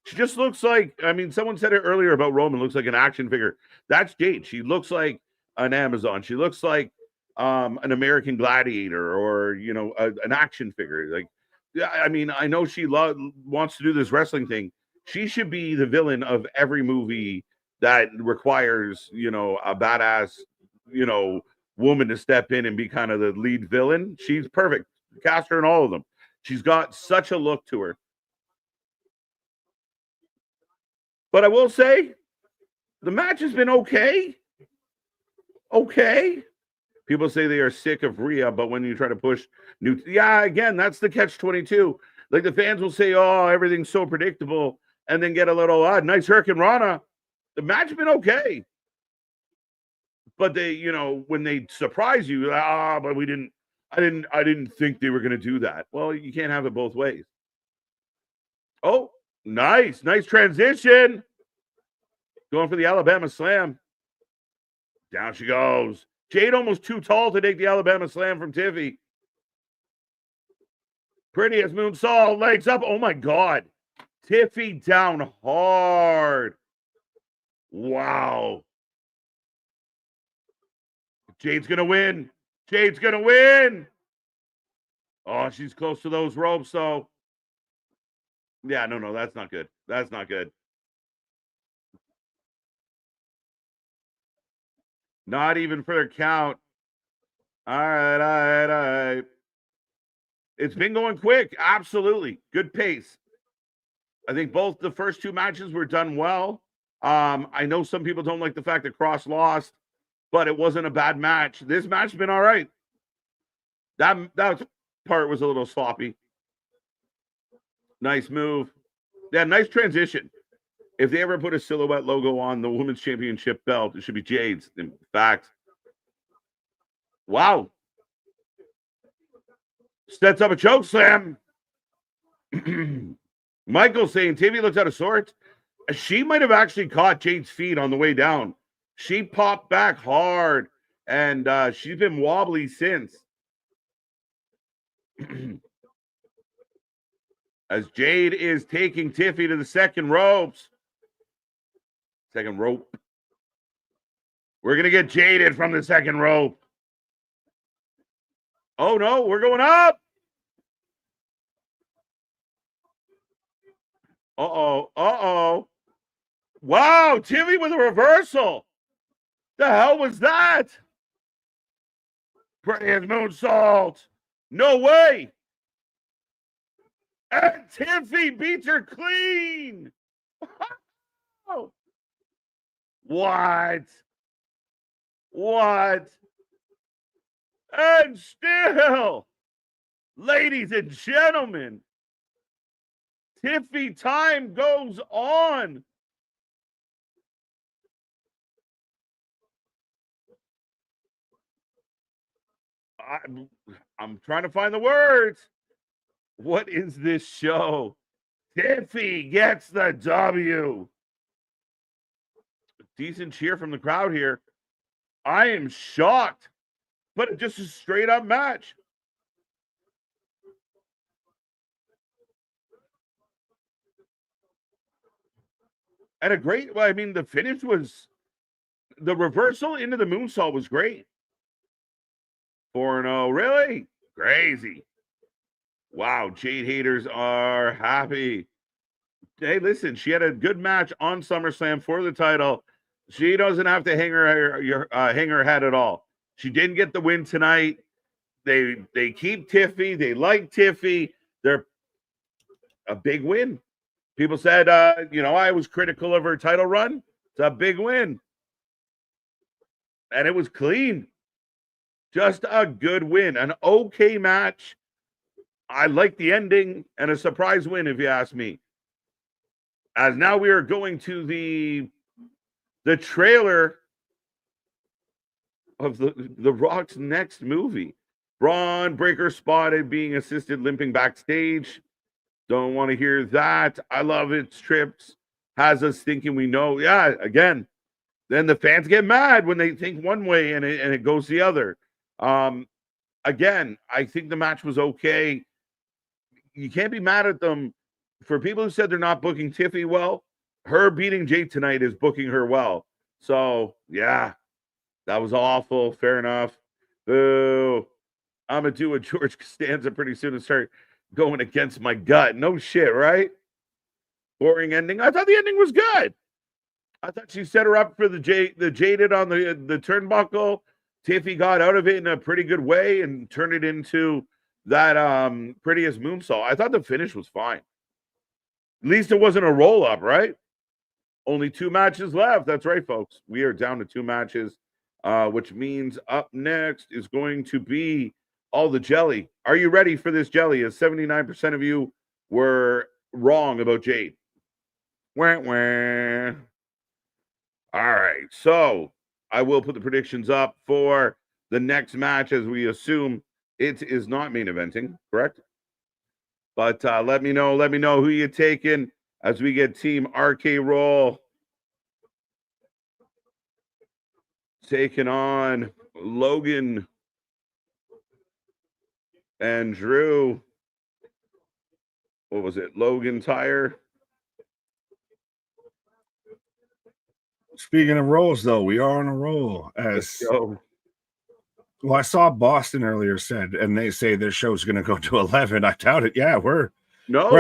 She just looks like, I mean, someone said it earlier about Roman, looks like an action figure. That's Jade. She looks like an Amazon. She looks like an American Gladiator or, an action figure. Like, I mean, I know she wants to do this wrestling thing. She should be the villain of every movie that requires, a badass, woman to step in and be kind of the lead villain. She's perfect. Cast her in all of them. She's got such a look to her. But I will say, The match has been okay. Okay. People say they are sick of Rhea, but when you try to push new, again, that's the catch-22. Like the fans will say, "Oh, everything's so predictable," and then get a little nice Hurricane Rana. The match has been okay, but they, when they surprise you, but we didn't. I didn't think they were going to do that. Well, you can't have it both ways. Oh, nice transition. Going for the Alabama Slam. Down she goes. Jade almost too tall to take the Alabama Slam from Tiffy. Pretty as moonsault, legs up. Oh my God. Tiffy down hard. Wow. Jade's going to win. Jade's going to win. Oh, she's close to those ropes, though. Yeah, no, that's not good. That's not good. Not even for a count. All right. It's been going quick. Absolutely. Good pace. I think both the first two matches were done well. I know some people don't like the fact that Cross lost, but it wasn't a bad match. This match has been all right. That part was a little sloppy. Nice move. Yeah, nice transition. If they ever put a silhouette logo on the Women's Championship belt, it should be Jade's. In fact. Wow. Sets up a choke slam. Michael saying Tiffy looks out of sorts. She might have actually caught Jade's feet on the way down. She popped back hard, and she's been wobbly since. As Jade is taking Tiffy to the second ropes. Second rope. We're going to get jaded from the second rope. Oh, no, we're going up. Uh-oh. Wow, Tiffy with a reversal. The hell was that? Pretty as moonsault. No way. And Tiffy beats her clean. What? And still, ladies and gentlemen, Tiffy time goes on. I'm trying to find the words. What is this show? Tiffy gets the W. Decent cheer from the crowd here. I am shocked, but just a straight up match. And the finish was, the reversal into the moonsault was great. 4-0, really? Crazy. Wow, Jade haters are happy. Hey, listen, she had a good match on SummerSlam for the title. She doesn't have to hang her head at all. She didn't get the win tonight. They keep Tiffy. They like Tiffy. They're a big win. People said, I was critical of her title run. It's a big win. And it was clean. Just a good win. An okay match. I like the ending and a surprise win, if you ask me. As now we are going to the trailer of the Rock's next movie. Braun Breaker spotted being assisted limping backstage. Don't want to hear that. I love it. Trips has us thinking we know. Yeah, again, then the fans get mad when they think one way and it goes the other. Again, I think the match was okay. You can't be mad at them. For people who said they're not booking Tiffy well, her beating Jade tonight is booking her well. So, yeah, that was awful. Fair enough. Boo. I'm going to do a George Costanza pretty soon and start going against my gut. No shit, right? Boring ending. I thought the ending was good. I thought she set her up for the jaded on the turnbuckle. Tiffy got out of it in a pretty good way and turned it into that prettiest moonsault. I thought the finish was fine. At least it wasn't a roll-up, right? Only 2 matches left. That's right, folks. We are down to 2 matches, which means up next is going to be all the jelly. Are you ready for this jelly? As 79% of you were wrong about Jade. Wah, wah. All right. So I will put the predictions up for the next match as we assume it is not main eventing, correct? But let me know who you're taking as we get Team RK Roll taking on Logan and Drew. What was it? Logan Tire. Speaking of rolls, though, we are on a roll. Well, I saw Boston earlier said, and they say their show's going to go to 11. I doubt it. Yeah, we're at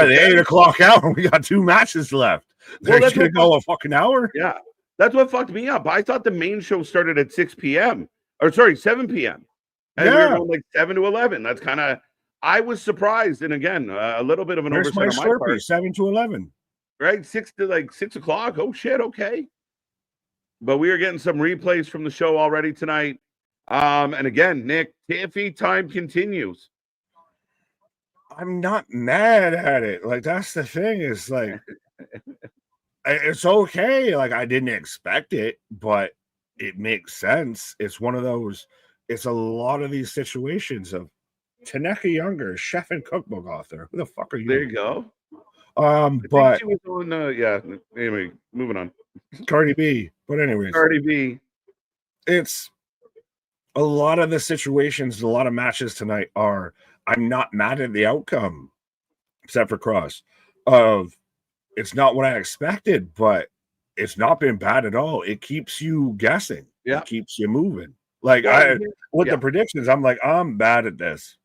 the 8 o'clock hour. We got 2 matches left. They're going to go a fucking hour. Yeah, that's what fucked me up. I thought the main show started at 6 p.m. or sorry, 7 p.m. And we were going like 7 to 11. That's kind of, I was surprised. And again, a little bit of an oversight on my part. 7 to 11. Right, 6 o'clock. Oh shit, okay. But we are getting some replays from the show already tonight. And again, Nick, Tiffy time continues. I'm not mad at it. Like, that's the thing, is like it's okay. Like, I didn't expect it, but it makes sense. It's one of those, it's a lot of these situations of Taneka Younger, chef and cookbook author. Who the fuck are you? There you go. But she was on, yeah. Anyway, moving on. Cardi B. But anyways, Cardi B. It's a lot of the situations, a lot of matches tonight are, I'm not mad at the outcome, except for Cross, of it's not what I expected, but it's not been bad at all. It keeps you guessing. Yeah. It keeps you moving. Like, the predictions, I'm like, I'm bad at this.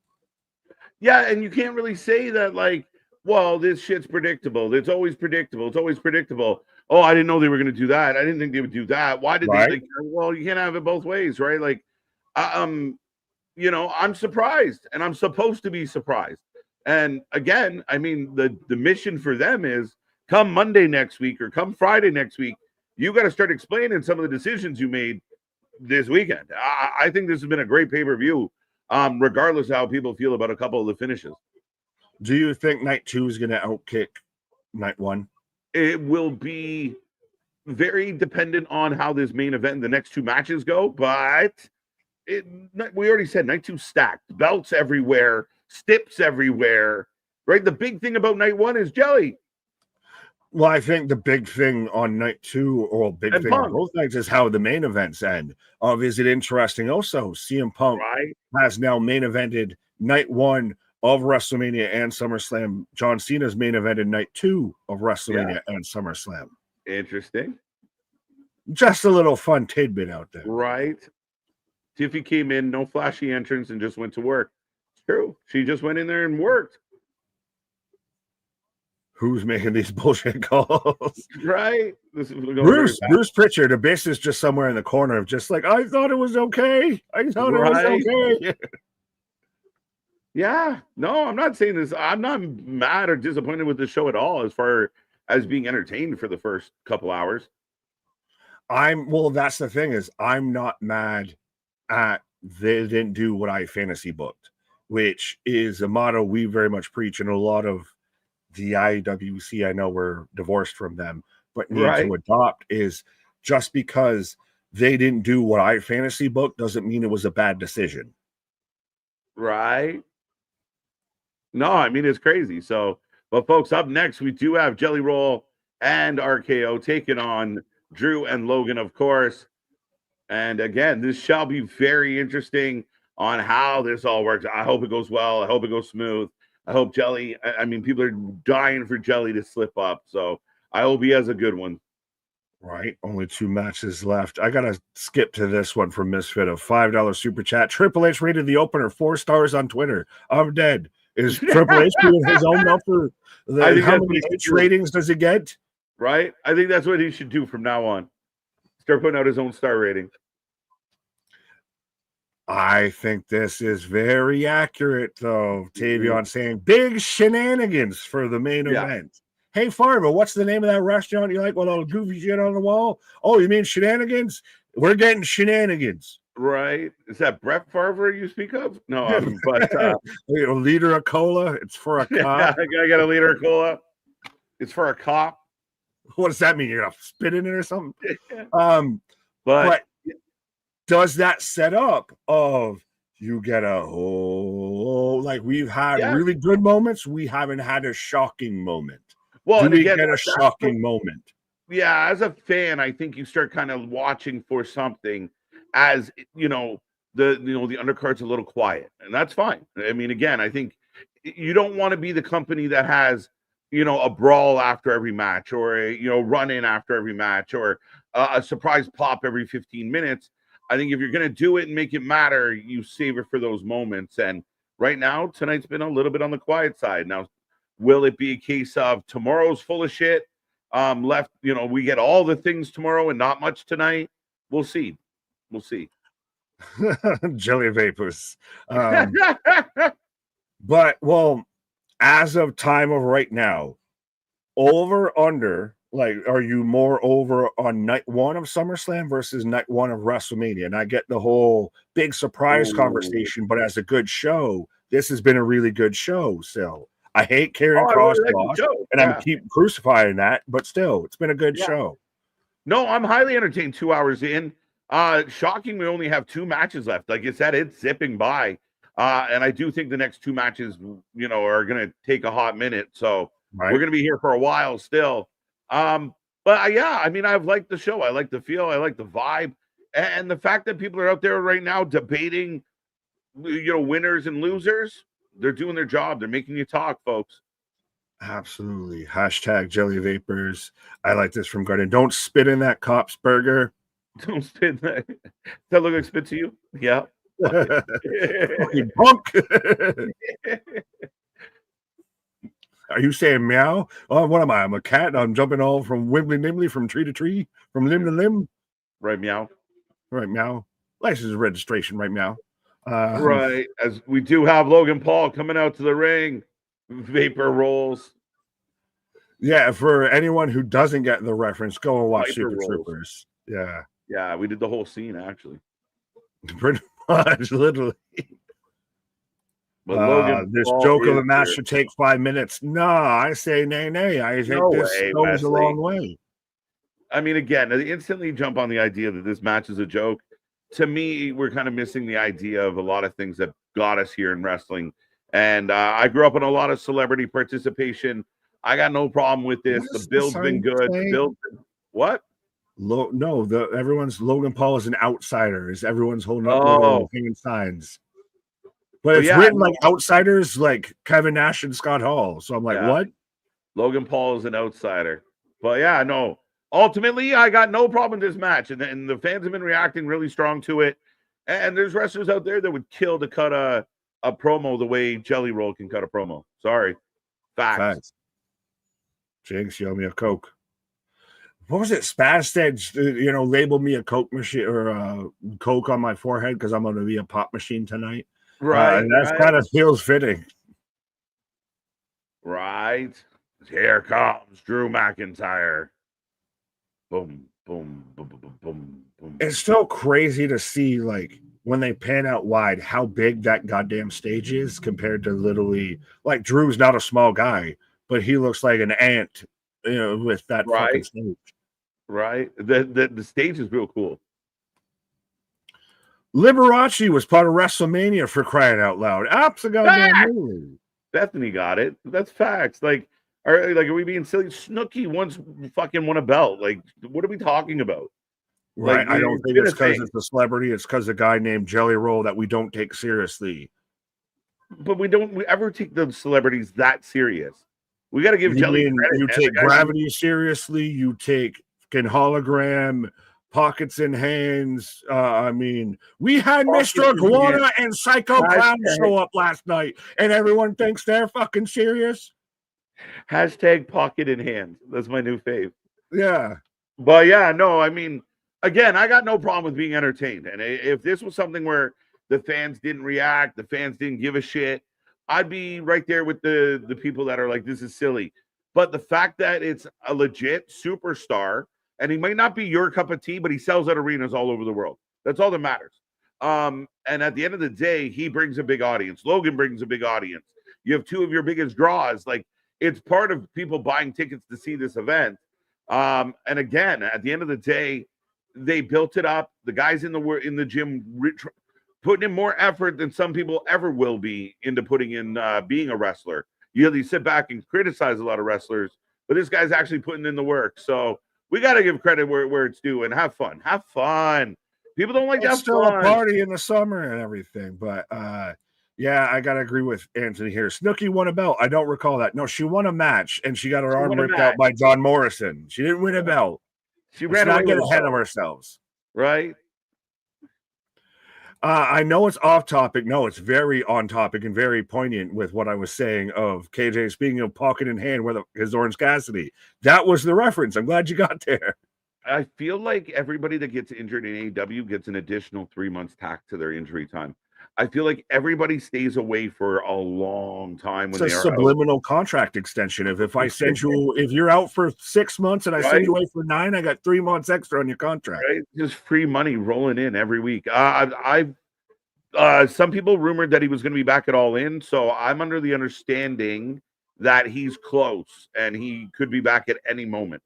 Yeah, and you can't really say that, like, well, this shit's predictable. It's always predictable. It's always predictable. Oh, I didn't know they were going to do that. I didn't think they would do that. Why did they think? Well, you can't have it both ways, right? Like, you know, I'm surprised, and I'm supposed to be surprised. And again, I mean, the mission for them is come Monday next week or come Friday next week, you got to start explaining some of the decisions you made this weekend. I think this has been a great pay-per-view, regardless of how people feel about a couple of the finishes. Do you think night 2 is going to outkick night 1? It will be very dependent on how this main event, the next 2 matches go, but we already said night 2 stacked, belts everywhere, stips everywhere, right? The big thing about night 1 is jelly. Well, I think the big thing on night 2, or big thing on both nights, is how the main events end. Is it interesting also? CM Punk has now main evented night 1 of WrestleMania and SummerSlam. John Cena's main evented night 2 of WrestleMania and SummerSlam. Interesting. Just a little fun tidbit out there. Right. Tiffy came in, no flashy entrance, and just went to work. It's true. She just went in there and worked. Who's making these bullshit calls? Right. Bruce Pritchard, Abyss is just somewhere in the corner of just like, I thought it was okay. I thought it was okay. Yeah. No, I'm not saying this. I'm not mad or disappointed with the show at all as far as being entertained for the first couple hours. That's the thing, is I'm not mad at they didn't do what I fantasy booked, which is a motto we very much preach, and a lot of the IWC, I know we're divorced from them, but need to adopt, is just because they didn't do what I fantasy booked doesn't mean it was a bad decision. Right. No, I mean, it's crazy. So, but folks, up next, we do have Jelly Roll and RKO taking on Drew and Logan, of course. And again, this shall be very interesting on how this all works. I hope it goes well. I hope it goes smooth. I hope Jelly, I mean, people are dying for Jelly to slip up. So I hope he has a good one. Right. Only 2 matches left. I got to skip to this one from Misfit, of $5 super chat. Triple H rated the opener 4 stars on Twitter. I'm dead. Is Triple H doing his own number? How many ratings does he get? Right. I think that's what he should do from now on. Start putting out his own star rating. I think this is very accurate, though. Tavion saying big shenanigans for the main event. Hey, Farmer, what's the name of that restaurant you like with all the goofy shit on the wall? Oh, you mean shenanigans? We're getting shenanigans. Right? Is that Brett Favre you speak of? No, but A liter of cola. It's for a cop. I got a liter of cola. It's for a cop. What does that mean? You're gonna spit in it or something? But does that set up of you get a whole like we've had really good moments, we haven't had a shocking moment. Well, do we get a shocking moment? Yeah, as a fan, I think you start kind of watching for something as the undercard's a little quiet, and that's fine. I mean, again, I think you don't want to be the company that has a brawl after every match, or a run in after every match, or a surprise pop every 15 minutes. I think if you're going to do it and make it matter, you save it for those moments. And right now, tonight's been a little bit on the quiet side. Now, will it be a case of tomorrow's full of shit? Left, we get all the things tomorrow and not much tonight. We'll see. Jelly vapors. But as of time of right now, over under, like, are you more over on night one of SummerSlam versus night one of WrestleMania? And I get the whole big surprise conversation, but as a good show, this has been a really good show. So I hate Karrion Kross loss, and I'm keep crucifying that, but still, it's been a good show. No, I'm highly entertained 2 hours in. Shocking, we only have 2 matches left. Like you said, it's zipping by. And I do think the next 2 matches, are going to take a hot minute. So we're going to be here for a while still. But I mean, I've liked the show. I like the feel. I like the vibe. And the fact that people are out there right now debating, winners and losers, they're doing their job. They're making you talk, folks. Absolutely. Hashtag jelly vapors. I like this from Garden. Don't spit in that cop's burger. Don't spit in that. Does that look like spit to you? Yeah. Fucking punk. Are you saying meow? Oh, what am I? I'm a cat. I'm jumping all from wibbly nimbly, from tree to tree, from limb to limb. Right, meow. Right, meow. License registration, right, meow. Right. As we do have Logan Paul coming out to the ring. Vapor rolls. Yeah, for anyone who doesn't get the reference, go and watch Viper Super rolls. Troopers. Yeah. Yeah, we did the whole scene, actually. Pretty much, literally. But this joke of a match should take 5 minutes. Nah, I say nay. I think this goes a long way. I mean, again, they instantly jump on the idea that this match is a joke. To me, we're kind of missing the idea of a lot of things that got us here in wrestling. And I grew up in a lot of celebrity participation. I got no problem with this. The build's been good. What? Everyone's Logan Paul is an outsider. Everyone's holding up little hanging signs. But it's written like outsiders, like Kevin Nash and Scott Hall. So I'm like, what? Logan Paul is an outsider. But ultimately, I got no problem with this match. And the fans have been reacting really strong to it. And there's wrestlers out there that would kill to cut a promo the way Jelly Roll can cut a promo. Sorry. Facts. Jinx, yell me a Coke. What was it? Spaz said, label me a Coke machine or a Coke on my forehead because I'm going to be a pop machine tonight. Right. That kind of feels fitting. Right. Here comes Drew McIntyre. Boom, boom, boom, boom, boom, boom. It's still crazy to see, like, when they pan out wide, how big that goddamn stage is compared to literally, like, Drew's not a small guy, but he looks like an ant, with that fucking stage. Right. The stage is real cool. Liberace was part of WrestleMania, for crying out loud. Absolutely. Bethany got it. That's facts. Are we being silly? Snooki once fucking won a belt. Like, what are we talking about? Right. I don't think it's because it's a celebrity. It's because a guy named Jelly Roll that we don't take seriously. But we ever take the celebrities that serious. We got to give Jelly credit. You take Gravity seriously. You take fucking Hologram. Pockets in hands. I mean, we had Mr. Iguana and Psycho Clown show up last night, and everyone thinks they're fucking serious. Hashtag pocket in hand. That's my new fave. Yeah. But I mean, again, I got no problem with being entertained. And if this was something where the fans didn't react, the fans didn't give a shit, I'd be right there with the people that are like, this is silly. But the fact that it's a legit superstar, and he might not be your cup of tea, but he sells at arenas all over the world. That's all that matters. And at the end of the day, he brings a big audience. Logan brings a big audience. You have two of your biggest draws. Like, it's part of people buying tickets to see this event. And again, at the end of the day, they built it up. The guys in the gym putting in more effort than some people ever will be into putting in being a wrestler. You sit back and criticize a lot of wrestlers, but this guy's actually putting in the work. So we got to give credit where it's due and have fun. Have fun. People don't like that. It's still a party in the summer and everything, but yeah, I gotta agree with Anthony here. Snooki won a belt. I don't recall that. No, she won a match and she got her arm ripped out by John Morrison. She didn't win a belt. She ran not get ahead of ourselves, right? I know it's off topic. No, it's very on topic and very poignant with what I was saying of KJ speaking of pocket in hand with his Orange Cassidy. That was the reference. I'm glad you got there. I feel like everybody that gets injured in AEW gets an additional 3 months tacked to their injury time. I feel like everybody stays away for a long time. It's a subliminal contract extension. If I send you, if you're out for 6 months and I send you away for 9, I got 3 months extra on your contract. Right? Just free money rolling in every week. Some people rumored that he was going to be back at All In, so I'm under the understanding that he's close and he could be back at any moment.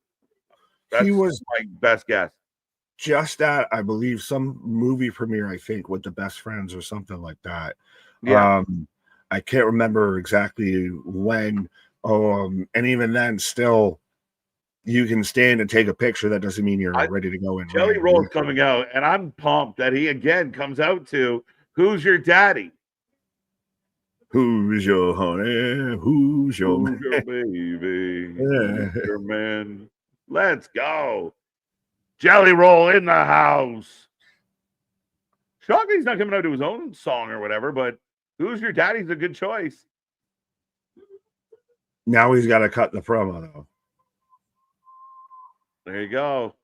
That's my best guess. Just at, I believe, some movie premiere, I think, with the Best Friends or something like that. Yeah. I can't remember exactly when. And even then, still, you can stand and take a picture. That doesn't mean you're ready to go in. Jelly Roll's coming out, and I'm pumped that he again comes out to Who's Your Daddy? Who's your honey? Who's your baby? Who's your man? Let's go. Jelly Roll in the house. Shocking he's not coming out to his own song or whatever, but Who's Your Daddy's a good choice. Now he's got to cut the promo, though. There you go.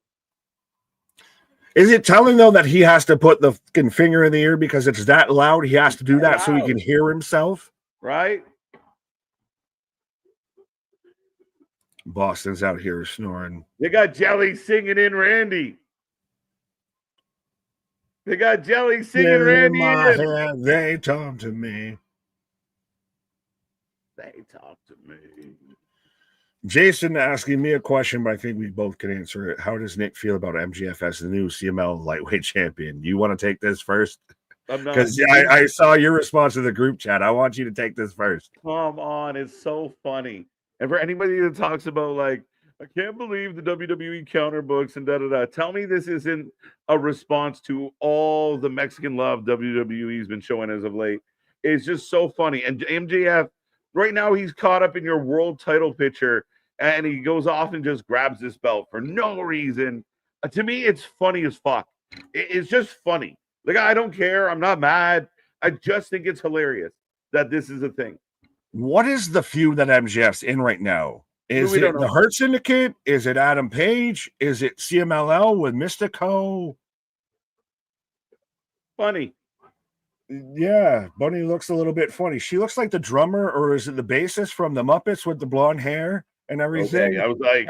Is it telling, though, that he has to put the fucking finger in the ear because it's that loud? He has to do that so he can hear himself? Right? Boston's out here snoring. They got Jelly singing in Randy. They got Jelly singing Randy in. They talk to me. They talk to me. Jason asking me a question, but I think we both can answer it. How does Nick feel about MJF as the new CML lightweight champion? You want to take this first? Because I saw your response to the group chat. I want you to take this first. Come on. It's so funny. And for anybody that talks about, like, I can't believe the WWE counter books and da-da-da, tell me this isn't a response to all the Mexican love WWE's been showing as of late. It's just so funny. And MJF, right now, he's caught up in your world title picture, and he goes off and just grabs this belt for no reason. To me, it's funny as fuck. It's just funny. Like, I don't care. I'm not mad. I just think it's hilarious that this is a thing. What is the feud that MJF's in right now? Is it the Hurt Syndicate? Is it Adam Page? Is it CMLL with Mystico? Funny. Yeah, Bunny looks a little bit funny. She looks like the drummer, or is it the bassist from the Muppets with the blonde hair and everything? Okay, I was like,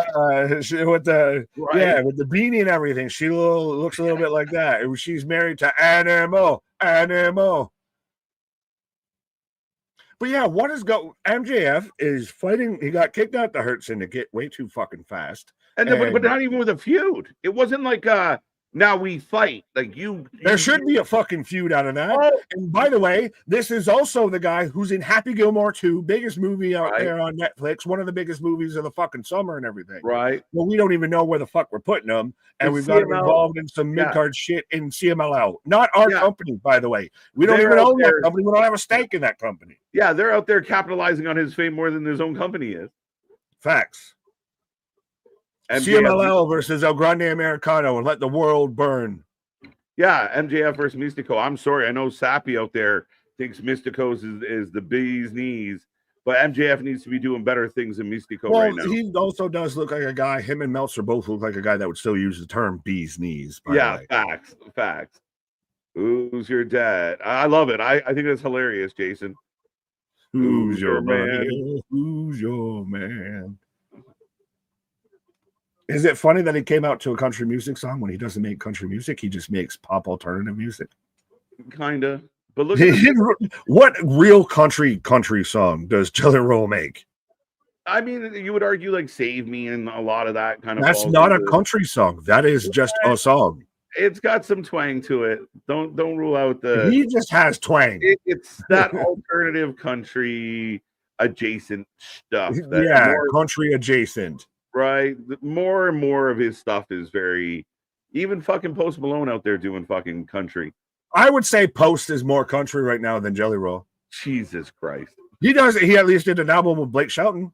with the with the beanie and everything. She looks a little bit like that. She's married to Animo. But yeah, what is MJF is fighting. He got kicked out the Hurt Syndicate way too fucking fast. But not even with a feud. It wasn't like now we fight. Like there should be a fucking feud out of that. Oh. And by the way, this is also the guy who's in Happy Gilmore 2, biggest movie out there on Netflix, one of the biggest movies of the fucking summer and everything. Right. Well, we don't even know where the fuck we're putting them. And we've got him involved in some mid-card shit in CMLL. Not our company, by the way. We don't even own that company. We don't have a stake in that company. Yeah, they're out there capitalizing on his fame more than his own company is. Facts. CMLL versus El Grande Americano and let the world burn. Yeah, MJF versus Mystico. I'm sorry. I know Sappy out there thinks Mystico's is the bee's knees, but MJF needs to be doing better things than Mystico right now. He also does look like a guy. Him and Meltzer both look like a guy that would still use the term bee's knees. Facts. Who's your dad? I love it. I think that's hilarious, Jason. Who's your man? Who's your man? Is it funny that he came out to a country music song when he doesn't make country music? He just makes pop alternative music. Kinda. But look at what real country song does Jelly Roll make? I mean, you would argue like "Save Me" and a lot of that kind of. That's not a country song. That is just a song. It's got some twang to it. Don't rule out the. He just has twang. It's that alternative country adjacent stuff. Country adjacent. Right. More and more of his stuff is very. Even fucking Post Malone out there doing fucking country. I would say Post is more country right now than Jelly Roll. Jesus Christ. He at least did an album with Blake Shelton.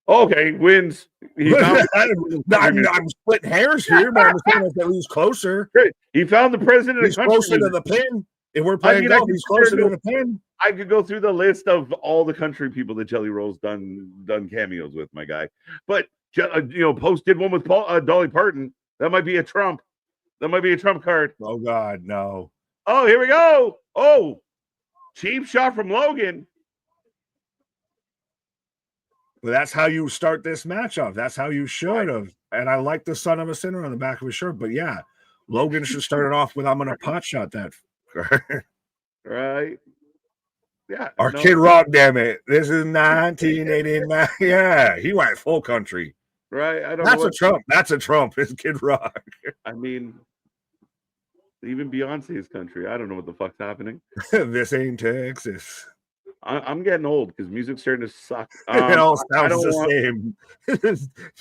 Okay, wins. I'm splitting hairs here, but I'm saying that he's closer. He found the president. He's closer to the pin. If we're playing golf, he's closer to the pin. I could go through the list of all the country people that Jelly Roll's done cameos with, my guy. But Post did one with Dolly Parton. That might be a trump. That might be a trump card. Oh God, no. Oh, here we go. Oh, cheap shot from Logan. Well, that's how you start this match off. That's how you should have. And I like the son of a sinner on the back of his shirt. But yeah, Logan should start it off with "I'm gonna pot shot that." Right. Yeah. Our Kid Rock, damn it. This is 1989. Yeah, he went full country. Right. I don't That's know a Trump. That's a Trump. It's Kid Rock. I mean, even Beyonce's country. I don't know what the fuck's happening. This ain't Texas. I'm getting old because music's starting to suck. It all sounds the same.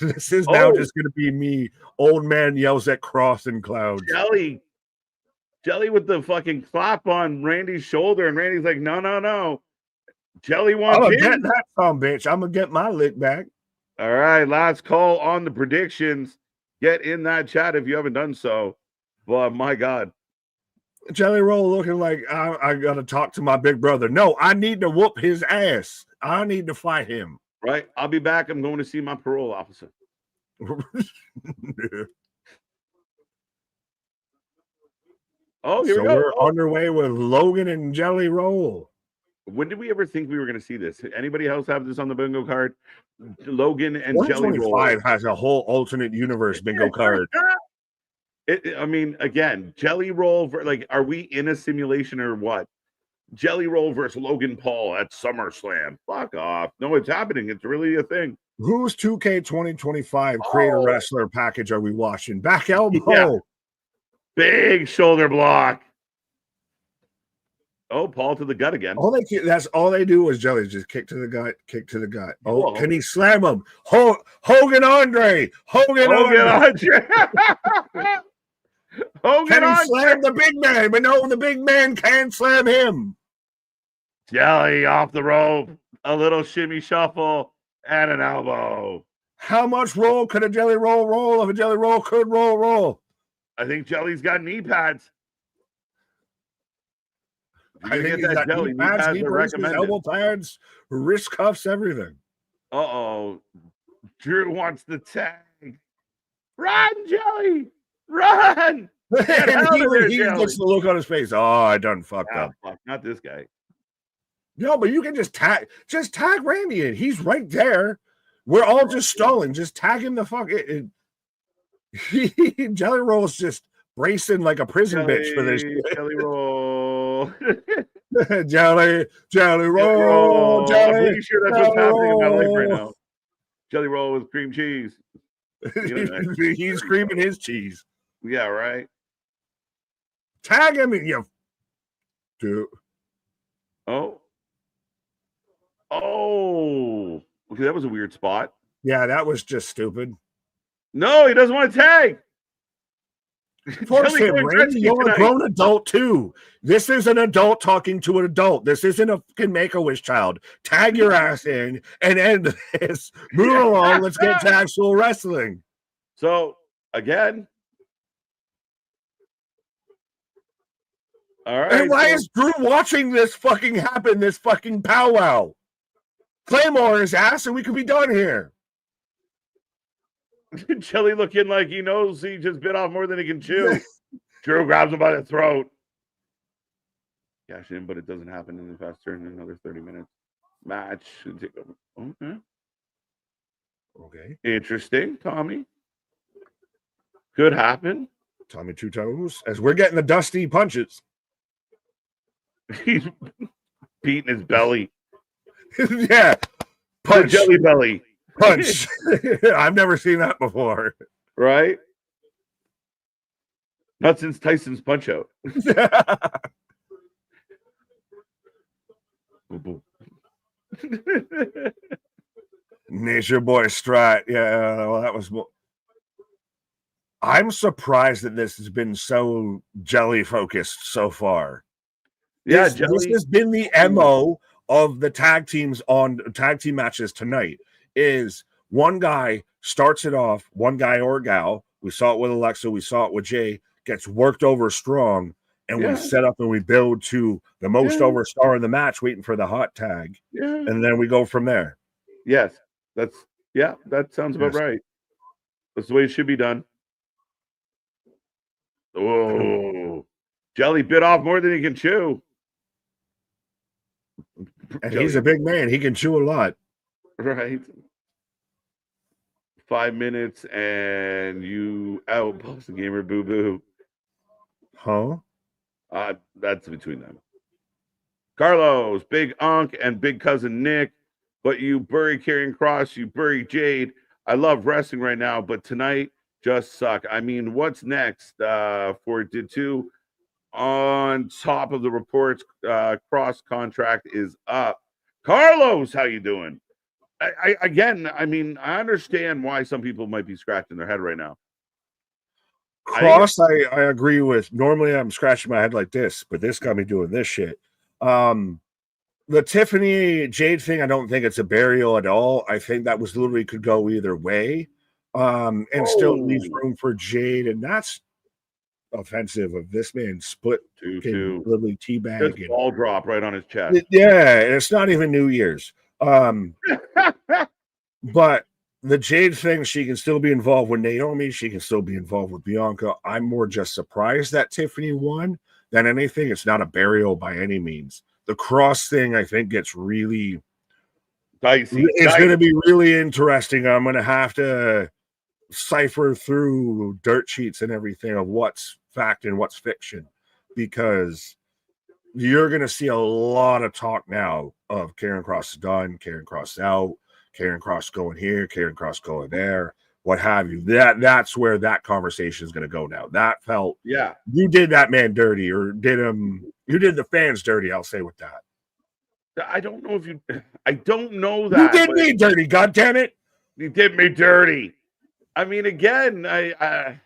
This is now just going to be me. Old man yells at cross and clouds. Jelly with the fucking clap on Randy's shoulder, and Randy's like, no. Jelly wants I'm gonna get that son, bitch. I'm gonna get my lick back. All right, last call on the predictions. Get in that chat if you haven't done so. Well, my God. Jelly Roll looking like I gotta talk to my big brother. No, I need to whoop his ass. I need to fight him. Right. I'll be back. I'm going to see my parole officer. Oh, here we go. We're underway with Logan and Jelly Roll. When did we ever think we were going to see this? Anybody else have this on the bingo card? Logan and Jelly Roll has a whole alternate universe bingo card. I mean, again, Jelly Roll, like, are we in a simulation or what? Jelly Roll versus Logan Paul at SummerSlam. Fuck off. No, it's happening. It's really a thing. Whose 2K 2025 Creator Wrestler package are we watching? Back elbow. Yeah. Big shoulder block. Oh, Paul to the gut again. That's all they do is Jelly just kick to the gut, kick to the gut. Oh, whoa. Can he slam him? Hogan Andre. Hogan Andre. Can he slam the big man? But no, the big man can't slam him. Jelly off the rope. A little shimmy shuffle and an elbow. How much roll could a Jelly roll if a Jelly Roll could roll? I think Jelly's got knee pads. I think he's got knee pads, knee braces, elbow pads, wrist cuffs, everything. Uh-oh. Drew wants the tag. Run, Jelly! Run! He gets the look on his face. Oh, I done fucked up. Fuck, not this guy. No, but you can just tag Randy in. He's right there. We're all just stalling. Just tag him the fuck. Jelly Roll's just bracing like a prison bitch for this. Jelly Roll. Jelly Roll. Jelly. I'm pretty sure that's what's happening in my life right now. Jelly Roll with cream cheese. He's creaming his cheese. Yeah, right. Tag him in you. Dude. Oh. Okay, that was a weird spot. Yeah, that was just stupid. No, he doesn't want to tag. Force him, Randy. You're a grown adult too. This is an adult talking to an adult. This isn't a fucking Make-A-Wish child. Tag your ass in and end this. Move along. Let's get to actual wrestling. So again. All right. And why is Drew watching this fucking happen? This fucking powwow. Claymore his ass, and we could be done here. Jelly looking like he knows he just bit off more than he can chew. Drew grabs him by the throat. Cash in, but it doesn't happen in the faster in another 30 minutes. Match should take over. Okay. Okay. Interesting, Tommy. Could happen. Tommy Two Toes, as we're getting the dusty punches. He's beating his belly. Yeah. Punch. The jelly belly. Punch. I've never seen that before. Right? Not since Tyson's Punch Out. Nature Boy Strat. Yeah, well, that was. I'm surprised that this has been so jelly focused so far. Yeah, this has been the MO of the tag teams on tag team matches tonight. Is one guy starts it off, one guy or gal. We saw it with Alexa, we saw it with Jay, gets worked over strong, and we set up and we build to the most over star in the match, waiting for the hot tag. Yeah. And then we go from there. Yes. That sounds about right. That's the way it should be done. Oh, jelly bit off more than he can chew. And he's a big man. He can chew a lot. Right. 5 minutes and you out, Boston Gamer Boo Boo. Huh? That's between them. Carlos, Big Unc, and Big Cousin Nick. But you bury Karrion Kross, you bury Jade. I love wrestling right now, but tonight just suck. I mean, what's next for Did 2? On top of the reports, Kross contract is up. Carlos, how you doing? I understand why some people might be scratching their head right now. Kross, I agree with. Normally I'm scratching my head like this, but this got me doing this shit. The Tiffany Jade thing, I don't think it's a burial at all. I think that was literally could go either way. And still leaves room for Jade, and that's offensive of this man split two. Literally teabag and ball drop right on his chest. Yeah, it's not even New Year's. But the Jade thing, she can still be involved with Naomi. She can still be involved with Bianca. I'm more just surprised that Tiffany won than anything. It's not a burial by any means. The Kross thing, I think, gets really dicey. It's going to be really interesting. I'm going to have to cipher through dirt sheets and everything of what's fact and what's fiction, because you're going to see a lot of talk now of Karrion Kross is done, Karrion Kross is out, Karrion Kross going here, Karrion Kross going there, what have you. That's where that conversation is going to go now. That felt, you did that man dirty, or you did the fans dirty, I'll say with that. I don't know that. You did me dirty, goddammit. You did me dirty. I mean, again, can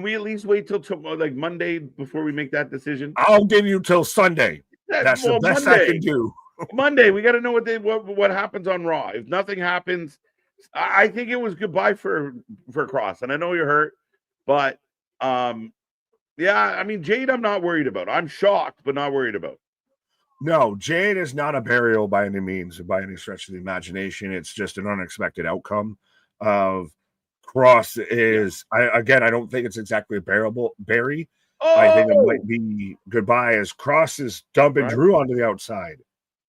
we at least wait till like Monday before we make that decision? I'll give you till Sunday. That's the best Monday. I can do. Monday, we got to know what happens on Raw. If nothing happens, I think it was goodbye for Kross, and I know you're hurt, but I mean, Jade, I'm not worried about. I'm shocked, but not worried about. No, Jade is not a burial by any means, by any stretch of the imagination. It's just an unexpected outcome of Kross is. I don't think it's exactly a bury. I think it might be goodbye as Kross is dumping Drew onto the outside.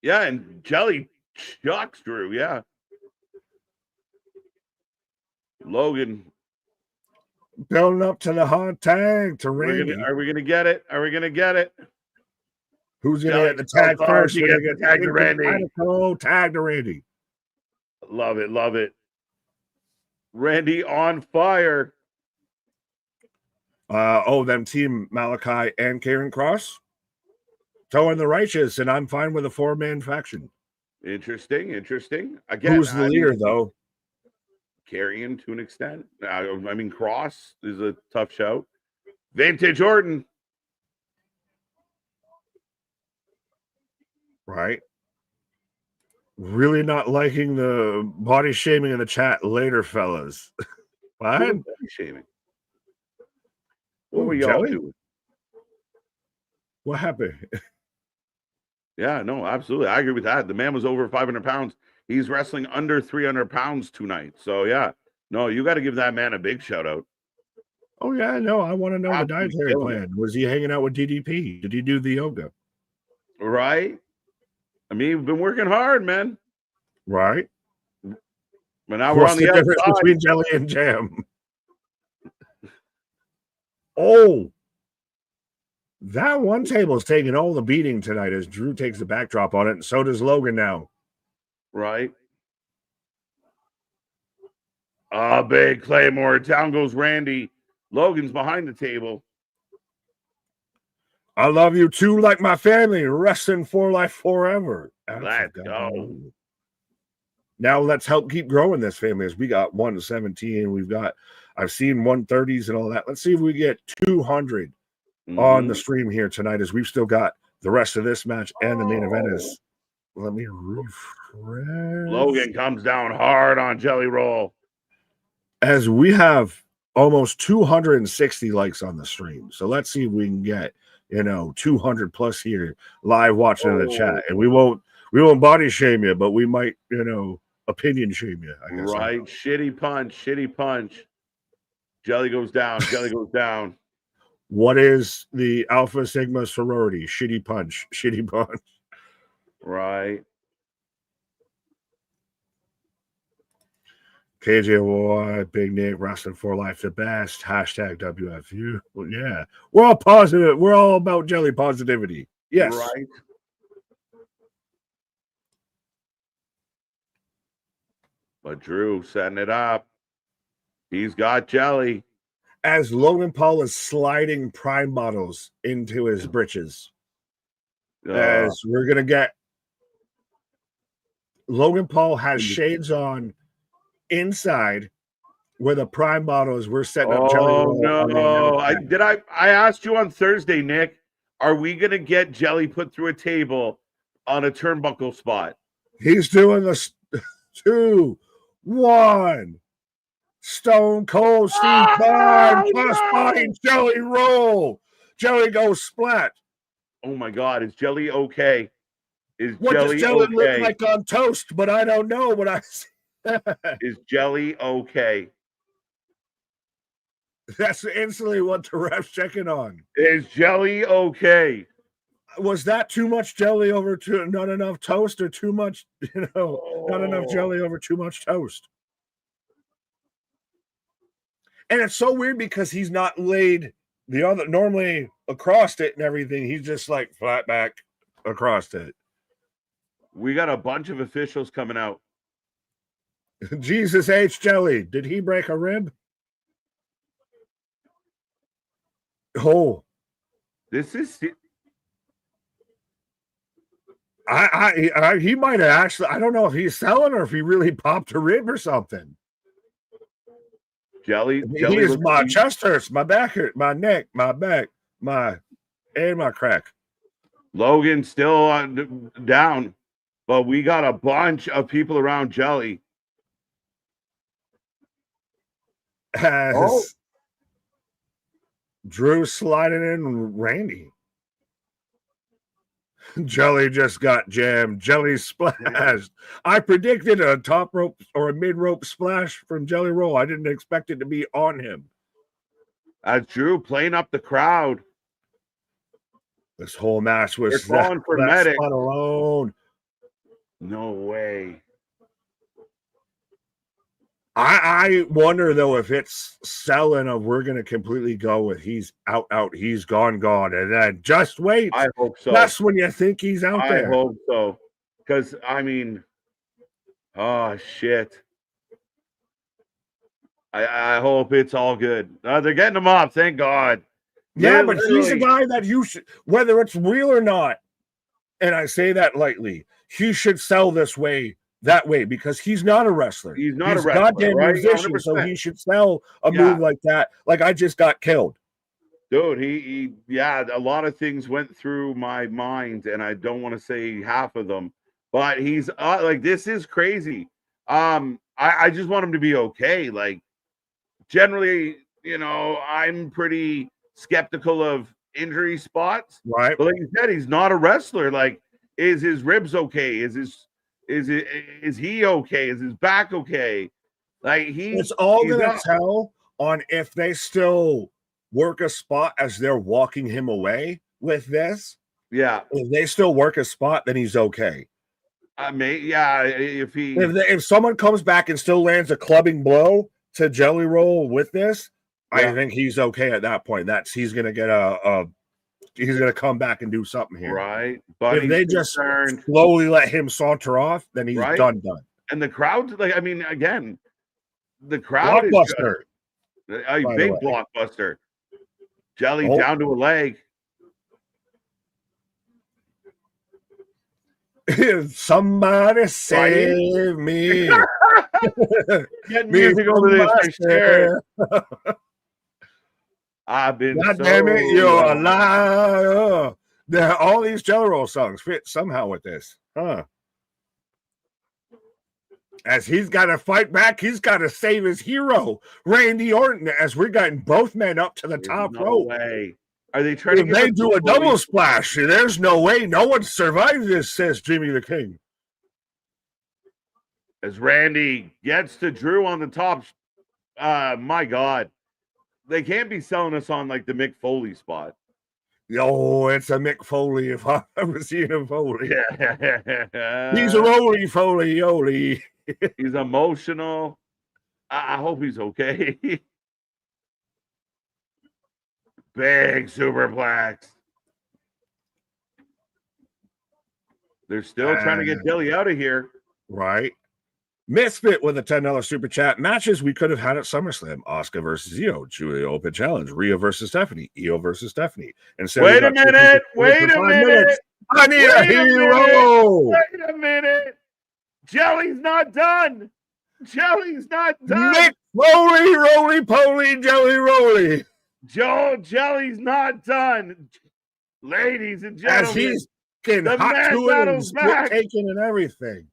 Yeah, and Jelly shocks Drew. Yeah, Logan building up to the hot tag to Randy. Are we gonna get it? Are we gonna get it? Who's gonna get the tag first? You get the tag to Randy. Tag to Randy. Love it, love it. Randy on fire. Them team Malachi and Karrion Kross towing the righteous, and I'm fine with a 4-man faction. Interesting. Again, who's the leader though? Karrion to an extent. I mean, Kross is a tough shout. Vintage Orton. Right. Really not liking the body shaming in the chat later, fellas. What? Body shaming. What were y'all doing? What happened? Yeah, no, absolutely. I agree with that. The man was over 500 pounds. He's wrestling under 300 pounds tonight. So, yeah. No, you got to give that man a big shout out. Oh, yeah. No, I want to know the dietary plan. Was he hanging out with DDP? Did he do the yoga? Right. I mean, we've been working hard, man. Right. But now we're on the difference outside. Between jelly and jam. Oh, that one table is taking all the beating tonight as Drew takes the backdrop on it, and so does Logan now. Right. A big Claymore. Down goes Randy. Logan's behind the table. I love you too, like my family. Wrestling for life forever. Let's go. Now let's help keep growing this family as we got 117. I've seen 130s and all that. Let's see if we get 200 on the stream here tonight as we've still got the rest of this match and the main event is. Let me refresh. Logan comes down hard on Jelly Roll. As we have almost 260 likes on the stream. So let's see if we can get, 200 plus here live watching in the chat. And we won't body shame you, but we might, opinion shame you, I guess. Right. Shitty punch. Jelly goes down. What is the Alpha Sigma sorority? Shitty punch. Right. KJY, Big Nick, Wrestling for Life, the best. Hashtag WFU. Well, yeah. We're all positive. We're all about jelly positivity. Yes. Right. But Drew setting it up. He's got Jelly. As Logan Paul is sliding prime bottles into his britches. As we're going to get Logan Paul has shades on inside where the prime bottles were setting up Jelly Roll. No. I asked you on Thursday, Nick, are we going to get Jelly put through a table on a turnbuckle spot? He's doing the 2, 1. Stone Cold Steve Bond plus body Jelly Roll. Jelly goes splat. Oh my God, is Jelly okay? What does Jelly look like on toast? But I don't know what I see. Is Jelly okay? That's instantly what the ref's checking on. Is Jelly okay? Was that too much jelly over not enough toast, or too much, not enough jelly over too much toast? And it's so weird because he's not laid the other normally across it and everything. He's just like flat back across it. We got a bunch of officials coming out. Jesus H. Jelly. Did he break a rib? Oh. This is... he might have actually... I don't know if he's selling or if he really popped a rib or something. Jelly is my chest hurts, my back hurts, my neck, my back, my crack. Logan still down, but we got a bunch of people around Jelly. As Drew sliding in Randy. Jelly just got jammed. Jelly splashed. I predicted a top rope or a mid rope splash from Jelly Roll. I didn't expect it to be on him. Drew playing up the crowd. This whole match was calling for medic alone. No way. I wonder though if it's selling of we're gonna completely go with he's out, he's gone, and then just wait. I hope so. That's when you think he's out there. I hope so. Because oh shit. I hope it's all good. They're getting him up, thank God. Yeah, but he's a guy that you should, whether it's real or not, and I say that lightly, he should sell that way because he's not a wrestler. He's not a wrestler, goddamn right? musician, 100%. So he should sell a move like that. Like I just got killed. Dude, he a lot of things went through my mind, and I don't want to say half of them, but he's this is crazy. I just want him to be okay. Like generally, I'm pretty skeptical of injury spots, right? But like you said, he's not a wrestler. Like, is his ribs okay? Is he okay? Is his back okay? Like it's all gonna tell on if they still work a spot as they're walking him away with this. Yeah, if they still work a spot, then he's okay. If someone comes back and still lands a clubbing blow to Jelly Roll with this, I think he's okay at that point. He's gonna get he's gonna come back and do something here. Right. If they just slowly let him saunter off, then he's done. And the crowd, like, I mean, again, the crowd blockbuster. Is a big blockbuster. Jelly down to a leg. Somebody save me. Get music over this for sure. I've been God damn it, you're a liar. All these Jelly Roll songs fit somehow with this. Huh. As he's got to fight back, he's got to save his hero, Randy Orton, as we're getting both men up to the top rope. Way. Are they trying to they do a double splash? There's no way. No one survived this, says Jimmy the King. As Randy gets to Drew on the top. My God. They can't be selling us on like the Mick Foley spot. Oh, it's a Mick Foley if I've ever seen a Foley. Yeah. He's a roly Foley, Yoli. He's emotional. I hope he's okay. Big superplex. They're still trying to get Dilly out of here. Right. Misfit with a $10 super chat. Matches we could have had at SummerSlam. Oscar versus Io. Julia Open challenge. Rhea versus Stephanie. Io versus Stephanie. Wait a minute. I need a hero. Wait a minute. Jelly's not done. Jelly's not done. Mick Foley, roly poly, Jelly Roly. Jelly's not done. Ladies and gentlemen. As he's getting hot to it and split taking and everything.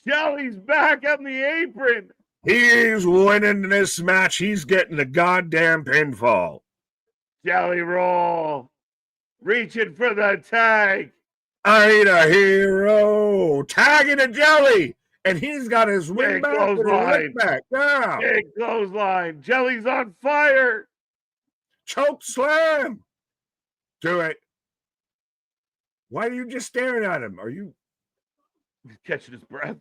Jelly's back on the apron. He's winning this match. He's getting the goddamn pinfall. Jelly Roll. Reaching for the tag. I need a hero. Tagging a Jelly. And he's got his wing back and his leg back. Yeah. Big clothesline. Jelly's on fire. Choke slam. Do it. Why are you just staring at him? Are you catching his breath?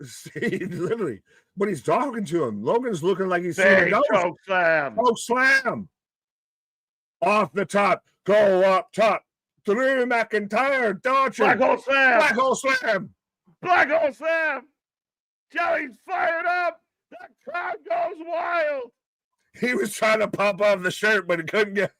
See, literally, but he's talking to him. Logan's looking like he's saying, choke slam. Choke slam. Off the top. Go up top. Drew McIntyre dodging. Black hole slam. Black hole slam. Black hole slam. Jelly's fired up. The crowd goes wild. He was trying to pop off the shirt, but he couldn't get.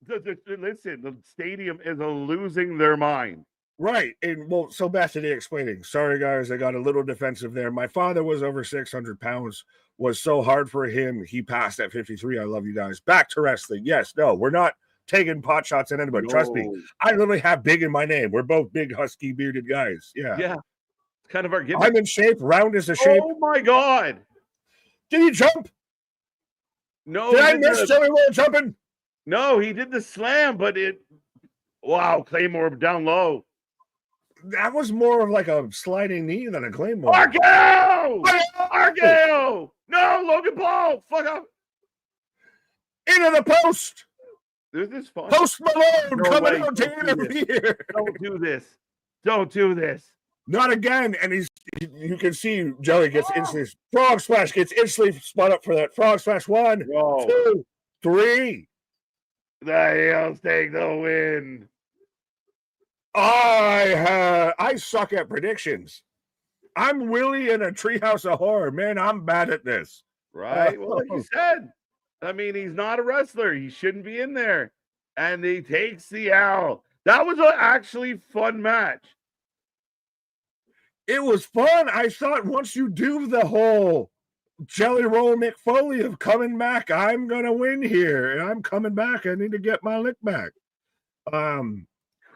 Listen, the stadium is losing their mind. Right. And well, so Bethany explaining. Sorry, guys, I got a little defensive there. My father was over 600 pounds. Was so hard for him. He passed at 53. I love you guys. Back to wrestling. Yes, no, we're not taking pot shots at anybody. No. Trust me. I literally have big in my name. We're both big, husky, bearded guys. Yeah. Yeah. It's kind of our gimmick. I'm in shape. Round is a shape. Oh, my God. Did he jump? No. Did I miss Jelly Roll jumping? No, he did the slam, but it. Wow, Claymore down low. That was more of like a sliding knee than a Claymore. RKO! RKO! No, Logan Paul! Fuck up! Into the post! This is fun. Post Malone coming out to interfere. Don't do this. Don't do this. Not again. And you can see Jelly gets instantly. Frog Splash gets instantly spun up for that. Frog Splash 1, 2, 3. The Heels take the win. I suck at predictions. I'm Willie in a treehouse of horror. Man, I'm bad at this. Right. Well, like you said, I mean, he's not a wrestler. He shouldn't be in there. And he takes the L. That was an actually fun match. It was fun. I thought once you do the whole Jelly Roll Mick Foley of coming back, I'm going to win here. And I'm coming back. I need to get my lick back.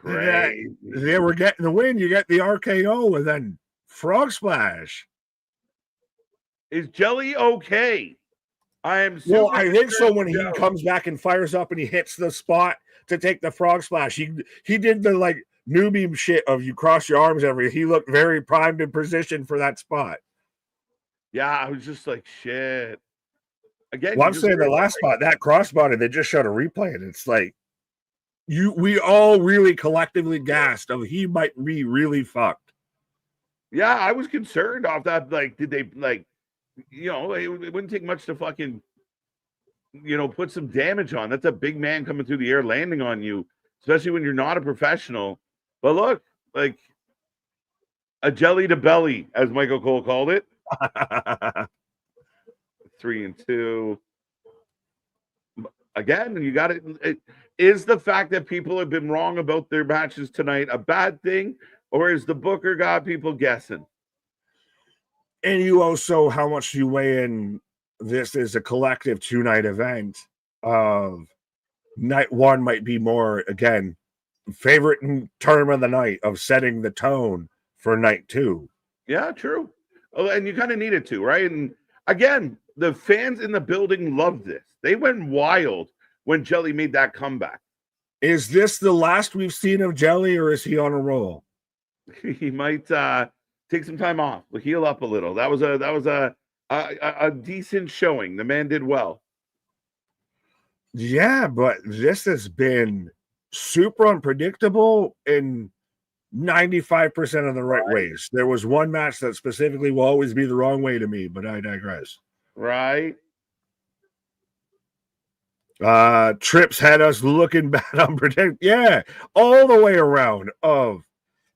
They were getting the win. You get the RKO and then Frog Splash. Is Jelly okay? I think so. When he comes back and fires up and he hits the spot to take the Frog Splash, he did the like newbie shit of you cross your arms he looked very primed and positioned for that spot. Yeah, I was just like, shit. Again, well, I'm saying the last spot, that crossbody, they just showed a replay, and it's like we all really collectively gasped of he might be really fucked. Yeah, I was concerned off that. Like, did they like it wouldn't take much to fucking, put some damage on. That's a big man coming through the air, landing on you, especially when you're not a professional. But look, like a jelly to belly, as Michael Cole called it. 3-2. Again, you got it. Is the fact that people have been wrong about their matches tonight a bad thing, or is the booker got people guessing? And you also, how much you weigh in this is a collective 2-night event of night one might be more, again, favorite term of the night of setting the tone for night two. Yeah, true. Oh, and you kind of needed to, right? And again, the fans in the building loved this. They went wild when Jelly made that comeback. Is this the last we've seen of Jelly, or is he on a roll? He might take some time off, heal up a little. That was a decent showing. The man did well. Yeah, but this has been super unpredictable in 95% of the right ways. There was one match that specifically will always be the wrong way to me, but I digress. Right. Trips had us looking bad unprotected. Yeah, all the way around. And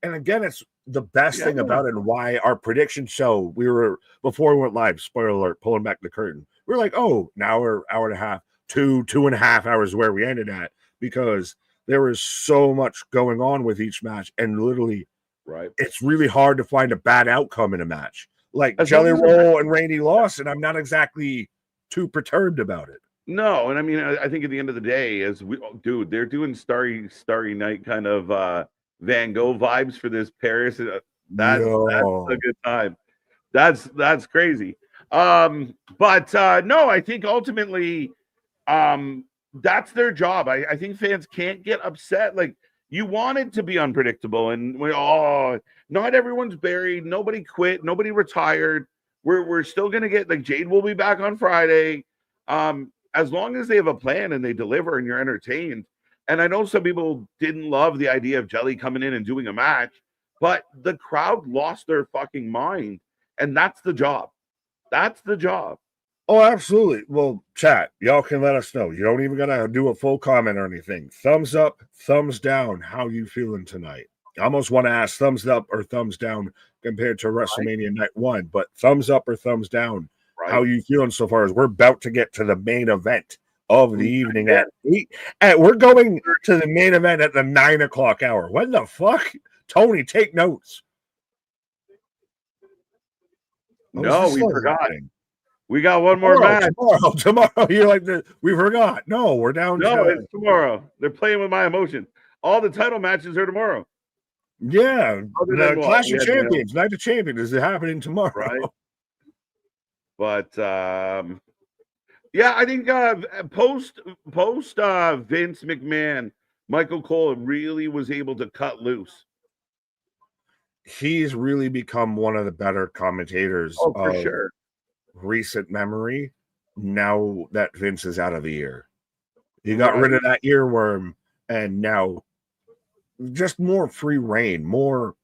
again, it's the best thing about it, and why our prediction show, we were, before we went live, spoiler alert, pulling back the curtain, we were like, oh, an hour and a half, 2.5 hours where we ended at, because there was so much going on with each match, and literally, right, it's really hard to find a bad outcome in a match. Like Jelly Roll and Randy lost, and I'm not exactly too perturbed about it. No, and I mean, I think at the end of the day, they're doing Starry Night kind of Van Gogh vibes for this Paris. That's a good time. That's crazy. But no, I think ultimately, that's their job. I think fans can't get upset. Like, you want it to be unpredictable, and not everyone's buried. Nobody quit. Nobody retired. We're still gonna get, like, Jade will be back on Friday. As long as they have a plan and they deliver and you're entertained. And I know some people didn't love the idea of Jelly coming in and doing a match, but the crowd lost their fucking mind, and that's the job. That's the job. Oh, absolutely. Well, chat, y'all can let us know. You don't even gotta do a full comment or anything. Thumbs up, thumbs down. How you feeling tonight? I almost want to ask thumbs up or thumbs down compared to WrestleMania Night 1, but thumbs up or thumbs down. Right. How you feeling so far? As we're about to get to the main event of the evening at 8. We're going to the main event at the 9 o'clock hour. When the fuck? Tony, take notes. No, we forgot. We got one more match. Tomorrow. You're like, we forgot. No, we're down. No, it's tomorrow. They're playing with my emotion. All the title matches are tomorrow. Yeah. The Clash of Champions, Night of Champions is happening tomorrow. Right. But yeah, I think post Vince McMahon, Michael Cole really was able to cut loose. He's really become one of the better commentators for sure. Recent memory. Now that Vince is out of the ear, he got rid of that earworm, and now just more free reign, more.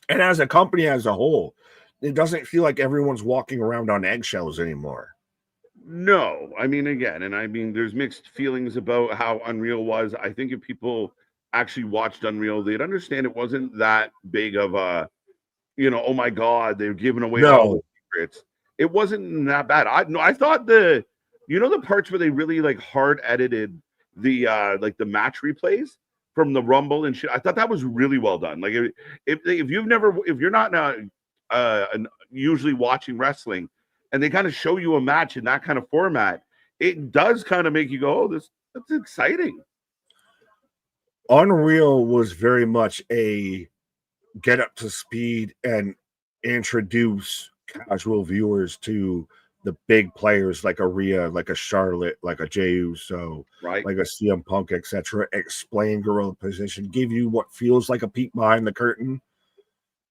And as a company as a whole, it doesn't feel like everyone's walking around on eggshells anymore. No, I mean, again, and I mean, there's mixed feelings about how Unreal was. I think if people actually watched Unreal, they'd understand it wasn't that big of a, oh my God, they're giving away all the secrets. It wasn't that bad. I thought the parts where they really like hard edited the like the match replays from the Rumble and shit. I thought that was really well done. Like if you're not usually watching wrestling, and they kind of show you a match in that kind of format, it does kind of make you go, oh, that's exciting. Unreal was very much a get up to speed and introduce casual viewers to the big players like a Rhea, like a Charlotte, like a Jey Uso, right, like a CM Punk, etc. Explain gorilla position, give you what feels like a peek behind the curtain.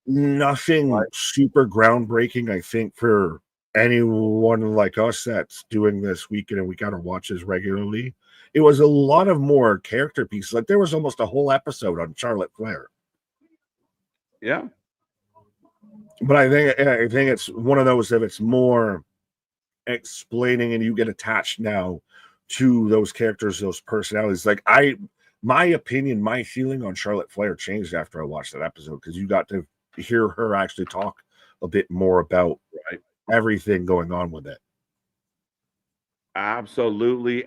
Nothing super groundbreaking, I think, for anyone like us that's doing this week in and week out or watches regularly. It was a lot of more character pieces. Like there was almost a whole episode on Charlotte Flair. Yeah. But I think it's one of those, if it's more explaining and you get attached now to those characters, those personalities. Like my opinion, my feeling on Charlotte Flair changed after I watched that episode because you got to hear her actually talk a bit more about everything going on with it. Absolutely,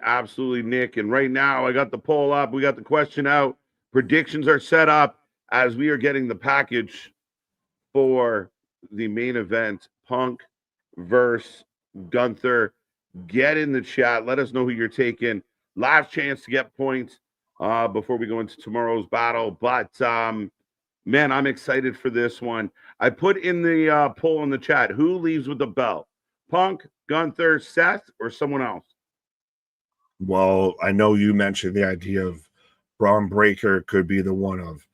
Nick. And right now, I got the poll up. We got the question out. Predictions are set up as we are getting the package for the main event, Punk versus Gunther. Get in the chat. Let us know who you're taking. Last chance to get points before we go into tomorrow's battle. But, man, I'm excited for this one. I put in the poll in the chat. Who leaves with the belt? Punk, Gunther, Seth, or someone else? Well, I know you mentioned the idea of Braun Breaker could be the one of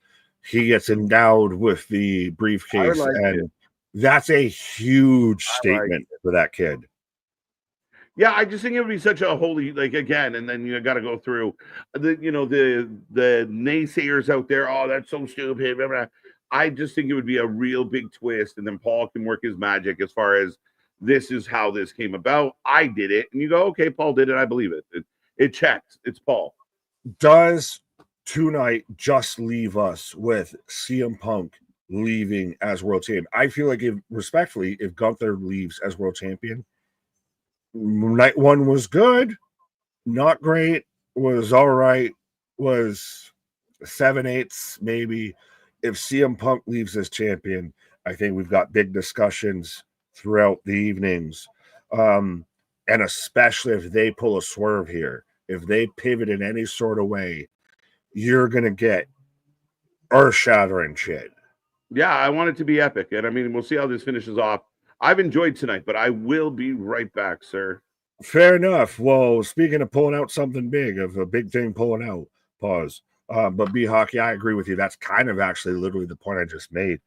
he gets endowed with the briefcase, and that's a huge statement for that kid. Yeah, I just think it would be such a holy, like, again, and then you got to go through the naysayers out there. Oh, that's so stupid. Blah, blah. I just think it would be a real big twist, and then Paul can work his magic as far as this is how this came about. I did it, and you go, okay, Paul did it. I believe it. It checks. It's Paul. Does tonight just leave us with CM Punk leaving as world champion? I feel like, if Gunther leaves as world champion, night one was good, not great, was all right, was 7/8 maybe. If CM Punk leaves as champion, I think we've got big discussions throughout the evenings. And especially if they pull a swerve here, if they pivot in any sort of way, you're going to get earth-shattering shit. Yeah, I want it to be epic. And I mean, we'll see how this finishes off. I've enjoyed tonight, but I will be right back, sir. Fair enough. Well, speaking of pulling out something big, of a big thing pulling out, pause. But B-Hockey, I agree with you. That's kind of actually literally the point I just made.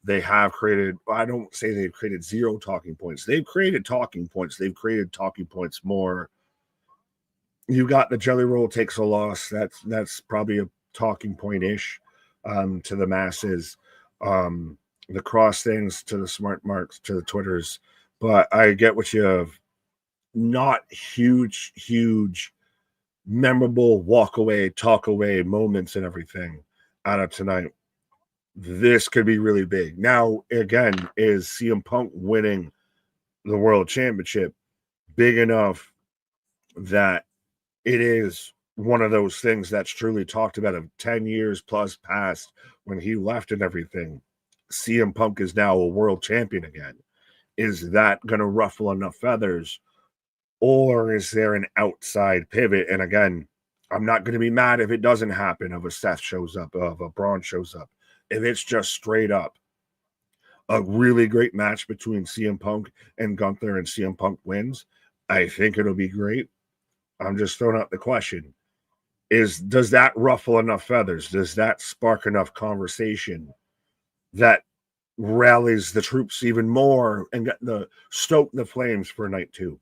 They have created, I don't say they've created zero talking points. They've created talking points. They've created talking points more. You got the Jelly Roll takes a loss. That's probably a talking point-ish to the masses. The cross things to the smart marks, to the Twitters. But I get what you have. Not huge, memorable walk away, talk away moments and everything out of tonight. This could be really big. Now, again, is CM Punk winning the World Championship big enough that it is one of those things that's truly talked about of 10 years plus past when he left and everything? CM Punk is now a world champion again. Is that going to ruffle enough feathers? Or is there an outside pivot? And again, I'm not going to be mad if it doesn't happen, of a Seth shows up, of a Braun shows up. If it's just straight up a really great match between CM Punk and Gunther and CM Punk wins, I think it'll be great. I'm just throwing out the question. Does that ruffle enough feathers? Does that spark enough conversation that rallies the troops even more and stoke the flames for night two?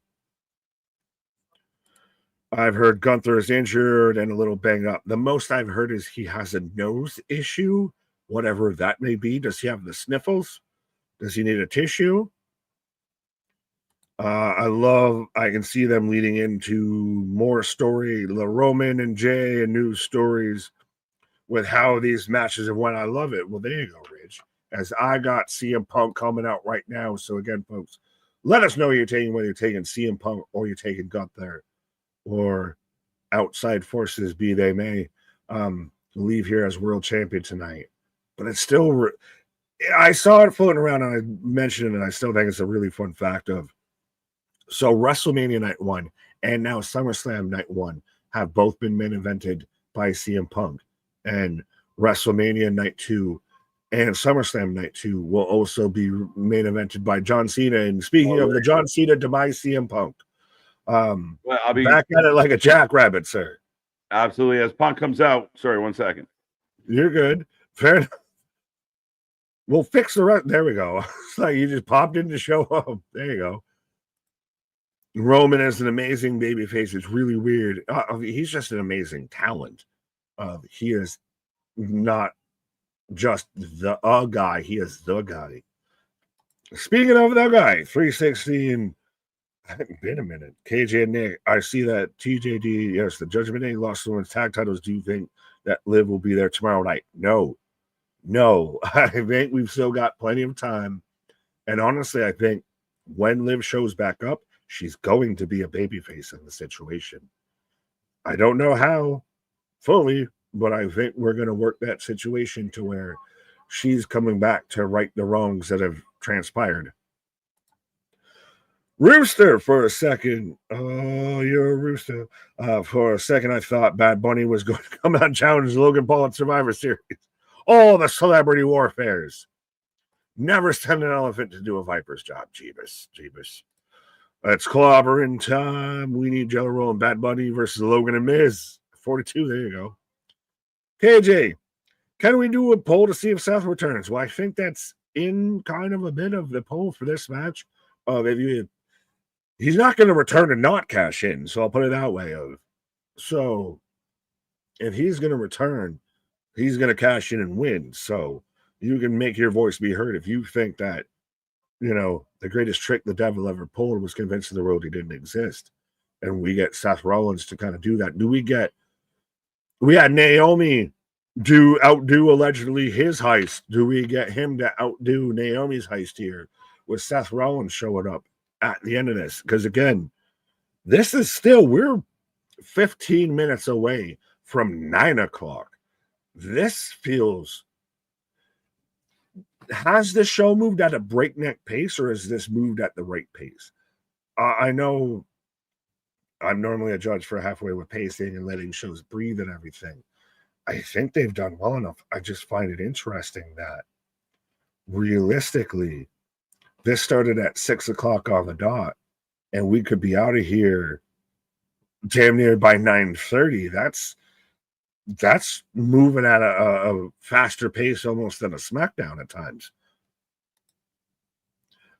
I've heard Gunther is injured and a little banged up. The most I've heard is he has a nose issue, whatever that may be. Does he have the sniffles? Does he need a tissue? I can see them leading into more story, the Roman and Jay and news stories with how these matches have went. I love it. Well, there you go, Rich. As I got CM Punk coming out right now. So again, folks, let us know whether you're taking CM Punk or you're taking Gunther, or outside forces, be they may, leave here as world champion tonight. But it's still, I saw it floating around and I mentioned it, and I still think it's a really fun fact of, so WrestleMania Night 1 and now SummerSlam Night 1 have both been main evented by CM Punk. And WrestleMania Night 2 and SummerSlam Night 2 will also be main evented by John Cena. And speaking of the John Cena demise, CM Punk. Well, I'll be back at it like a jackrabbit, sir. Absolutely. As Punk comes out, sorry, 1 second. You're good. Fair enough. We'll fix the rest. There we go. It's like you just popped in to show up. There you go. Roman is an amazing babyface. It's really weird. He's just an amazing talent. He is not just the guy. He is the guy. Speaking of the guy, 316 Hasn't been a minute. KJ and Nick, I see that TJD, yes, the Judgment Day lost the women's tag titles. Do you think that Liv will be there tomorrow night? No. I think we've still got plenty of time. And honestly, I think when Liv shows back up, she's going to be a babyface in the situation. I don't know how fully, but I think we're going to work that situation to where she's coming back to right the wrongs that have transpired. Rooster, for a second. Oh, you're a rooster. For a second, I thought Bad Bunny was going to come out and challenge Logan Paul at Survivor Series. All the celebrity warfares. Never send an elephant to do a viper's job. Jeebus. It's clobbering time. We need Jello Roll and Bad Bunny versus Logan and Miz. 42, there you go. KJ, can we do a poll to see if Seth returns? Well, I think that's in kind of a bit of the poll for this match. He's not going to return and not cash in, so I'll put it that way. So if he's going to return, he's going to cash in and win. So you can make your voice be heard if you think that, the greatest trick the devil ever pulled was convincing the world he didn't exist. And we get Seth Rollins to kind of do that. We had Naomi outdo allegedly his heist. Do we get him to outdo Naomi's heist here with Seth Rollins showing up at the end of this? Because again, this is still, we're 15 minutes away from 9 o'clock. This feels, has the show moved at a breakneck pace, or has this moved at the right pace? I know I'm normally a judge for halfway with pacing and letting shows breathe and everything. I think they've done well enough. I just find it interesting that realistically, this started at 6 o'clock on the dot, and we could be out of here damn near by 9:30. That's moving at a faster pace almost than a SmackDown at times.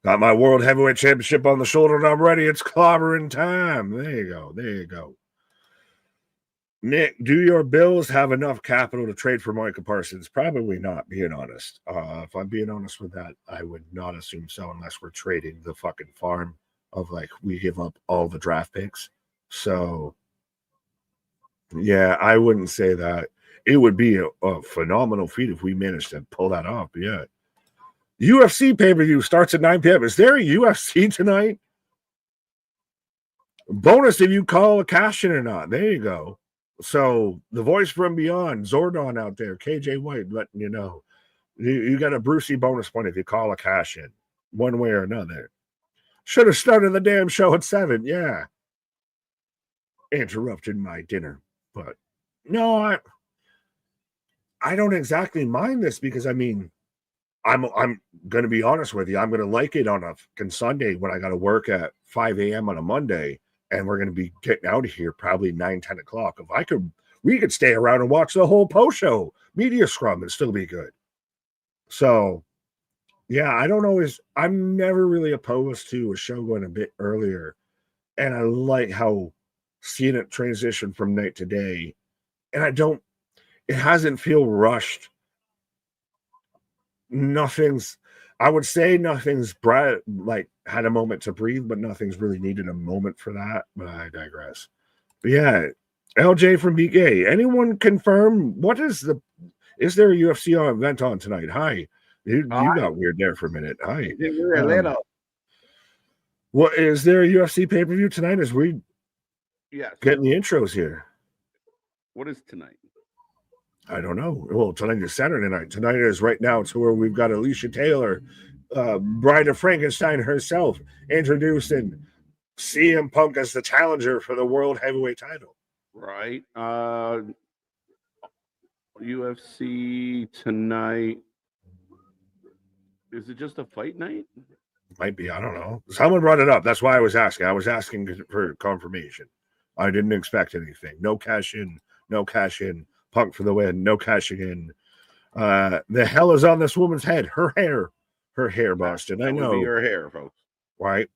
Got my World Heavyweight Championship on the shoulder and I'm ready. It's clobbering time. There you go. Nick, do your Bills have enough capital to trade for Micah Parsons? Probably not, being honest. If I'm being honest with that, I would not assume so unless we're trading the fucking farm of we give up all the draft picks. So, yeah, I wouldn't say that. It would be a phenomenal feat if we managed to pull that off. Yeah. UFC pay-per-view starts at 9 p.m. Is there a UFC tonight? Bonus if you call a cash in or not. There you go. So the voice from beyond, Zordon out there, KJ White letting you know. You got a Brucey bonus point if you call a cash in, one way or another. Should have started the damn show at 7. Yeah. Interrupted my dinner. But no, I don't exactly mind this because, I'm going to be honest with you. I'm going to like it on a fucking Sunday when I got to work at 5 a.m. on a Monday, and we're going to be getting out of here probably 9, 10 o'clock. We could stay around and watch the whole post-show media scrum and still be good. So, yeah, I'm never really opposed to a show going a bit earlier, and I like how seeing it transition from night to day, and it hasn't feel rushed. I would say nothing's had a moment to breathe, but nothing's really needed a moment for that. But I digress. But yeah, LJ from BK. Anyone confirm is there a UFC event on tonight? Hi. You got weird there for a minute. Hi. What is there a UFC pay-per-view tonight? As we getting the intros here. What is tonight? I don't know. Well, tonight is Saturday night. Tonight is right now to where we've got Alicia Taylor, Bride of Frankenstein herself, introducing CM Punk as the challenger for the World Heavyweight title. Right. UFC tonight. Is it just a fight night? Might be. I don't know. Someone brought it up. That's why I was asking. I was asking for confirmation. I didn't expect anything. No cash in. Punk for the win. No cashing in. The hell is on this woman's head? Her hair, Boston. I know. Would be her hair, folks. Right.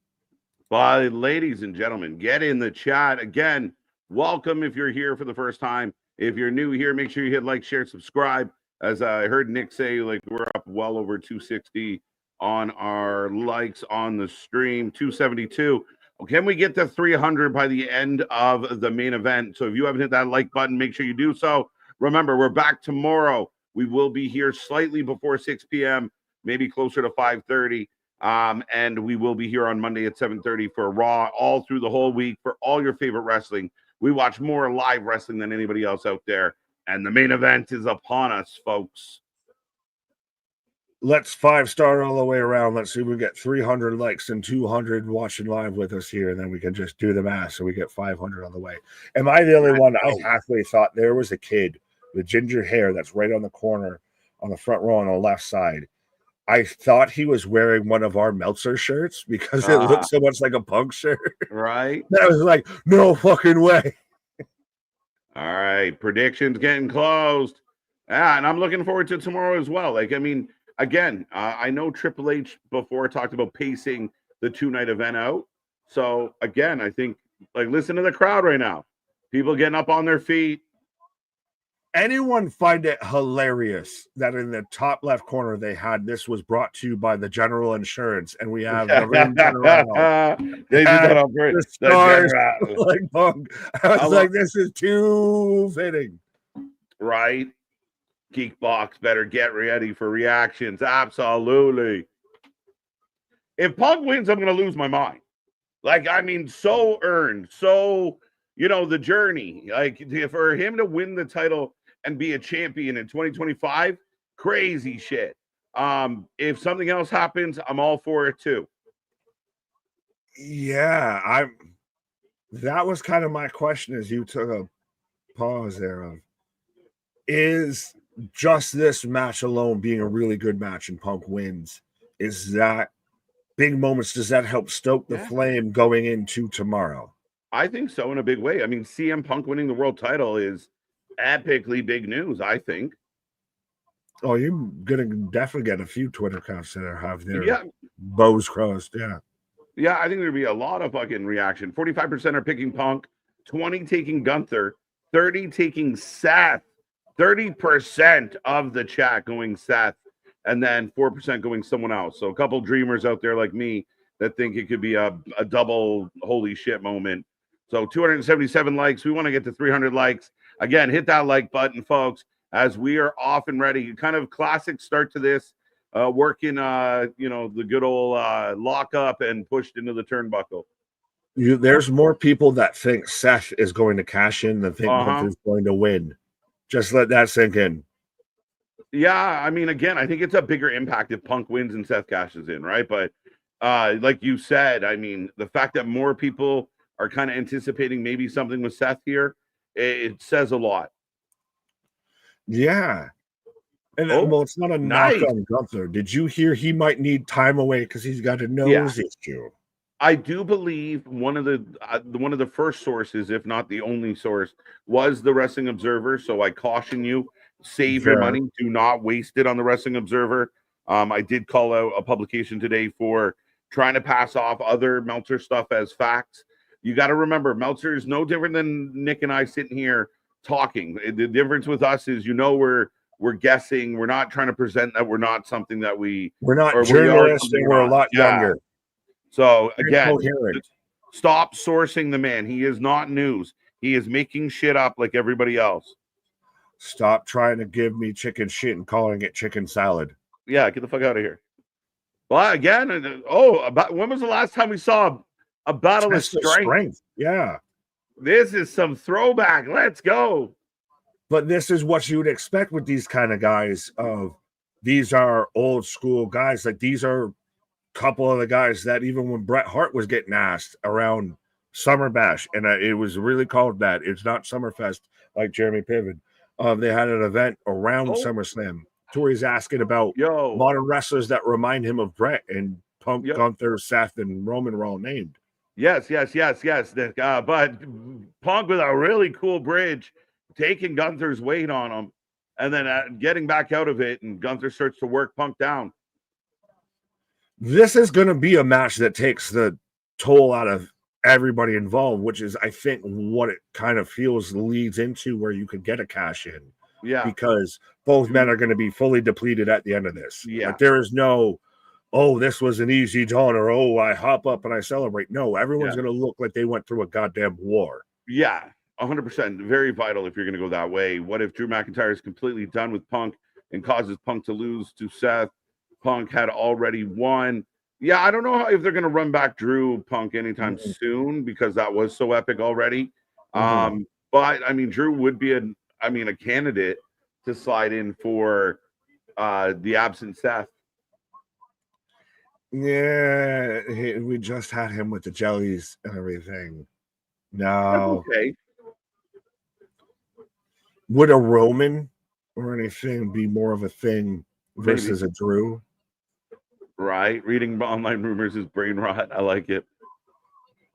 But ladies and gentlemen, get in the chat. Again, welcome if you're here for the first time. If you're new here, make sure you hit like, share, subscribe. As I heard Nick say, we're up well over 260 on our likes on the stream, 272. Can we get to 300 by the end of the main event? So if you haven't hit that like button, make sure you do so. Remember, we're back tomorrow. We will be here slightly before 6 p.m., maybe closer to 5:30. And we will be here on Monday at 7:30 for Raw, all through the whole week for all your favorite wrestling. We watch more live wrestling than anybody else out there. And the main event is upon us, folks. Let's 5-star all the way around. Let's see if we get 300 likes and 200 watching live with us here, and then we can just do the math so we get 500 on the way. Am I the only one? I halfway thought there was a kid with ginger hair that's right on the corner on the front row on the left side. I thought he was wearing one of our Meltzer shirts because it looked so much like a Punk shirt. Right. And I was like, no fucking way. All right. Predictions getting closed. Yeah, and I'm looking forward to tomorrow as well. Like, I mean, again, I know Triple H before talked about pacing the 2-night event out. So, again, I think, like, listen to the crowd right now. People getting up on their feet. Anyone find it hilarious that in the top left corner they had this was brought to you by the General Insurance, and we have the Ring General. They did that on great. The stars like Punk. I was like, this is too fitting. Right? Geekbox better get ready for reactions. Absolutely. If Punk wins, I'm going to lose my mind. Like, I mean, so earned. So, you know, the journey. Like, for him to win the title and be a champion in 2025, crazy shit. If something else happens, I'm all for it too. Yeah, that was kind of my question as you took a pause there of, is just this match alone being a really good match and Punk wins, is that big moments, does that help stoke the flame going into tomorrow? I think so, in a big way. I mean, CM Punk winning the world title is epically big news, I think. Oh, you're gonna definitely get a few Twitter accounts that have their bows crossed. Yeah, I think there'd be a lot of fucking reaction. 45% are picking Punk, 20 taking Gunther, 30 taking Seth, 30% of the chat going Seth, and then 4% going someone else. So a couple dreamers out there like me that think it could be a double holy shit moment. So 277 likes. We want to get to 300 likes. Again, hit that like button, folks, as we are off and ready. Kind of classic start to this. Working, the good old lockup and pushed into the turnbuckle. There's more people that think Seth is going to cash in than think Gunther's going to win. Just let that sink in. Yeah, I mean, again, I think it's a bigger impact if Punk wins and Seth cashes in, right? But like you said, I mean, the fact that more people are kind of anticipating maybe something with Seth here, it says a lot. Yeah. And well, it's not a knock on Gunther. Did you hear he might need time away because he's got a nose issue? I do believe one of the first sources, if not the only source, was the Wrestling Observer. So I caution you, save your money. Do not waste it on the Wrestling Observer. I did call out a publication today for trying to pass off other Meltzer stuff as facts. You got to remember, Meltzer is no different than Nick and I sitting here talking. The difference with us is, we're guessing. We're not trying to present that we're not something that we're not journalists and we're a lot younger. So again, stop sourcing the man. He is not news. He is making shit up like everybody else. Stop trying to give me chicken shit and calling it chicken salad. Yeah, get the fuck out of here. Well, again, when was the last time we saw a battle of strength? Yeah. This is some throwback. Let's go. But this is what you would expect with these kind of guys. These are old school guys. Like, these are a couple of the guys that even when Bret Hart was getting asked around Summer Bash, and it was really called that. It's not Summerfest like Jeremy Piven. They had an event around SummerSlam to where he's asking about modern wrestlers that remind him of Bret, and Punk, Gunther, Seth, and Roman were all named. Yes. But Punk with a really cool bridge, taking Gunther's weight on him, and then getting back out of it, and Gunther starts to work Punk down. This is going to be a match that takes the toll out of everybody involved, which is, I think, what it kind of feels leads into where you could get a cash in. Yeah. Because both men are going to be fully depleted at the end of this. Yeah. Like, there is no oh, this was an easy dawn, or oh, I hop up and I celebrate. No, everyone's Yeah. going to look like they went through a goddamn war. Yeah, 100%. Very vital if you're going to go that way. What if Drew McIntyre is completely done with Punk and causes Punk to lose to Seth? Punk had already won. Yeah, I don't know if they're going to run back Drew Punk anytime soon because that was so epic already. But I mean, Drew would be a candidate to slide in for the absent Seth. Yeah, we just had him with the jellies and everything. Now, Okay. would a Roman or anything be more of a thing versus Maybe. a Drew? Right. Reading online rumors is brain rot. I like it.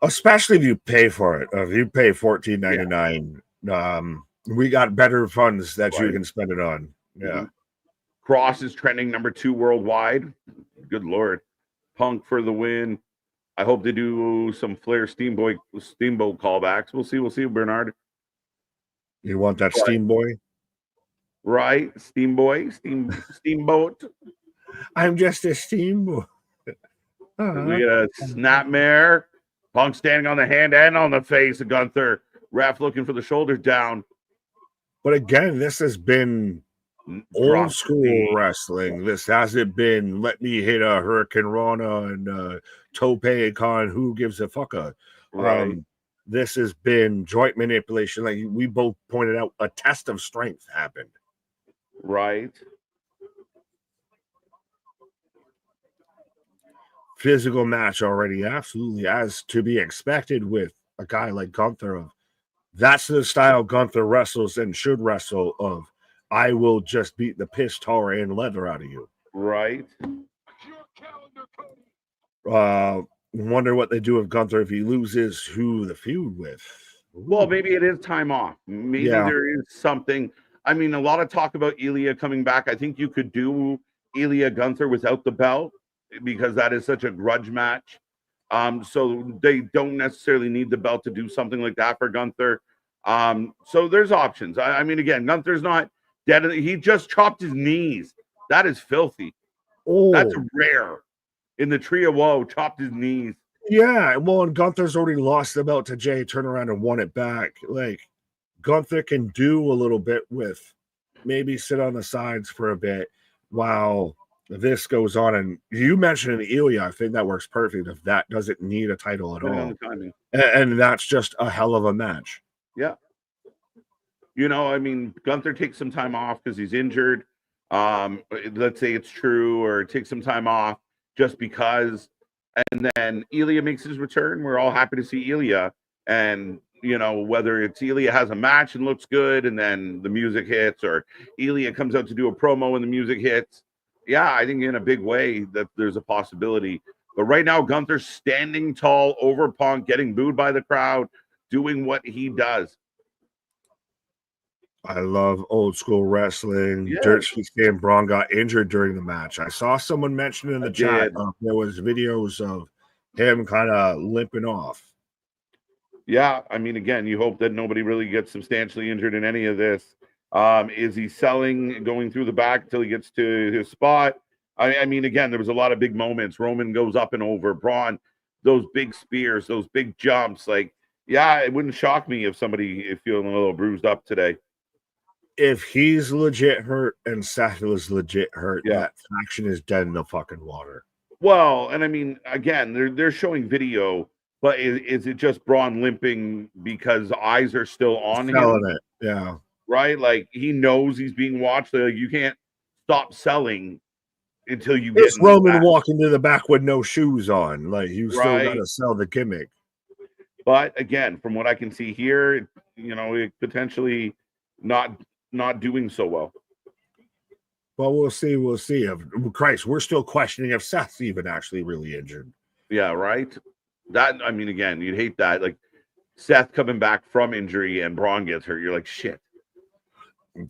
Especially if you pay for it. If you pay $14.99, we got better funds that you can spend it on. Yeah. Cross is trending number 2 worldwide. Good Lord. Punk for the win. I hope they do some Flair Steamboat callbacks. We'll see, Bernard. You want that Steam Boy? Right? Steamboat. I'm just a Steam Boy. We get a snapmare. Punk standing on the hand and on the face of Gunther. Ref looking for the shoulders down. But again, this has been old school wrestling. This hasn't been let me hit a Hurricane Rana and Tope Con. Who gives a fucker? Right. This has been joint manipulation. Like we both pointed out, a test of strength happened. Right. Physical match already, absolutely, as to be expected with a guy like Gunther. That's the style Gunther wrestles and should wrestle of. I will just beat the piss tar and leather out of you. Right. Wonder what they do with Gunther if he loses who the feud with. Well, maybe it is time off. Maybe there is something. I mean, a lot of talk about Ilya coming back. I think you could do Ilya Gunther without the belt because that is such a grudge match. So they don't necessarily need the belt to do something like that for Gunther. So there's options. I mean, again, Gunther's not dead. He just chopped his knees. That is filthy. Oh, that's rare. In the Tree of Woe, chopped his knees. Yeah, well, and Gunther's already lost the belt to Jay, turn around and won it back. Like, Gunther can do a little bit with maybe sit on the sides for a bit while this goes on. And you mentioned an Ilya, I think that works perfect if that doesn't need a title at all. And that's just a hell of a match. Yeah. You know, I mean, Gunther takes some time off because he's injured. Let's say it's true, or take some time off just because. And then Ilya makes his return. We're all happy to see Ilya. And, you know, whether it's Ilya has a match and looks good and then the music hits, or Ilya comes out to do a promo and the music hits. Yeah, I think in a big way that there's a possibility. But right now, Gunther's standing tall over Punk, getting booed by the crowd, doing what he does. I love old school wrestling. Yeah. Dirt Sheik and Braun got injured during the match. I saw someone mention in the chat there was videos of him kind of limping off. Yeah, I mean, again, you hope that nobody really gets substantially injured in any of this. Is he selling, going through the back until he gets to his spot? I mean, again, there was a lot of big moments. Roman goes up and over. Braun, those big spears, those big jumps. Like, yeah, it wouldn't shock me if somebody is feeling a little bruised up today. If he's legit hurt and Seth is legit hurt, that faction is dead in the fucking water. Well, and I mean, again, they're showing video, but is it just Braun limping because eyes are still on him? It. Yeah. Right? Like, he knows he's being watched. Like, you can't stop selling until you get Roman walking to the back with no shoes on. Like, you still got to sell the gimmick. But again, from what I can see here, you know, it potentially not doing so well. Well, we'll see. We'll see. Christ, we're still questioning if Seth's even actually really injured. Yeah, right. That, I mean, again, you'd hate that. Like, Seth coming back from injury and Braun gets hurt. You're like, shit.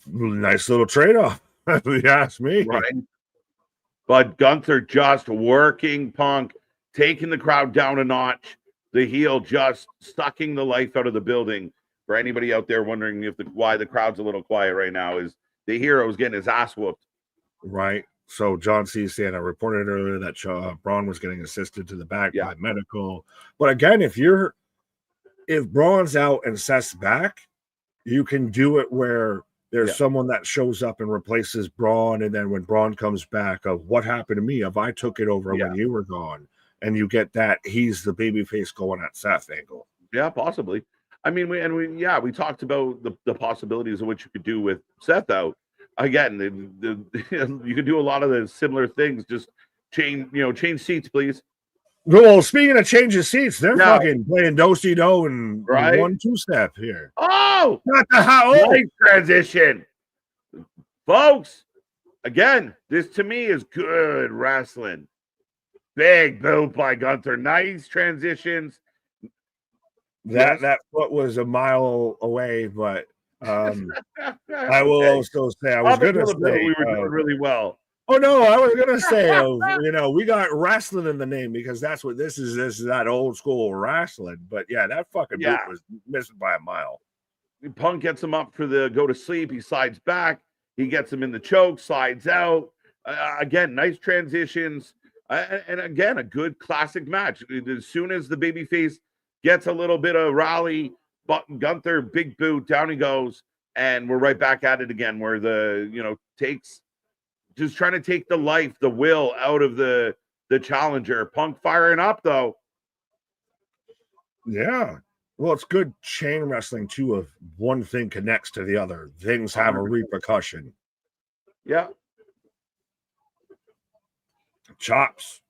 Nice little trade-off, if you ask me. Right. But Gunther just working Punk, taking the crowd down a notch. The heel just sucking the life out of the building. For anybody out there wondering why the crowd's a little quiet right now, is the hero's getting his ass whooped. Right. So John C. saying I reported earlier that Braun was getting assisted to the back by medical. But again, if Braun's out and Seth's back, you can do it where there's someone that shows up and replaces Braun, and then when Braun comes back, of what happened to me if I took it over when you were gone, and you get that he's the babyface going at Seth angle. Yeah, possibly. I mean, we talked about the possibilities of what you could do with Seth out. Again, you could do a lot of the similar things. Just change seats, please. Well, speaking of changing seats, they're fucking playing do-si-do and 1-2-step here. Oh, not the how nice transition, folks. Again, this to me is good wrestling. Big boot by Gunther. Nice transitions. That foot was a mile away, but I will also say I was going to say we were doing really well. Oh no, I was gonna say, we got wrestling in the name because that's what this is. This is that old school wrestling. But yeah, that fucking boot was missing by a mile. Punk gets him up for the go to sleep. He slides back. He gets him in the choke, slides out. Again, nice transitions. And again, a good classic match. As soon as the babyface gets a little bit of rally, Gunther, big boot, down he goes. And we're right back at it again where just trying to take the will out of the challenger. Punk firing up, though. Yeah. Well, it's good chain wrestling, too, of one thing connects to the other. Things have a repercussion. Yeah. Chops.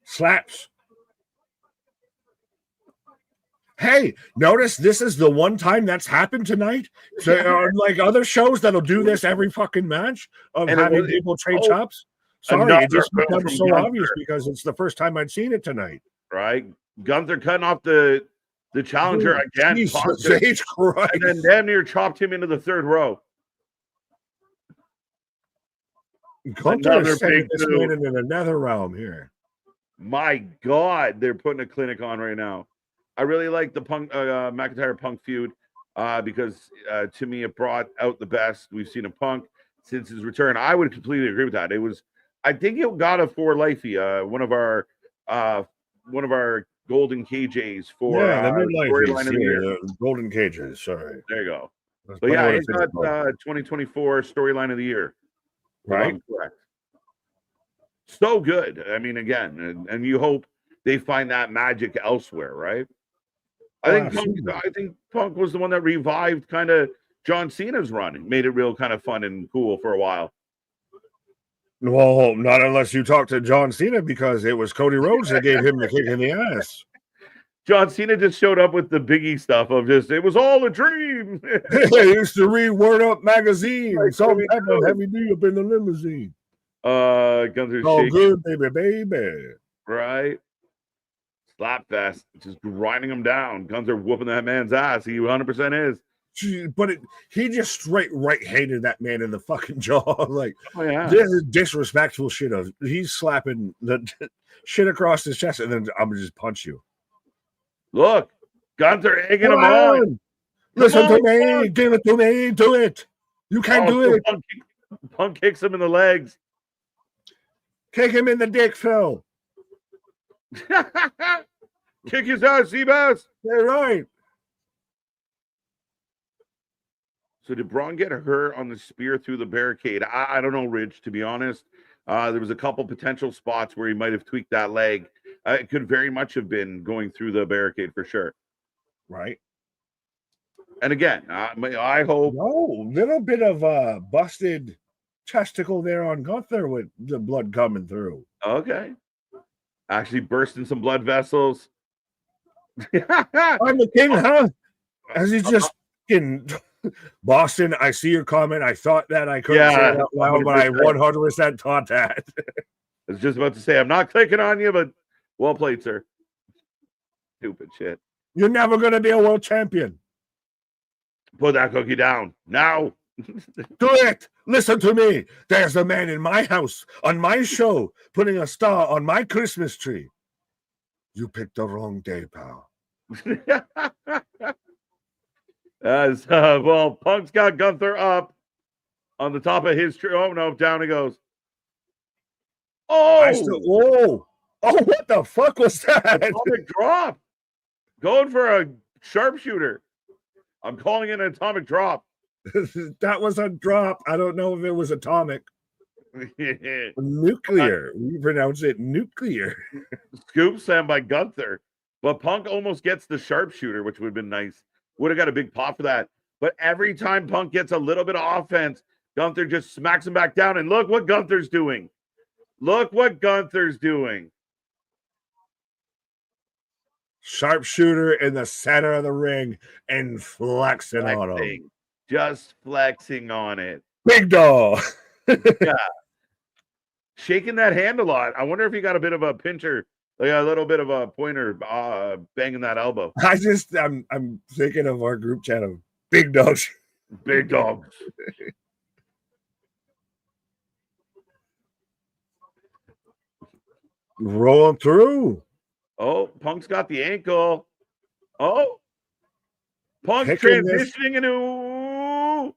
Slaps. Hey, notice this is the one time that's happened tonight. So, like other shows that'll do this every fucking match of having people trade chops. Sorry, it just becomes so obvious because it's the first time I'd seen it tonight. Right, Gunther cutting off the challenger again, Jesus Christ, and then damn near chopped him into the third row. Gunther is sending this man into another realm here. My God, they're putting a clinic on right now. I really like the McIntyre Punk feud because to me it brought out the best we've seen of Punk since his return. I would completely agree with that. I think it got a for lifey, one of our golden KJs for the storyline of the year. Golden KJs. Sorry, there you go. So yeah, it got 2024 storyline of the year. Right, correct. So good. I mean, again, and you hope they find that magic elsewhere, right? I think Punk was the one that revived kind of John Cena's run, made it real kind of fun and cool for a while. Well, not unless you talk to John Cena, because it was Cody Rhodes that gave him the kick in the ass. John Cena just showed up with the Biggie stuff of it was all a dream. I used to read Word Up magazine. Some type of heavy D up in the limousine. Gunther's all good, baby. Right. Slapfest, just grinding him down. Gunther whooping that man's ass. He 100% is. But he just straight hated that man in the fucking jaw. Like, this is disrespectful shit. He's slapping the shit across his chest, and then I'm gonna just punch you. Look, Gunther egging him on. Listen to me. Give it to me. Do it. You can do it. Punk kicks him in the legs. Kick him in the dick, Phil. Kick his ass, Seabass. You're right. So did Braun get hurt on the spear through the barricade? I don't know, Rich, to be honest. There was a couple potential spots where he might have tweaked that leg. It could very much have been going through the barricade for sure. Right. And again, I hope. No, little bit of busted testicle there on Gunther with the blood coming through. Okay. Actually bursting some blood vessels. I'm the king, huh? As he's just in Boston, I see your comment. I thought that I couldn't say it out loud, but I 100% thought that. I was just about to say, I'm not clicking on you, but well played, sir. Stupid shit. You're never going to be a world champion. Put that cookie down now. Do it. Listen to me. There's a man in my house, on my show, putting a star on my Christmas tree. You picked the wrong day, pal. Well, Punk's got Gunther up on the top of his tree. Oh, no, down he goes. Oh, what the fuck was that? Atomic drop. Going for a sharpshooter. I'm calling it an atomic drop. That was a drop. I don't know if it was atomic. Nuclear. We pronounce it nuclear. Scoop slam by Gunther. But Punk almost gets the sharpshooter, which would have been nice. Would have got a big pop for that. But every time Punk gets a little bit of offense, Gunther just smacks him back down. And look what Gunther's doing. Look what Gunther's doing. Sharpshooter in the center of the ring and flexing on him. Just flexing on it. Big dog. Yeah. Shaking that hand a lot. I wonder if he got a bit of a pincher, like a little bit of a pointer banging that elbow. I'm thinking of our group chat of big dogs. Big dogs. Rolling through. Oh, Punk's got the ankle. Oh, Punk's transitioning into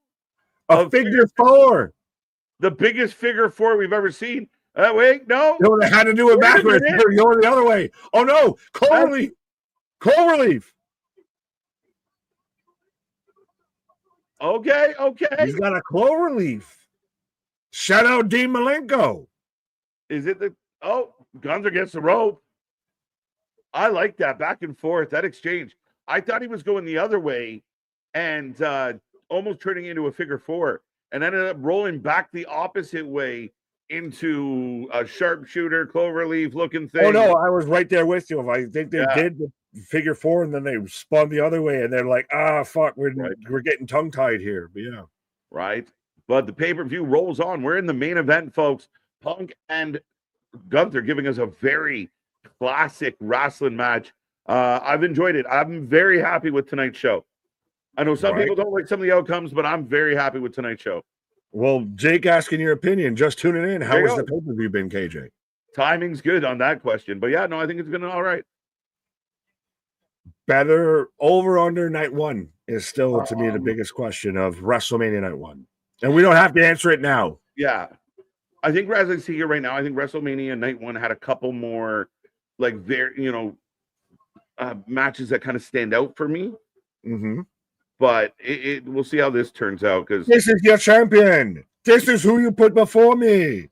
a figure four. The biggest figure four we've ever seen. Wait, no. No, they had to do it backwards. You're going the other way. Oh, no. Cloverleaf. Cloverleaf. Okay. He's got a cloverleaf. Shout out Dean Malenko. Is it Gunther gets the rope. I like that back and forth, that exchange. I thought he was going the other way and almost turning into a figure four and ended up rolling back the opposite way into a sharpshooter, cloverleaf looking thing. Oh, no, I was right there with you. I think they did the figure four and then they spun the other way and they're like, fuck, we're getting tongue-tied here. But yeah. Right. But the pay-per-view rolls on. We're in the main event, folks. Punk and Gunther giving us a very classic wrestling match. I've enjoyed it. I'm very happy with tonight's show. I know some people don't like some of the outcomes, but I'm very happy with tonight's show. Well, Jake asking your opinion, just tuning in. How has the pay-per-view been, KJ? Timing's good on that question. But yeah, no, I think it's been all right. Better over under night one is still, to me, the biggest question of WrestleMania night one. And we don't have to answer it now. Yeah. I think as I see here right now, I think WrestleMania night one had a couple more matches that kind of stand out for me. Mm-hmm. But we'll see how this turns out. Because this is your champion. This is who you put before me.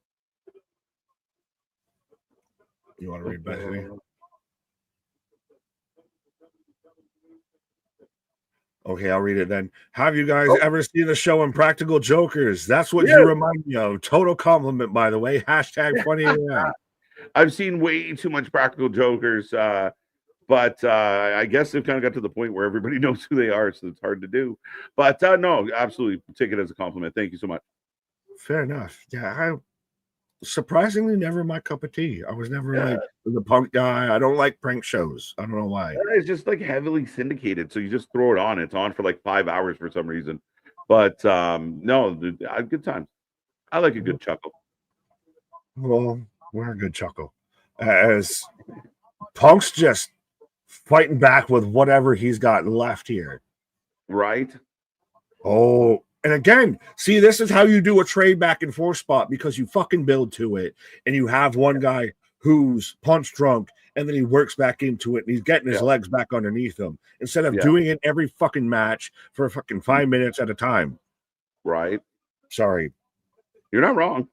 You want to read back to me? Okay, I'll read it then. Have you guys ever seen the show Impractical Jokers? That's what you remind me of. Total compliment, by the way. Hashtag funny. I've seen way too much Practical Jokers, but I guess they've kind of got to the point where everybody knows who they are, so it's hard to do. But no, absolutely take it as a compliment. Thank you so much. Fair enough. Yeah, I surprisingly never my cup of tea. I was never like the Punk guy. I don't like prank shows. I don't know why. It's just like heavily syndicated, so you just throw it on. It's on for like 5 hours for some reason. But no, I had good times. I like a good chuckle. Well, we're a good chuckle. As Punk's just fighting back with whatever he's got left here. Right. Oh, and again, see, this is how you do a trade back and forth spot, because you fucking build to it and you have one guy who's punch drunk and then he works back into it and he's getting his legs back underneath him instead of doing it every fucking match for fucking 5 minutes at a time. Right. Sorry. You're not wrong.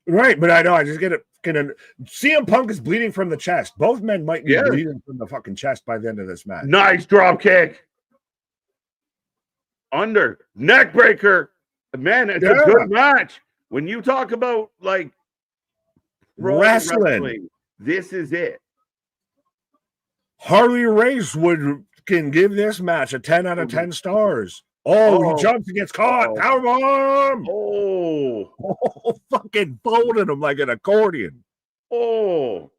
Right, but I know I just get it. CM Punk is bleeding from the chest. Both men might be bleeding from the fucking chest by the end of this match. Nice drop kick. Under neck breaker. Man, it's a good match. When you talk about like wrestling, this is it. Harley Race can give this match a 10 out of 10 stars. Oh, he jumps and gets caught. Powerbomb. Fucking folded him like an accordion. Lawn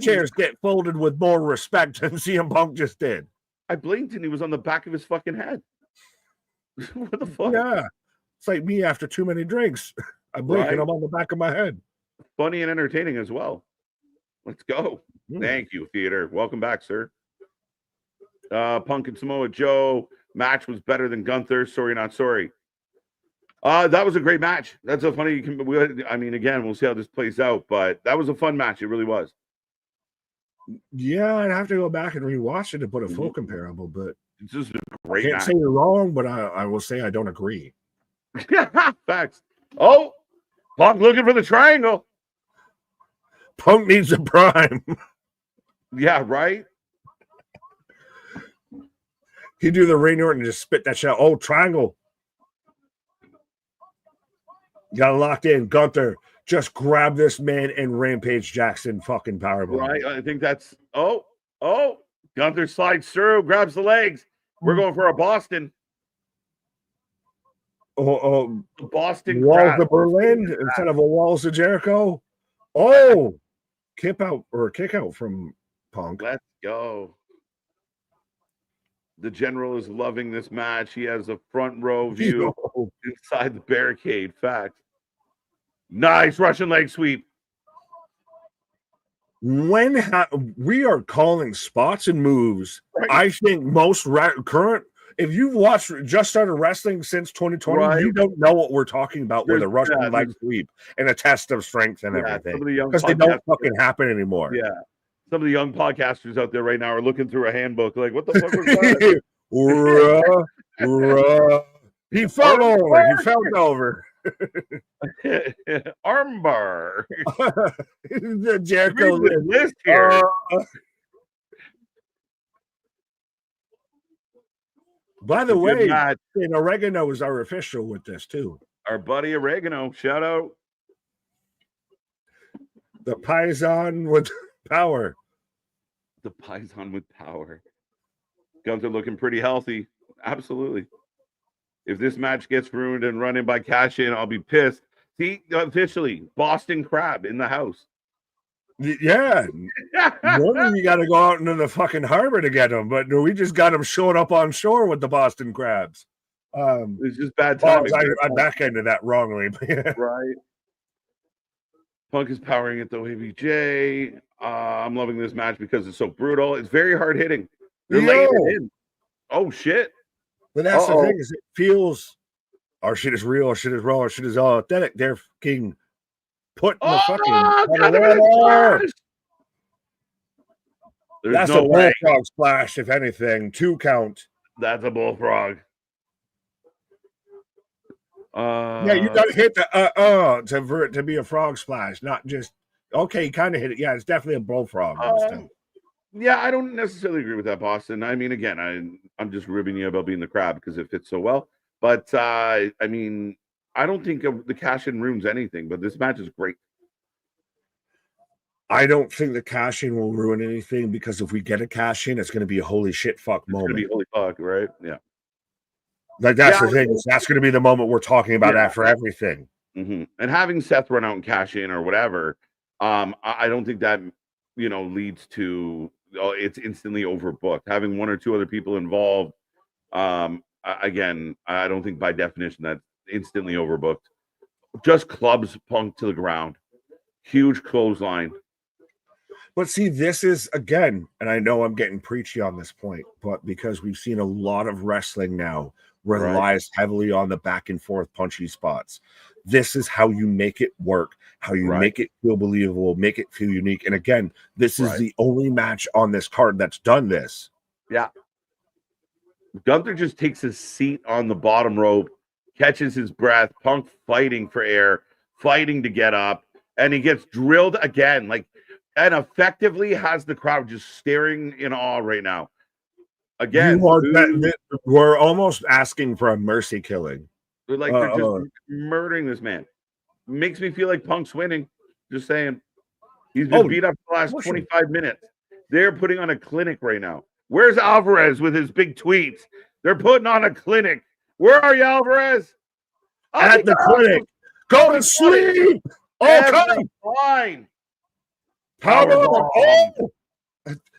chairs get folded with more respect than CM Punk just did. I blinked and he was on the back of his fucking head. What the fuck? Yeah. It's like me after too many drinks. I blink and I'm on the back of my head. Funny and entertaining as well. Let's go. Thank you, theater. Welcome back, sir. Punk and Samoa Joe match was better than Gunther. Sorry, not sorry. That was a great match. That's so funny. I mean, again, we'll see how this plays out, but that was a fun match. It really was. Yeah, I'd have to go back and rewatch it to put a full comparable, but It's just a I great can't match. say you're wrong, but I will say I don't agree. Facts. Oh, Punk looking for the triangle. Punk needs a prime. Yeah, right? He do the Randy Orton and just spit that shit out. Oh, triangle. Got it locked in. Gunther, just grab this man and Rampage Jackson fucking powerbomb. Right. I think that's Gunther slides through, grabs the legs. We're going for a Boston. Oh, Boston Walls of Berlin instead of a Walls of Jericho. Oh, kick out from Punk. Let's go. The General is loving this match. He has a front row view inside the barricade. Fact. Nice Russian leg sweep. When we are calling spots and moves, right. I think most current, if you've watched Just Started Wrestling since 2020, right. You don't know what we're talking about with a Russian leg sweep and a test of strength and everything. Because they don't fucking happen anymore. Yeah. Some of the young podcasters out there right now are looking through a handbook like, what the fuck was that? He fell over. He fell over. Armbar. The Jericho list here. By the way, and Oregano is our official with this too. Our buddy Oregano, shout out. The Paisan with power. The Paisan with power. Gunther looking pretty healthy. Absolutely. If this match gets ruined and run in by Cash In, I'll be pissed. See, officially, Boston Crab in the house. Yeah. Normally you got to go out into the fucking harbor to get them, but we just got them showing up on shore with the Boston Crabs. It's just bad timing. I backended that wrongly. Right. Punk is powering it though, ABJ. I'm loving this match because it's so brutal. It's very hard hitting. They're laying it in. Oh, shit. But that's the thing, is it feels our shit is real, our shit is raw, our shit is all authentic. They're fucking putting the fucking that's no a bullfrog splash, if anything. 2 count. That's a bullfrog. Yeah, you gotta hit the for it to be a frog splash, not just okay, you kind of hit it. Yeah, it's definitely a bullfrog. Yeah, I don't necessarily agree with that, Boston. I mean, again, I'm just ribbing you about being the crab because it fits so well. But I mean, I don't think the cash-in ruins anything, but this match is great. I don't think the cash-in will ruin anything because if we get a cash-in, it's going to be a holy shit fuck moment. It's going to be holy fuck, right? Yeah. Like, that's the thing. That's going to be the moment we're talking about after everything. Mm-hmm. And having Seth run out and cash in or whatever, I don't think that, leads to... it's instantly overbooked. Having 1 or 2 other people involved, again, I don't think by definition that's instantly overbooked. Just clubs Punk to the ground. Huge clothesline. But see, this is, again, and I know I'm getting preachy on this point, but because we've seen a lot of wrestling now where it relies heavily on the back and forth punchy spots. This is how you make it work, how you make it feel believable, make it feel unique. And again, this is the only match on this card that's done this. Yeah. Gunther just takes his seat on the bottom rope, catches his breath, Punk fighting for air, fighting to get up, and he gets drilled again, and effectively has the crowd just staring in awe right now. Again, we're almost asking for a mercy killing. They're just murdering this man. Makes me feel like Punk's winning. Just saying. He's been beat up for the last 25 minutes. They're putting on a clinic right now. Where's Alvarez with his big tweets? They're putting on a clinic. Where are you, Alvarez? At the clinic. Go to sleep. Okay. Fine. Powerbomb. Oh,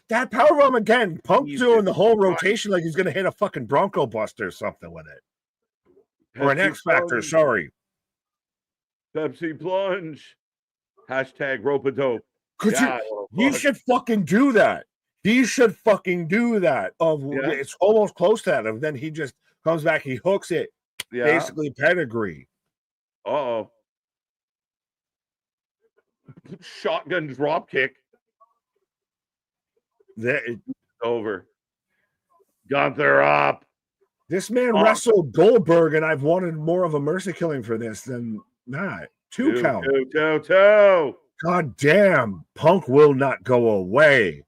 that powerbomb again. Punk doing the whole rotation like he's going to hit a fucking Bronco Buster or something with it. Or an X Factor, sorry. Pepsi plunge. Hashtag rope-a-dope. He should fucking do that. He should fucking do that. It's almost close to that. And then he just comes back, he hooks it. Yeah. Basically pedigree. Uh-oh. Shotgun drop kick. Over. Gunther up. This man wrestled Goldberg, and I've wanted more of a mercy killing for this than not. Two count. Two. God damn. Punk will not go away.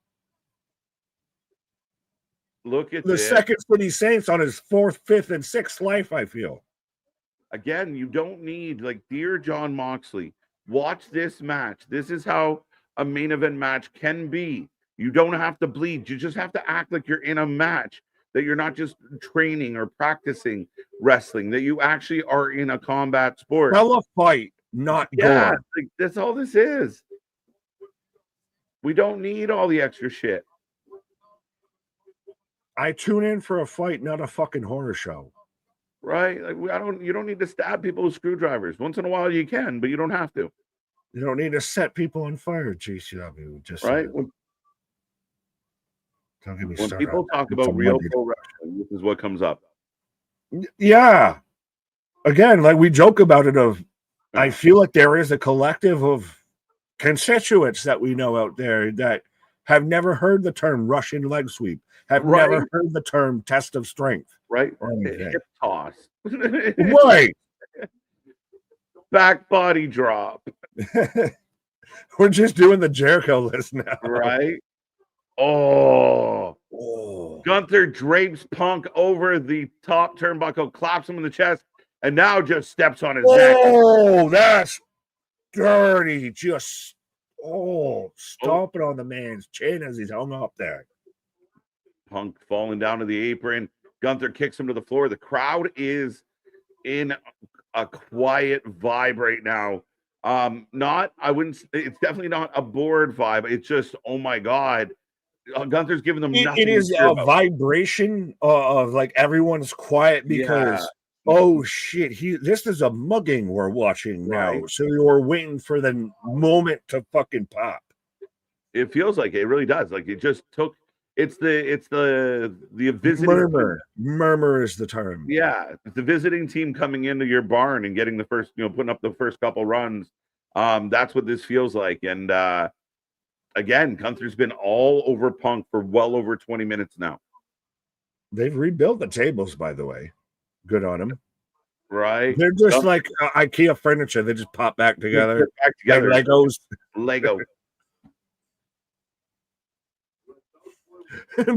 Look at the this. Second City Saints on his 4th, 5th, and 6th life, I feel. Again, you don't need, like, dear John Moxley, watch this match. This is how a main event match can be. You don't have to bleed. You just have to act like you're in a match, that you're not just training or practicing wrestling, that you actually are in a combat sport. Tell a fight, not gore. Like, that's all this is. We don't need all the extra shit. I tune in for a fight, not a fucking horror show. Right? Like, you don't need to stab people with screwdrivers. Once in a while you can, but you don't have to. You don't need to set people on fire, GCW. Just right. Don't get me when started. People talk about real pro wrestling, this is what comes up. Yeah. Again, like we joke about it I feel like there is a collective of constituents that we know out there that have never heard the term Russian leg sweep, have never heard the term test of strength. Right. Hip toss. Right. Back body drop. We're just doing the Jericho list now. Right. Oh. Gunther drapes Punk over the top turnbuckle, claps him in the chest, and now just steps on his neck. Oh, that's dirty. Just stomping on the man's chin as he's hung up there. Punk falling down to the apron. Gunther kicks him to the floor. The crowd is in a quiet vibe right now. It's definitely not a bored vibe. It's just, oh my God. Gunther's giving them nothing. It is a vibration of like everyone's quiet because oh shit, this is a mugging we're watching now. So you're waiting for the moment to fucking pop. It feels like it really does. Like it just took. It's the visiting murmur is the term. Yeah, it's the visiting team coming into your barn and getting the first, putting up the first couple runs. That's what this feels like. And again, Gunther's been all over Punk for well over 20 minutes now. They've rebuilt the tables, by the way. Good on them. Right. They're just like IKEA furniture. They just pop back together. Like Legos. Lego.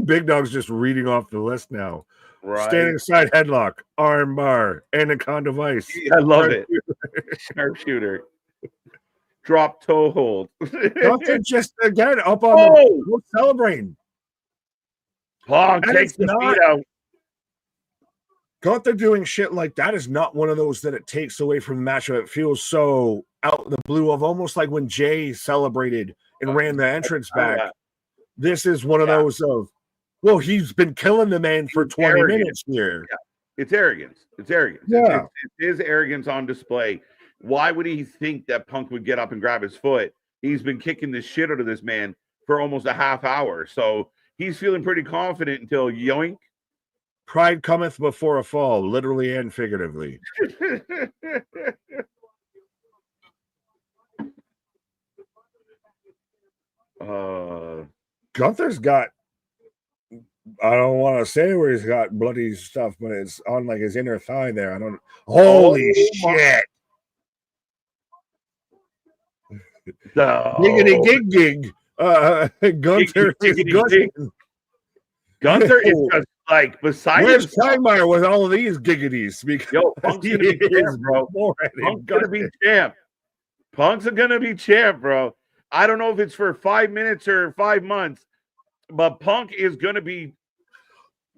Big Dog's just reading off the list now. Right. Standing side headlock, arm bar, anaconda vice. I love it. Sharpshooter. Drop toe hold. Gunther just again up on the celebrating. Punk takes the feet out. Gunther doing shit like that is not one of those that it takes away from the matchup. It feels so out of the blue of almost like when Jay celebrated and ran the entrance back. This is one of those of, well, he's been killing the man for 20 minutes here. Yeah. It's arrogance. It's arrogance. Yeah. It is arrogance on display. Why would he think that Punk would get up and grab his foot? He's been kicking the shit out of this man for almost a half hour. So he's feeling pretty confident until yoink. Pride cometh before a fall, literally and figuratively. Gunther's got, I don't want to say where he's got bloody stuff, but it's on like his inner thigh there. Holy shit. Giggity gig. Gunther Gunther is just like beside Where's Kleinmeyer with all of these giggities? Because Punk's gonna be champ, bro. Punk's gonna be champ. Punk's gonna be champ, bro. I don't know if it's for 5 minutes or 5 months, but Punk is gonna be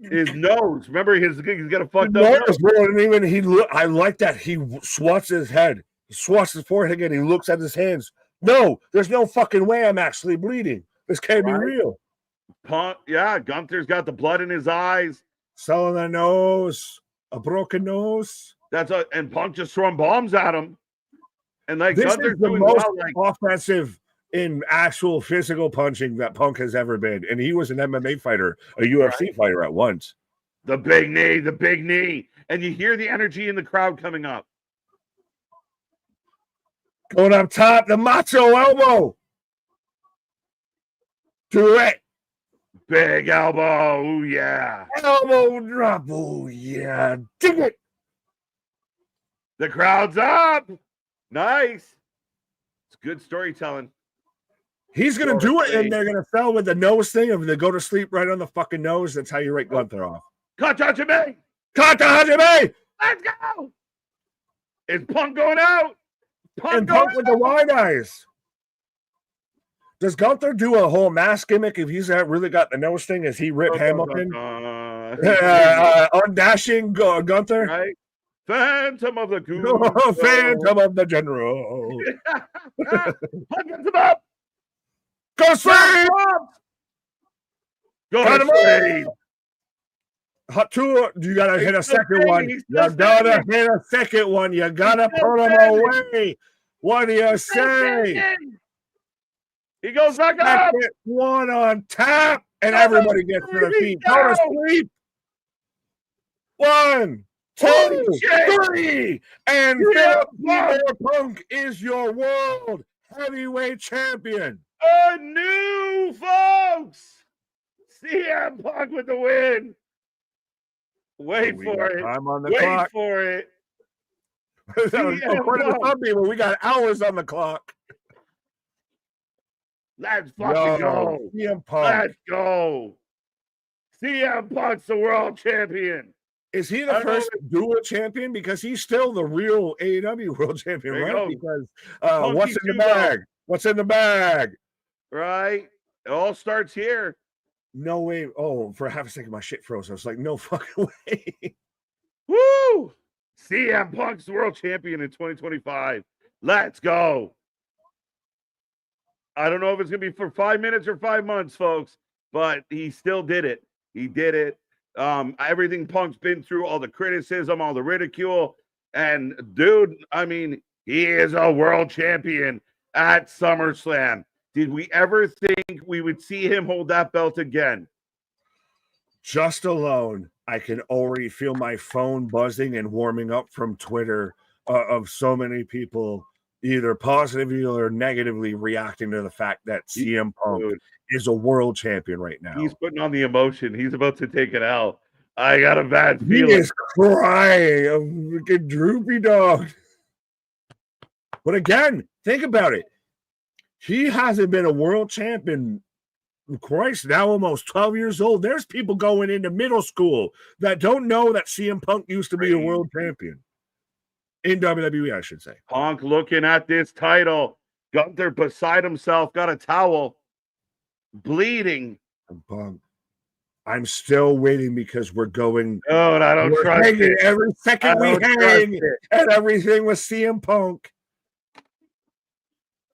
his nose. Remember, he's got a fucked up nose. Bro, and even I like that he swats his head, swats his forehead again. He looks at his hands. No, there's no fucking way I'm actually bleeding. This can't be real. Punk, Gunther's got the blood in his eyes. Selling a nose, a broken nose. And Punk just throwing bombs at him. And like this Gunther's is the doing most offensive in actual physical punching that Punk has ever been. And he was an MMA fighter, a UFC fighter at once. The big knee. And you hear the energy in the crowd coming up. Going up top, the macho elbow. Do it. Big elbow. Ooh, yeah. Elbow drop. Oh, yeah. Dig it. The crowd's up. Nice. It's good storytelling. He's going to do it, and they're going to sell with the nose thing. If they go to sleep right on the fucking nose, that's how you write Gunther off. Kata Hajime. Kata Hajime. Let's go. Is Punk going out? Punk with the wide eyes. Does Gunther do a whole mask gimmick if he's really got the nose thing? Is he Rip Hamilton? Undashing Gunther? Right? Phantom of the Goon. Phantom of the General. Punk gets him up. Go sleep! Go to sleep. Hot two, you gotta hit a second one. You gotta hit a second one. You gotta put him away. What do you say? He goes back up. One on tap, and everybody gets to their feet. Go to sleep. 1, 2, 3, and Punk is your world heavyweight champion. A new folks. CM Punk with the win. Wait for it. I'm on the Wait clock. for it. According to some people, we got hours on the clock. Let's fucking go. CM Punk. Let's go. CM Punk's the world champion. Is he the first dual champion? Because he's still the real AEW world champion, right? Because what's in the bag? What's in the bag? Right? It all starts here. No way. Oh, for half a second, my shit froze. I was like, no fucking way. Woo! CM Punk's world champion in 2025. Let's go. I don't know if it's going to be for 5 minutes or 5 months, folks, but he still did it. He did it. Everything Punk's been through, all the criticism, all the ridicule. And, dude, I mean, he is a world champion at SummerSlam. Did we ever think we would see him hold that belt again? Just alone, I can already feel my phone buzzing and warming up from Twitter of so many people either positively or negatively reacting to the fact that CM Punk is a world champion right now. He's putting on the emotion. He's about to take it out. I got a bad feeling. He is crying. A freaking droopy dog. But again, think about it. He hasn't been a world champion, Christ, now almost 12 years old. There's people going into middle school that don't know that CM Punk used to be a world champion. In WWE, I should say. Punk looking at this title. Gunther beside himself, got a towel. Bleeding. Punk. I'm still waiting because we're going. Oh, I don't trust it. Every second we hang and everything with CM Punk.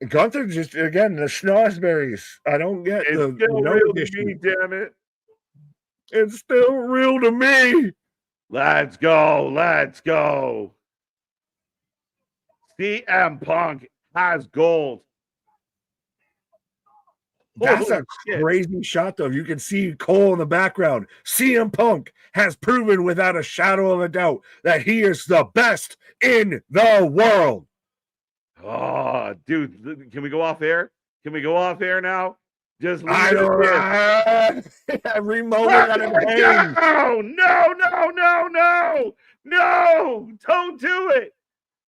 Gunther just, again, the schnozberries. I don't get it's the still real to me, damn it. It's still real to me. Let's go. Let's go. CM Punk has gold. That's a crazy shot, though. You can see Cole in the background. CM Punk has proven without a shadow of a doubt that he is the best in the world. Oh, dude, can we go off air? Can we go off air now? Just I don't every moment that I'm paying. No, don't do it.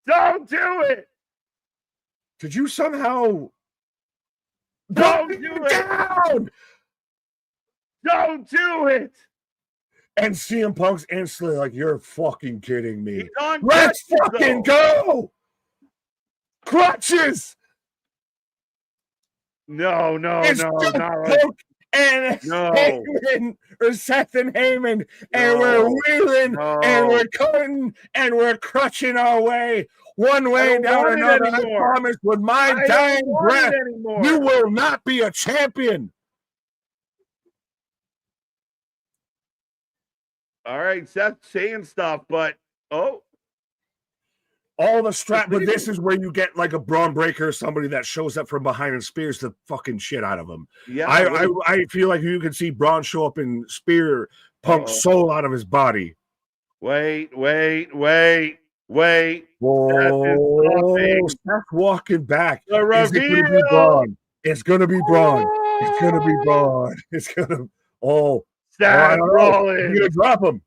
Don't do it. Did you somehow don't do it down? Don't do it. And CM Punk's instantly like, you're fucking kidding me. Let's fucking go. Crutches. No. Punk and Heyman, or Seth and Heyman, and we're wheeling and we're cutting and we're crutching our way one way down another. I promise, with my dying breath, you will not be a champion. All right, Seth saying stuff, but all the strap, but this is where you get like a Braun Breaker, somebody that shows up from behind and spears the fucking shit out of him. Yeah, I feel like you can see Braun show up and spear Punk's soul out of his body. Wait. Wait. Oh, Seth walking back. The Is it going to be reveal. Braun? It's going to be Braun. It's going to be Braun. It's going to. Oh, Seth Rollins. He's going to drop him.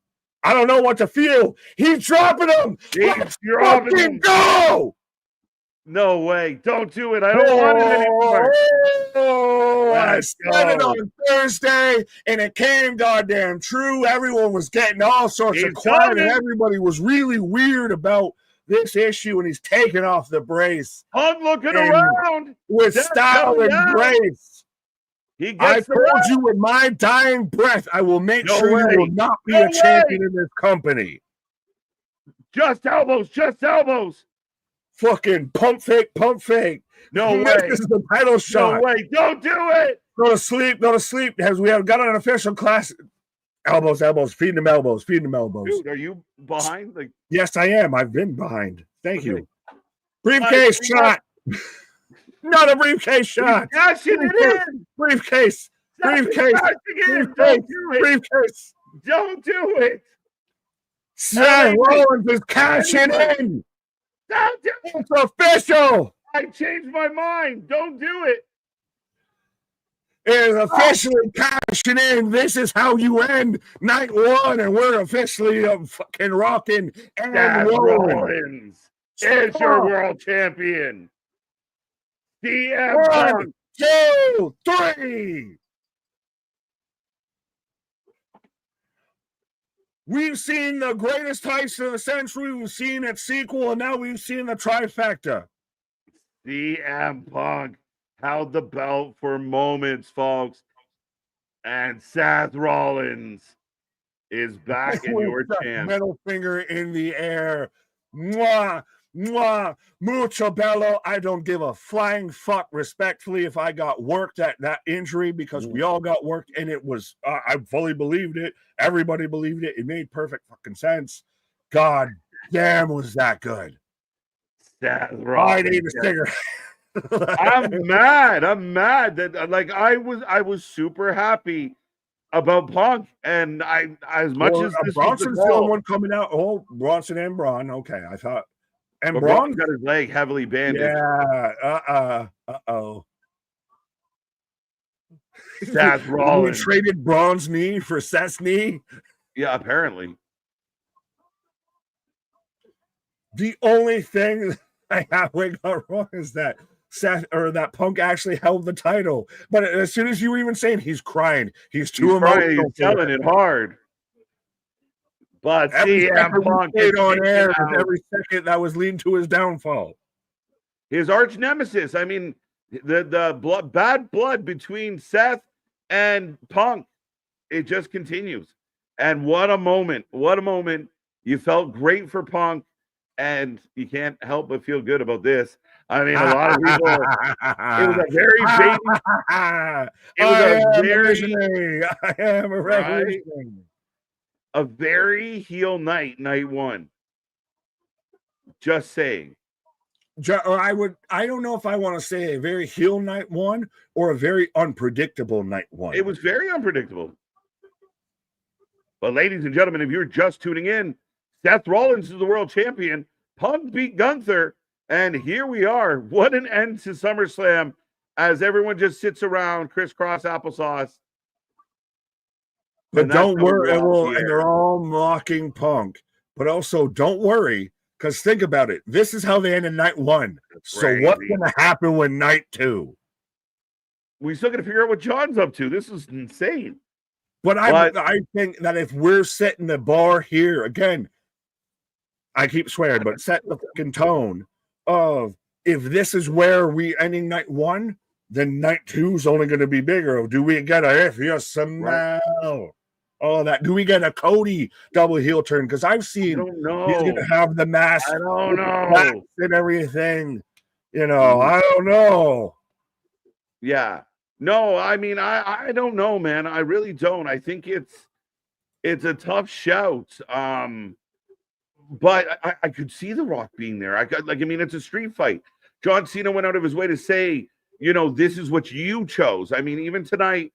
I don't know what to feel. He's dropping him. He's dropping him. Go. No way. Don't do it. I don't want it anymore. Oh, I said it on Thursday, and it came goddamn true. Everyone was getting all sorts of quiet, and everybody was really weird about this issue, and he's taking off the brace. I'm looking around. With style and grace. I told you with my dying breath, I will make sure you will not be a champion in this company. Just elbows, just elbows. Fucking pump fake, pump fake. No way. This is the title shot. No way. Don't do it. Go to sleep. Go to sleep. As we have got an official class. Elbows, elbows. Feeding them elbows. Feeding them elbows. Dude, are you behind? Like, yes, I am. I've been behind. Thank you. Briefcase shot. Not a briefcase shot. Briefcase. Briefcase. Briefcase. Don't do it. Seth Rollins is cashing in. Don't do it. It's official. I changed my mind. Don't do it. It is officially cashing in. This is how you end night one, and we're officially fucking rocking and rolling. Is your world champion. One, two, three. We've seen the greatest heist of the century. We've seen its sequel, and now we've seen the trifecta. CM Punk held the belt for moments, folks. And Seth Rollins is back in your chance. Middle finger in the air. Mwah, mwah, mucho bello. I don't give a flying fuck, respectfully, if I got worked at that injury, because we all got worked, and it was, I fully believed it. Everybody believed it. It made perfect fucking sense. God damn, was that good. Seth Rollins. I need a cigarette. I'm mad. I'm mad that I was super happy about Punk, and I as much as this Bronson's the only one coming out. Oh, Bronson and Braun. Okay, I thought. And Braun got his leg heavily bandaged. Yeah. Uh-oh. Seth Rollins. We traded Braun's knee for Seth's knee. Yeah, apparently. The only thing I got wrong is that Seth or that Punk actually held the title. But as soon as you were even saying he's crying, he's too emotional. He's telling it hard. But CM Punk stayed on air every second that was leading to his downfall. His arch nemesis. I mean, the bad blood between Seth and Punk, it just continues. And what a moment. What a moment. You felt great for Punk, and you can't help but feel good about this. I mean, a lot of people, it was a very baby. It was I am a revolutionary. A very heel night one. Just saying. I don't know if I want to say a very heel night one or a very unpredictable night one. It was very unpredictable. But ladies and gentlemen, if you're just tuning in, Seth Rollins is the world champion. Punk beat Gunther. And here we are. What an end to SummerSlam as everyone just sits around crisscross applesauce. But don't worry, and they're all mocking Punk. But also, don't worry, because think about it. This is how they ended night one. So what's going to happen with night two? We still got to figure out what John's up to. This is insane. But I think that if we're setting the bar here, again, I keep swearing, but set the fucking tone of if this is where we ending night one, then night two is only going to be bigger. Do we get a if you smell all that? Do we get a Cody double heel turn? Because I've seen he's going to have the mask. I don't know. And everything. You know, I don't know. Yeah. No, I mean, I don't know, man. I really don't. I think it's a tough shout. But I could see The Rock being there. I mean, it's a street fight. John Cena went out of his way to say, you know, this is what you chose. I mean, even tonight,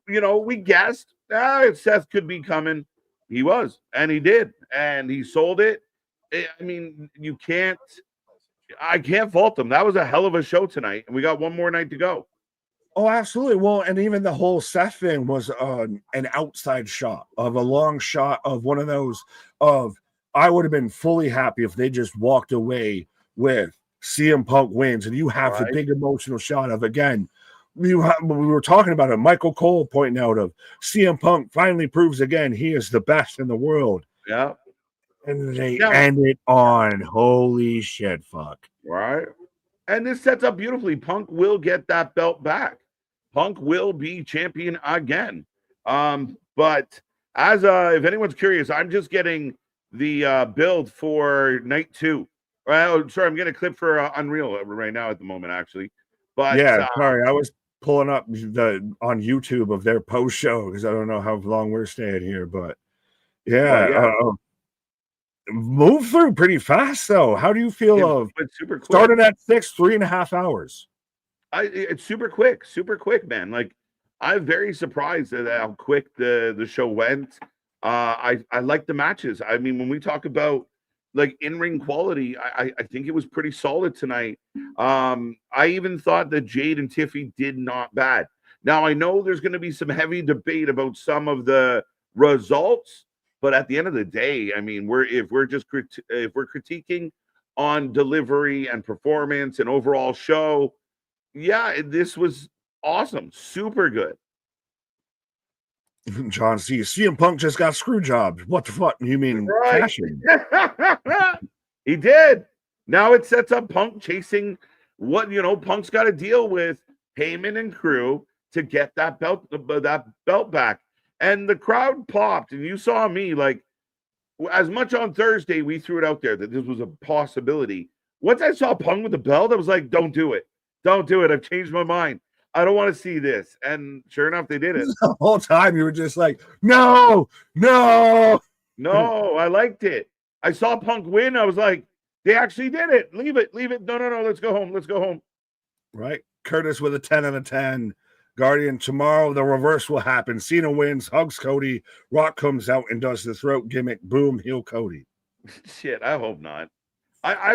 you know, we guessed Seth could be coming. He was, and he did, and he sold it. I mean, I can't fault them. That was a hell of a show tonight, and we got one more night to go. Oh, absolutely. Well, and even the whole Seth thing was an outside shot of a long shot of one of those of I would have been fully happy if they just walked away with CM Punk wins, and you have the big emotional shot of again. We were talking about it. Michael Cole pointing out of CM Punk finally proves again he is the best in the world. Yeah. And they end it on holy shit, fuck. Right. And this sets up beautifully. Punk will get that belt back. Punk will be champion again. But as if anyone's curious, I'm just getting the build for night 2. Well, sorry, I'm getting a clip for Unreal right now at the moment, actually. But yeah, sorry, I was pulling up on YouTube of their post show because I don't know how long we're staying here, but yeah. Move through pretty fast though. How do you feel of super quick. Started at 6, 3.5 hours? It's super quick, man. Like I'm very surprised at how quick the show went. I like the matches. I mean, when we talk about like in-ring quality, I think it was pretty solid tonight. I even thought that Jade and Tiffy did not bad. Now I know there's going to be some heavy debate about some of the results, but at the end of the day, I mean, if we're critiquing on delivery and performance and overall show, yeah, this was awesome, super good. John C. CM Punk just got screw jobbed. What the fuck? You mean cashing? He did. Now it sets up Punk chasing what Punk's got to deal with Heyman and crew to get that belt back. And the crowd popped, and you saw me like as much on Thursday. We threw it out there that this was a possibility. Once I saw Punk with the belt, I was like, "Don't do it! Don't do it! I've changed my mind. I don't want to see this." And sure enough, they did it. The whole time you were just like, "No, no, no!" I liked it. I saw Punk win. I was like, "They actually did it. Leave it. No. Let's go home. Let's go home." Right, Curtis with a 10 out of 10. Guardian, tomorrow the reverse will happen. Cena wins, hugs Cody. Rock comes out and does the throat gimmick. Boom, heel Cody. Shit, I hope not.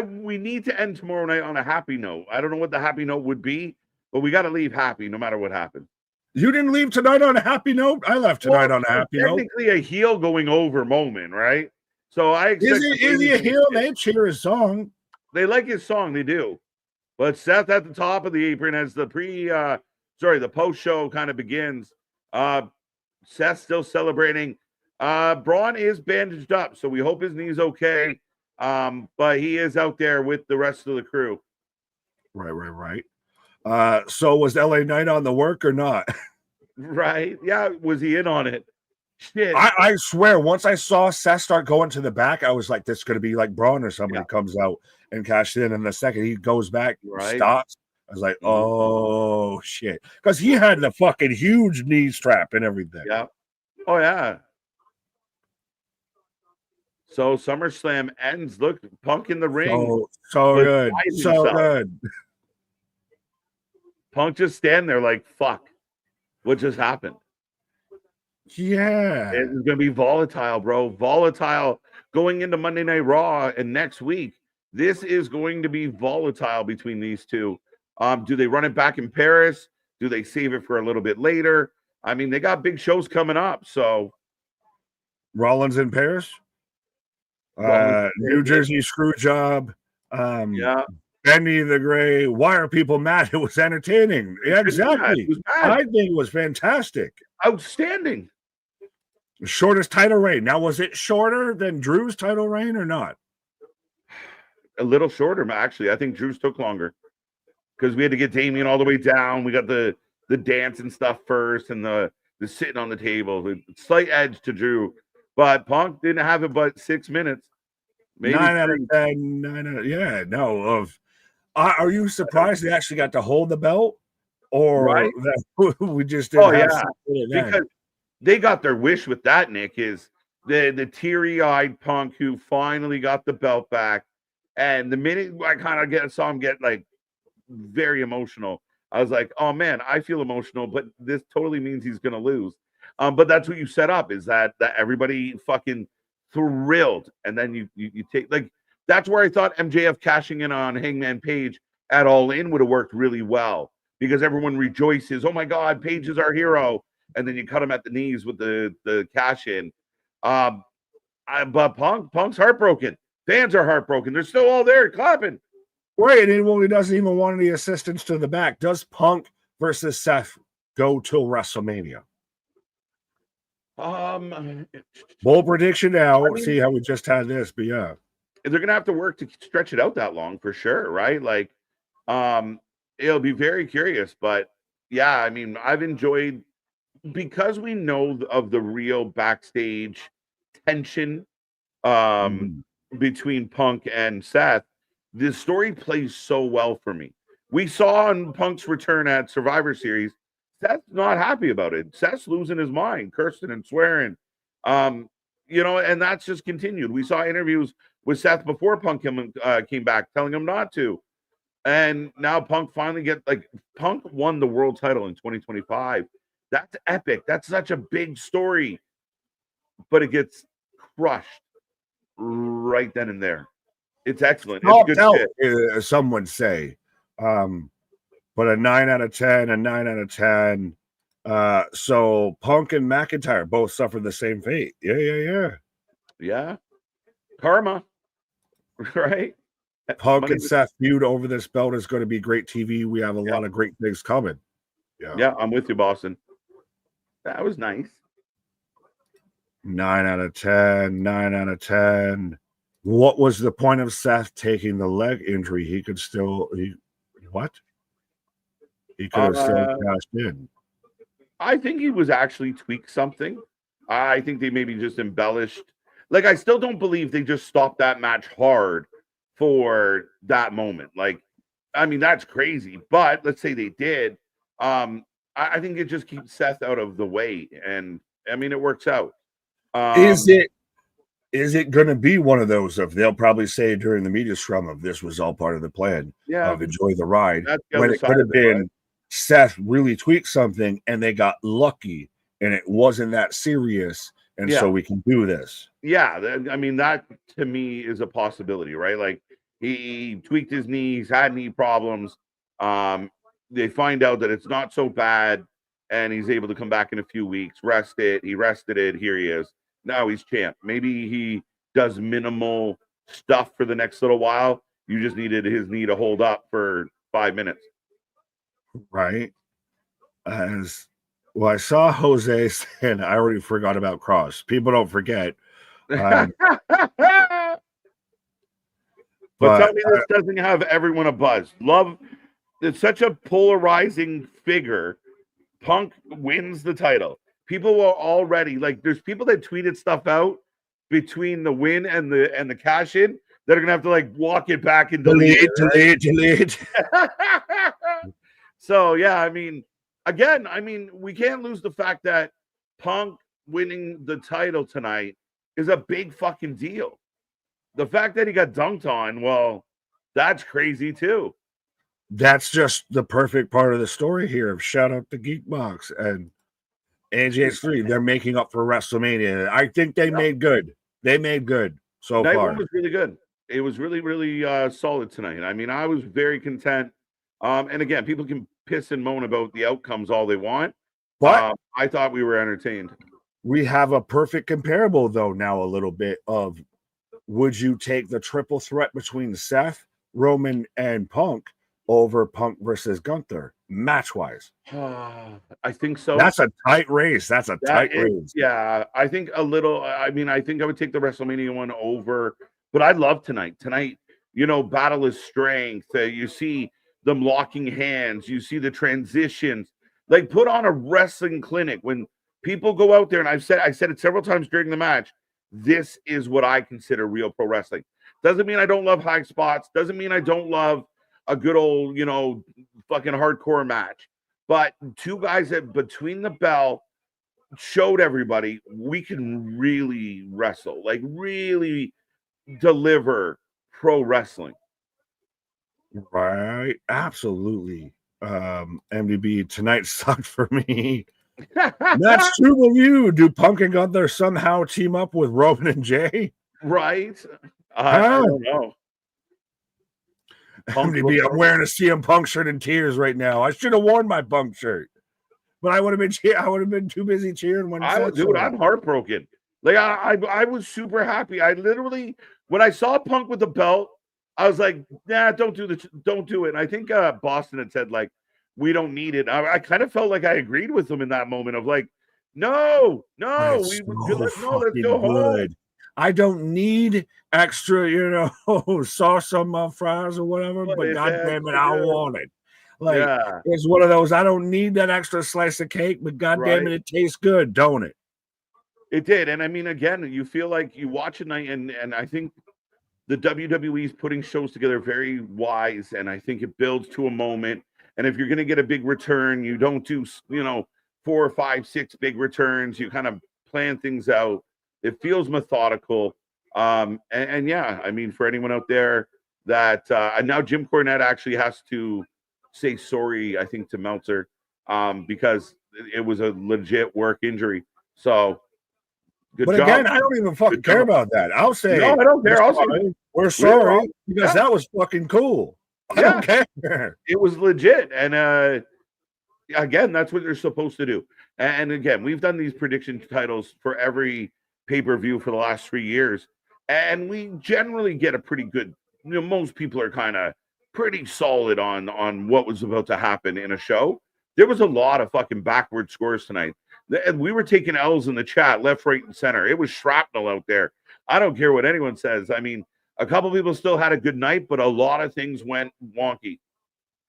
We need to end tomorrow night on a happy note. I don't know what the happy note would be, but we got to leave happy no matter what happens. You didn't leave tonight on a happy note? I left tonight on a happy note. Technically a heel going over moment, right? So is he a heel? They cheer his song. They like his song, they do. But Seth at the top of the apron as the the post-show kind of begins. Seth still celebrating. Braun is bandaged up, so we hope his knee's okay. But he is out there with the rest of the crew. Right. So was LA Knight on the work or not? Right. Yeah, was he in on it? Shit. I swear, once I saw Seth start going to the back, I was like, this is going to be like Braun or somebody comes out and cashed in. And the second he goes back, stops. I was like, oh, shit. Because he had the fucking huge knee strap and everything. Yeah. Oh, yeah. So SummerSlam ends. Look, Punk in the ring. So good. So good. Punk just stand there like, fuck. What just happened? Yeah. It's going to be volatile, bro. Volatile going into Monday Night Raw and next week. This is going to be volatile between these two. Do they run it back in Paris? Do they save it for a little bit later? I mean, they got big shows coming up. So Rollins in Paris? New Jersey screw job. Benny the Gray. Why are people mad? It was entertaining. Yeah, exactly. I think it was fantastic. Outstanding. Shortest title reign. Now, was it shorter than Drew's title reign or not? A little shorter, actually. I think Drew's took longer because we had to get Damian all the way down. We got the dance and stuff first and the sitting on the table. The slight edge to Drew. But Punk didn't have it but 6 minutes. Maybe 9 out of 10. 9 out of, yeah, no. Are you surprised they actually got to hold the belt? Or that we just didn't because they got their wish with that, Nick, is the teary-eyed Punk who finally got the belt back. And the minute I kind of saw him get like very emotional, I was like, oh man, I feel emotional, but this totally means he's gonna lose. But that's what you set up, is that everybody fucking thrilled, and then you take, like, That's where I thought MJF cashing in on Hangman Page at All In would have worked really well because everyone rejoices. Oh my God, Page is our hero, and then you cut him at the knees with the cash in. But Punk's heartbroken. Fans are heartbroken. They're still all there clapping. Right, and he doesn't even want any assistance to the back. Does Punk versus Seth go till WrestleMania? Bold prediction now. See how we just had this, but yeah. They're gonna have to work to stretch it out that long for sure, right? Like, it'll be very curious, but yeah, I mean, I've enjoyed because we know of the real backstage tension between Punk and Seth. This story plays so well for me. We saw on Punk's return at Survivor Series, Seth's not happy about it. Seth's losing his mind, cursing and swearing. And that's just continued. We saw interviews with Seth before Punk came back, telling him not to. And now Punk finally Punk won the world title in 2025. That's epic. That's such a big story. But it gets crushed right then and there. It's excellent. It's good shit. Some would say. But a 9 out of 10, a 9 out of 10. So Punk and McIntyre both suffered the same fate. Yeah. Karma. Right? Punk and Seth feud over this belt is going to be great TV. We have a lot of great things coming. Yeah, I'm with you, Boston. That was nice. 9 out of 10, 9 out of 10. What was the point of Seth taking the leg injury? He could still what? He could have still cashed in. I think he was actually tweaked something. I think they maybe just embellished. Like, I still don't believe they just stopped that match hard for that moment. Like, I mean, that's crazy. But let's say they did. I think it just keeps Seth out of the way. And, I mean, it works out. Is it going to be one of those of they'll probably say during the media scrum of this was all part of the plan of enjoy the ride when it could have been Seth really tweaked something and they got lucky and it wasn't that serious and so we can do this. Yeah, I mean that to me is a possibility, right? Like he tweaked his knees, had knee problems. They find out that it's not so bad and he's able to come back in a few weeks, rest it. He rested it. Here he is. Now he's champ. Maybe he does minimal stuff for the next little while. You just needed his knee to hold up for 5 minutes. Right. As well, I saw Jose saying, I already forgot about Cross. People don't forget. But tell me this doesn't have everyone a buzz. Love, it's such a polarizing figure. Punk wins the title. People were already like, there's people that tweeted stuff out between the win and the cash in that are gonna have to like walk it back and delete. So yeah, I mean, again, we can't lose the fact that Punk winning the title tonight is a big fucking deal. The fact that he got dunked on, well, that's crazy too. That's just the perfect part of the story here. Shout out to Geekbox and AJ3, they're making up for WrestleMania. I think they made good. They made good so Night far. One was really good. It was really, really solid tonight. I mean, I was very content. And again, people can piss and moan about the outcomes all they want. But I thought we were entertained. We have a perfect comparable, though, now a little bit of would you take the triple threat between Seth, Roman, and Punk over Punk versus Gunther, match-wise? I think so. That's a tight race. That's a tight race. Yeah, I think a little. I mean, I think I would take the WrestleMania one over, but I love tonight. Tonight, battle is strength. You see them locking hands. You see the transitions. Like, put on a wrestling clinic when people go out there. And I said it several times during the match. This is what I consider real pro wrestling. Doesn't mean I don't love high spots. Doesn't mean I don't love a good old, fucking hardcore match. But two guys that between the bell showed everybody we can really wrestle, like really deliver pro wrestling. Right. Absolutely. MDB tonight sucked for me. That's true of you. Do Punk and Gunther somehow team up with Roman and Jay? Right. I don't know. I'm wearing a CM Punk shirt in tears right now. I should have worn my Punk shirt, but I would have been too busy cheering when dude, I'm heartbroken. Like I was super happy. I literally, when I saw Punk with the belt, I was like, nah, don't do it. And I think Boston had said like, we don't need it. I kind of felt like I agreed with them in that moment of like, no, let's go home. I don't need extra, sauce on my fries or whatever, but goddamn it, I want it. Like, it's one of those, I don't need that extra slice of cake, but goddamn it, it tastes good, don't it? It did. And I mean, again, you feel like you watch a night, and I think the WWE is putting shows together very wise, and I think it builds to a moment. And if you're going to get a big return, you don't do, 4 or 5, 6 big returns. You kind of plan things out. It feels methodical. And yeah, I mean, for anyone out there that and now Jim Cornette actually has to say sorry, I think, to Meltzer because it was a legit work injury. So good job. Again, I don't even fucking care about that. I'll say, no, I don't care. We're sorry because that was fucking cool. I don't care. It was legit. And again, that's what they're supposed to do. And again, we've done these prediction titles for every pay-per-view for the last 3 years. And we generally get a pretty good, most people are kind of pretty solid on what was about to happen in a show. There was a lot of fucking backward scores tonight. And we were taking L's in the chat, left, right, and center. It was shrapnel out there. I don't care what anyone says. I mean, a couple people still had a good night, but a lot of things went wonky.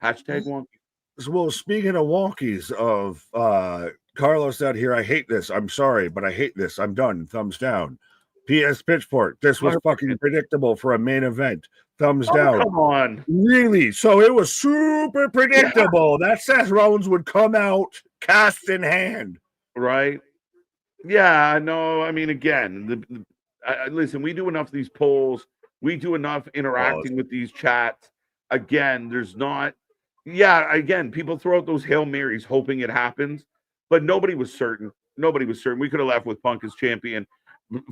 Hashtag wonky. Well, speaking of wonkies, of Carlos out here, I hate this. I'm sorry, but I hate this. I'm done. Thumbs down. P.S. Pitchfork. This was fucking predictable for a main event. Thumbs down. Come on. Really? So it was super predictable that Seth Rollins would come out cast in hand. Right? Yeah, no, I mean, again, listen, we do enough of these polls. We do enough interacting with these chats. Again, there's not, again, people throw out those Hail Marys hoping it happens, but nobody was certain. We could have left with Punk as champion.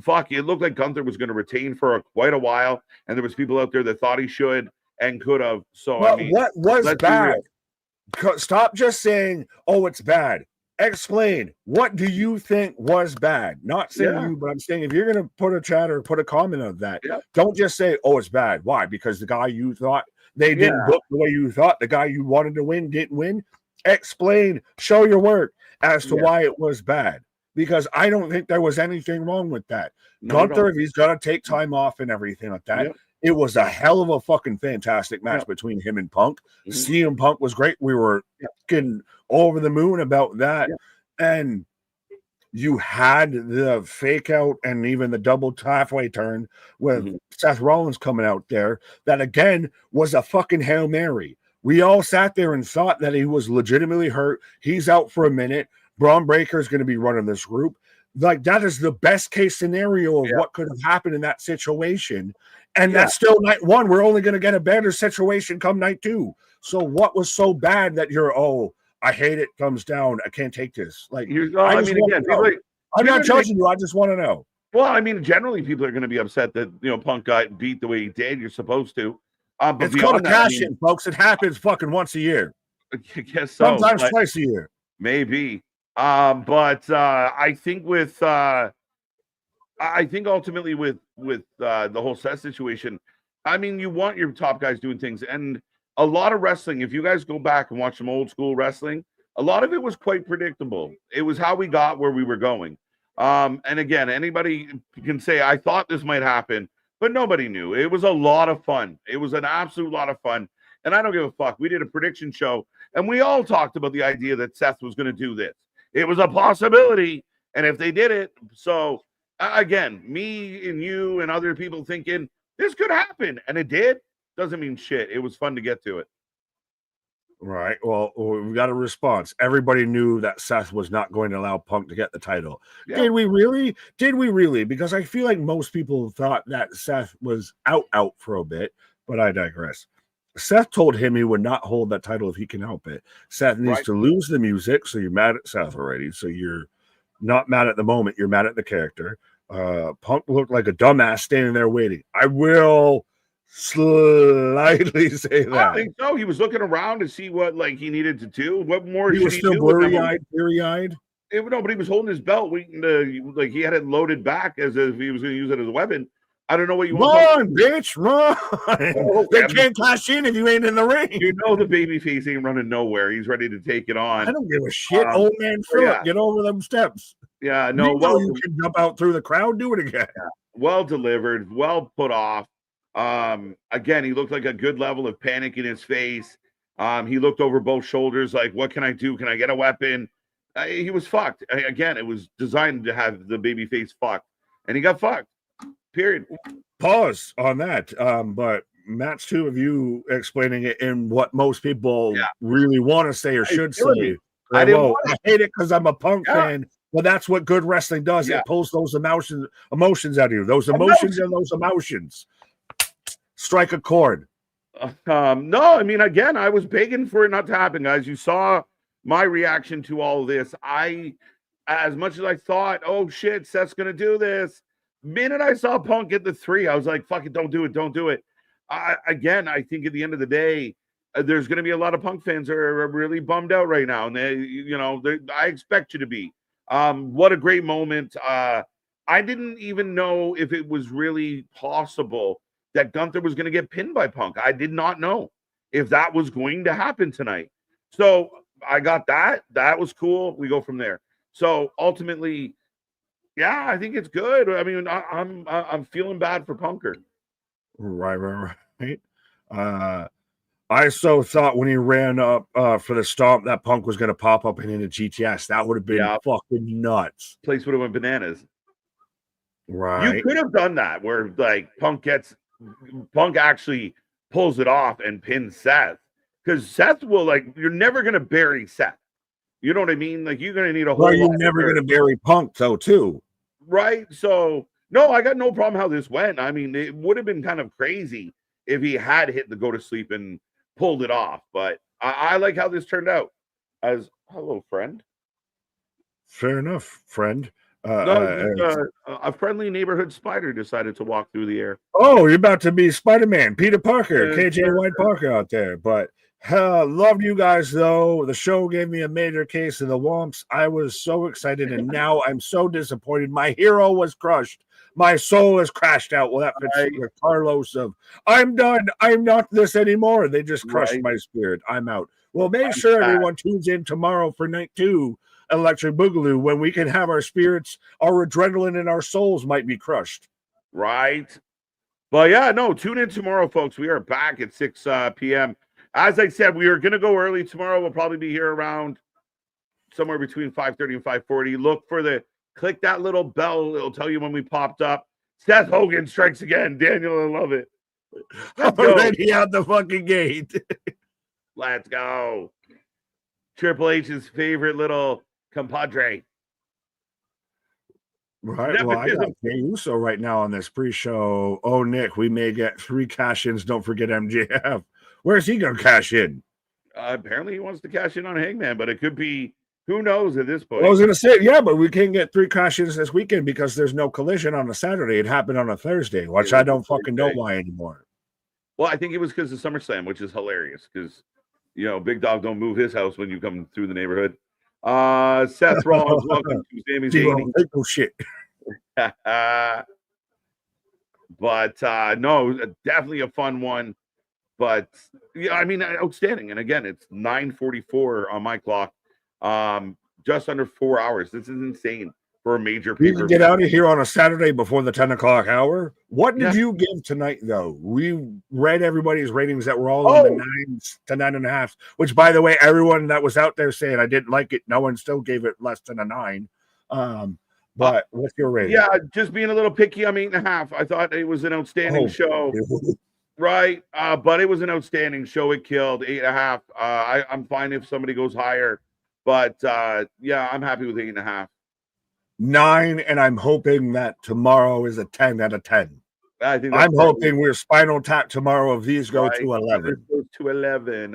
Fuck, it looked like Gunther was going to retain for quite a while, and there was people out there that thought he should and could have. So, well, I mean, what was bad? Stop just saying, oh, it's bad. Explain, what do you think was bad? Not saying you, but I'm saying if you're going to put a chat or put a comment on that, don't just say, oh, it's bad. Why? Because the guy you thought they didn't book the way you thought, the guy you wanted to win didn't win. Explain, show your work as to why it was bad. Because I don't think there was anything wrong with that. Gunther, if he's got to take time off and everything like that, it was a hell of a fucking fantastic match between him and Punk. CM Punk was great. We were getting over the moon about that. And you had the fake out and even the double halfway turn with Seth Rollins coming out there. That, again, was a fucking Hail Mary. We all sat there and thought that he was legitimately hurt. He's out for a minute. Braun Breaker is going to be running this group. Like, that is the best case scenario of what could have happened in that situation. And that's still night one. We're only going to get a better situation come night 2. So what was so bad that you're, I hate it, thumbs down, I can't take this? Like, I'm not judging you. I just want to know. Well, I mean, generally people are going to be upset that, Punk got beat the way he did. You're supposed to. But it's called a cash-in, folks. It happens fucking once a year. I guess so. Sometimes twice a year. Maybe. But I think ultimately with the whole Seth situation, I mean, you want your top guys doing things, and a lot of wrestling, if you guys go back and watch some old school wrestling, a lot of it was quite predictable. It was how we got where we were going. And again, anybody can say, I thought this might happen, but nobody knew. It was a lot of fun. It was an absolute lot of fun. And I don't give a fuck. We did a prediction show, and we all talked about the idea that Seth was going to do this. It was a possibility, and if they did it, so again, me and you and other people thinking this could happen, and it did, doesn't mean shit. It was fun to get to it. Right. Well, we got a response. Everybody knew that Seth was not going to allow Punk to get the title. Yeah. Did we really? Because I feel like most people thought that Seth was out for a bit, but I digress. Seth told him he would not hold that title if he can help it. Seth needs to lose the music, so you're mad at Seth already. So you're not mad at the moment, you're mad at the character. Punk looked like a dumbass standing there waiting. I will slightly say I that. don't think so. He was looking around to see what like he needed to do. What more He should was he still do? With them? blurry-eyed, teary-eyed. No, but he was holding his belt, waiting to like he had it loaded back as if he was going to use it as a weapon. I don't know what you want. Run, bitch, run! Oh, they can't cash in if you ain't in the ring. You know the babyface ain't running nowhere. He's ready to take it on. I don't give a shit. Old man Phillip, get over them steps. Yeah, no. You can jump out through the crowd. Do it again. Yeah, well delivered. Well put off. Again, he looked like a good level of panic in his face. He looked over both shoulders, like, "What can I do? Can I get a weapon?" He was fucked. Again, it was designed to have the babyface fucked, and he got fucked. Period. Pause on that. But Matt's two of you explaining it in what most people really want to say or should say. I hate it because I'm a Punk fan, but that's what good wrestling does. It pulls those emotions out of you. Those emotions and those emotions. Strike a chord. No, I mean, again, I was begging for it not to happen, guys. You saw my reaction to all of this. As much as I thought, oh shit, Seth's gonna do this. Minute I saw Punk get the 3, I was like, fuck it, don't do it, don't do it. Again, I think at the end of the day, there's going to be a lot of Punk fans that are really bummed out right now, and I expect you to be. What a great moment. I didn't even know if it was really possible that Gunther was going to get pinned by Punk. I did not know if that was going to happen tonight. So I got that. That was cool. We go from there. So ultimately, yeah, I think it's good. I mean, I'm feeling bad for Punker. Right. I so thought when he ran up for the stomp that Punk was going to pop up and into GTS. That would have been fucking nuts. Place would have went bananas. Right. You could have done that where like Punk actually pulls it off and pins Seth, because Seth will you're never going to bury Seth. You know what I mean? Like, you're going to need a whole lot. You're never going to bury Punk, though, too. Right? So, no, I got no problem how this went. I mean, it would have been kind of crazy if he had hit the go to sleep and pulled it off. But I like how this turned out. Hello, friend. Fair enough, friend. A friendly neighborhood spider decided to walk through the air. Oh, you're about to be Spider-Man, Peter Parker, KJ White Parker out there. But loved you guys, though. The show gave me a major case of the wumps. I was so excited, and now I'm so disappointed. My hero was crushed. My soul has crashed out. Well, that fits with Carlos of, I'm done. I'm not this anymore. They just crushed my spirit. I'm out. Well, make sure everyone tunes in tomorrow for night 2, Electric Boogaloo, when we can have our spirits, our adrenaline, and our souls might be crushed. Right. But yeah, no, tune in tomorrow, folks. We are back at 6 p.m. As I said, we are going to go early tomorrow. We'll probably be here around somewhere between 5:30 and 5:40. Click that little bell. It'll tell you when we popped up. Seth Hogan strikes again. Daniel, I love it. Already out the fucking gate. Let's go. Triple H's favorite little compadre. Right. Well, I got Jey Uso right now on this pre-show. Oh, Nick, we may get 3 cash-ins. Don't forget MJF. Where's he going to cash in? Apparently, he wants to cash in on Hangman, but it could be, who knows at this point. I was going to say, yeah, but we can't get 3 cash-ins this weekend because there's no collision on a Saturday. It happened on a Thursday, which I don't fucking know why anymore. Well, I think it was because of SummerSlam, which is hilarious because, Big Dog don't move his house when you come through the neighborhood. Seth Rollins, welcome to Sami Zayn. Oh, shit. But no, definitely a fun one. But yeah, I mean, outstanding. And again, it's 9:44 on my clock. Just under 4 hours. This is insane for a major pay-per-view. You can get out of here on a Saturday before the 10 o'clock hour. What did you give tonight, though? We read everybody's ratings that were all in the 9s to 9.5, which, by the way, everyone that was out there saying I didn't like it, no one still gave it less than a 9. But what's your rating? Yeah, just being a little picky, I'm 8.5. I thought it was an outstanding show. Right. But it was an outstanding show. It killed 8.5. I'm fine if somebody goes higher. But yeah, I'm happy with 8.5. 9, and I'm hoping that tomorrow is a 10 out of 10. I'm hoping we're Spinal Tap tomorrow if these go to 11. Goes to 11.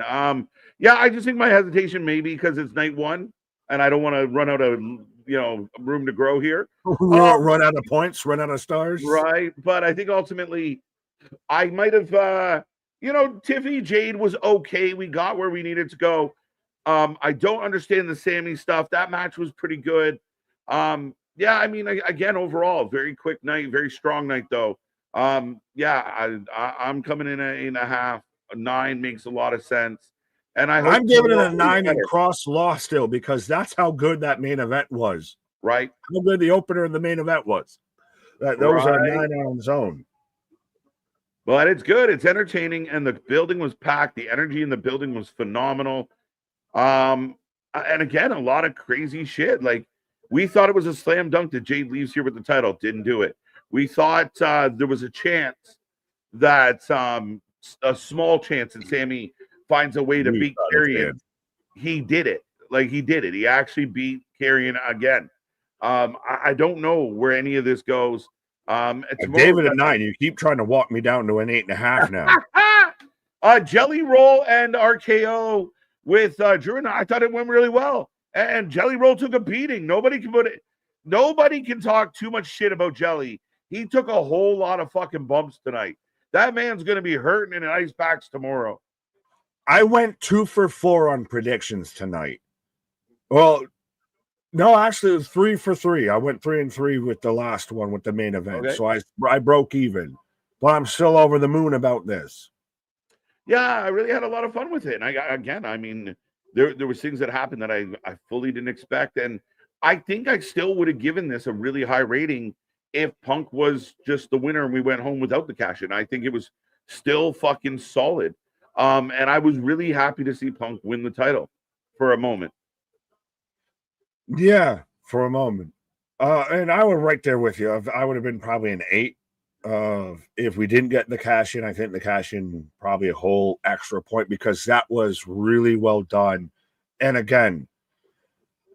Yeah, I just think my hesitation maybe because it's night 1, and I don't want to run out of room to grow here. Run out of points, run out of stars. Right. But I think ultimately I might have, Tiffany Jade was okay. We got where we needed to go. I don't understand the Sammy stuff. That match was pretty good. Yeah, I mean, again, overall, very quick night, very strong night, though. Yeah, I'm coming in at 8.5. A 9 makes a lot of sense. And I'm giving it a 9 and cross law still, because that's how good that main event was. Right. How good the opener of the main event was. Those are 9 on its own. But it's good. It's entertaining. And the building was packed. The energy in the building was phenomenal. And again, a lot of crazy shit. Like, we thought it was a slam dunk that Jade leaves here with the title. Didn't do it. We thought there was a chance that a small chance that Sammy finds a way to beat Karrion. He did it. Like, he did it. He actually beat Karrion again. I don't know where any of this goes. David at 9. You keep trying to walk me down to an 8.5 now. Jelly Roll and RKO with Drew, and I thought it went really well. And Jelly Roll took a beating. Nobody can talk too much shit about Jelly. He took a whole lot of fucking bumps tonight. That man's going to be hurting in ice packs tomorrow. I went 2 for 4 on predictions tonight. Well, no, actually, it was 3 for 3. I went 3 and 3 with the last one with the main event. Okay. So I broke even. But I'm still over the moon about this. Yeah, I really had a lot of fun with it. And I mean, there was things that happened that I fully didn't expect. And I think I still would have given this a really high rating if Punk was just the winner and we went home without the cash in. I think it was still fucking solid. And I was really happy to see Punk win the title for a moment. Yeah, for a moment. And I was right there with you. I would have been probably an 8. If we didn't get the cash in, I think the cash in probably a whole extra point, because that was really well done. And again,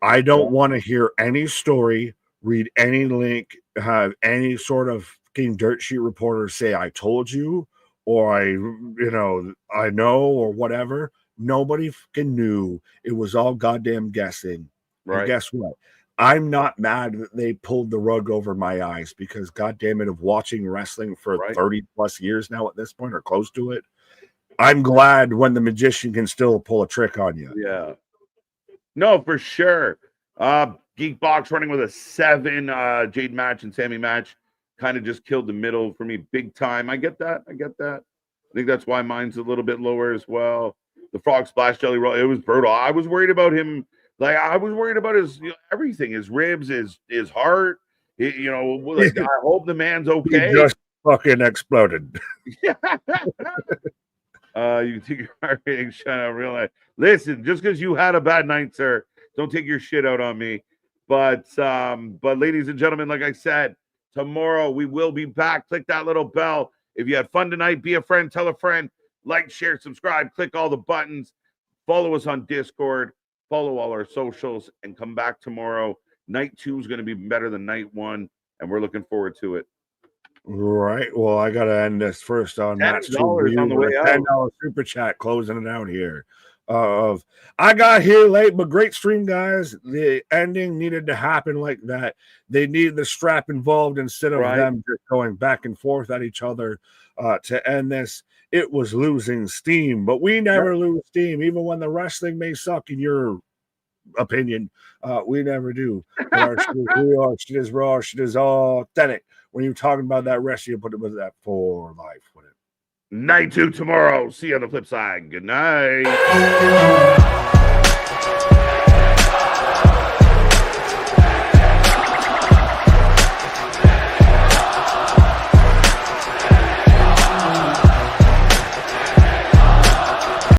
I don't want to hear any story, read any link, have any sort of fucking dirt sheet reporter say I told you, or I know, or whatever. Nobody fucking knew. It was all goddamn guessing. Right. And guess what? I'm not mad that they pulled the rug over my eyes, because goddamn it, of watching wrestling for 30 plus years now at this point, or close to it, I'm glad when the magician can still pull a trick on you. Yeah. No, for sure. Geek Box running with a 7. Jade match and Sammy match kind of just killed the middle for me big time. I get that. I think that's why mine's a little bit lower as well. The Frog Splash Jelly Roll, it was brutal. I was worried about him. Like, I was worried about his everything, his ribs, his heart. I hope the man's okay. He just fucking exploded. You can take your heart rating shut out real life. Listen, just because you had a bad night, sir, don't take your shit out on me. But ladies and gentlemen, like I said, tomorrow we will be back. Click that little bell. If you had fun tonight, be a friend, tell a friend, like, share, subscribe, click all the buttons, follow us on Discord. Follow all our socials, and come back tomorrow. Night 2 is going to be better than night 1, and we're looking forward to it. Right. Well, I got to end this first on match 2. On the way out. $10 super chat closing it out here. I got here late, but great stream, guys. The ending needed to happen like that. They needed the strap involved instead of them just going back and forth at each other to end this. It was losing steam, but we never lose steam, even when the wrestling may suck in your opinion. We never do. Our shit is raw, shit is authentic. When you're talking about that wrestling, you put it with that for life. Night 2 tomorrow. See you on the flip side. Good night.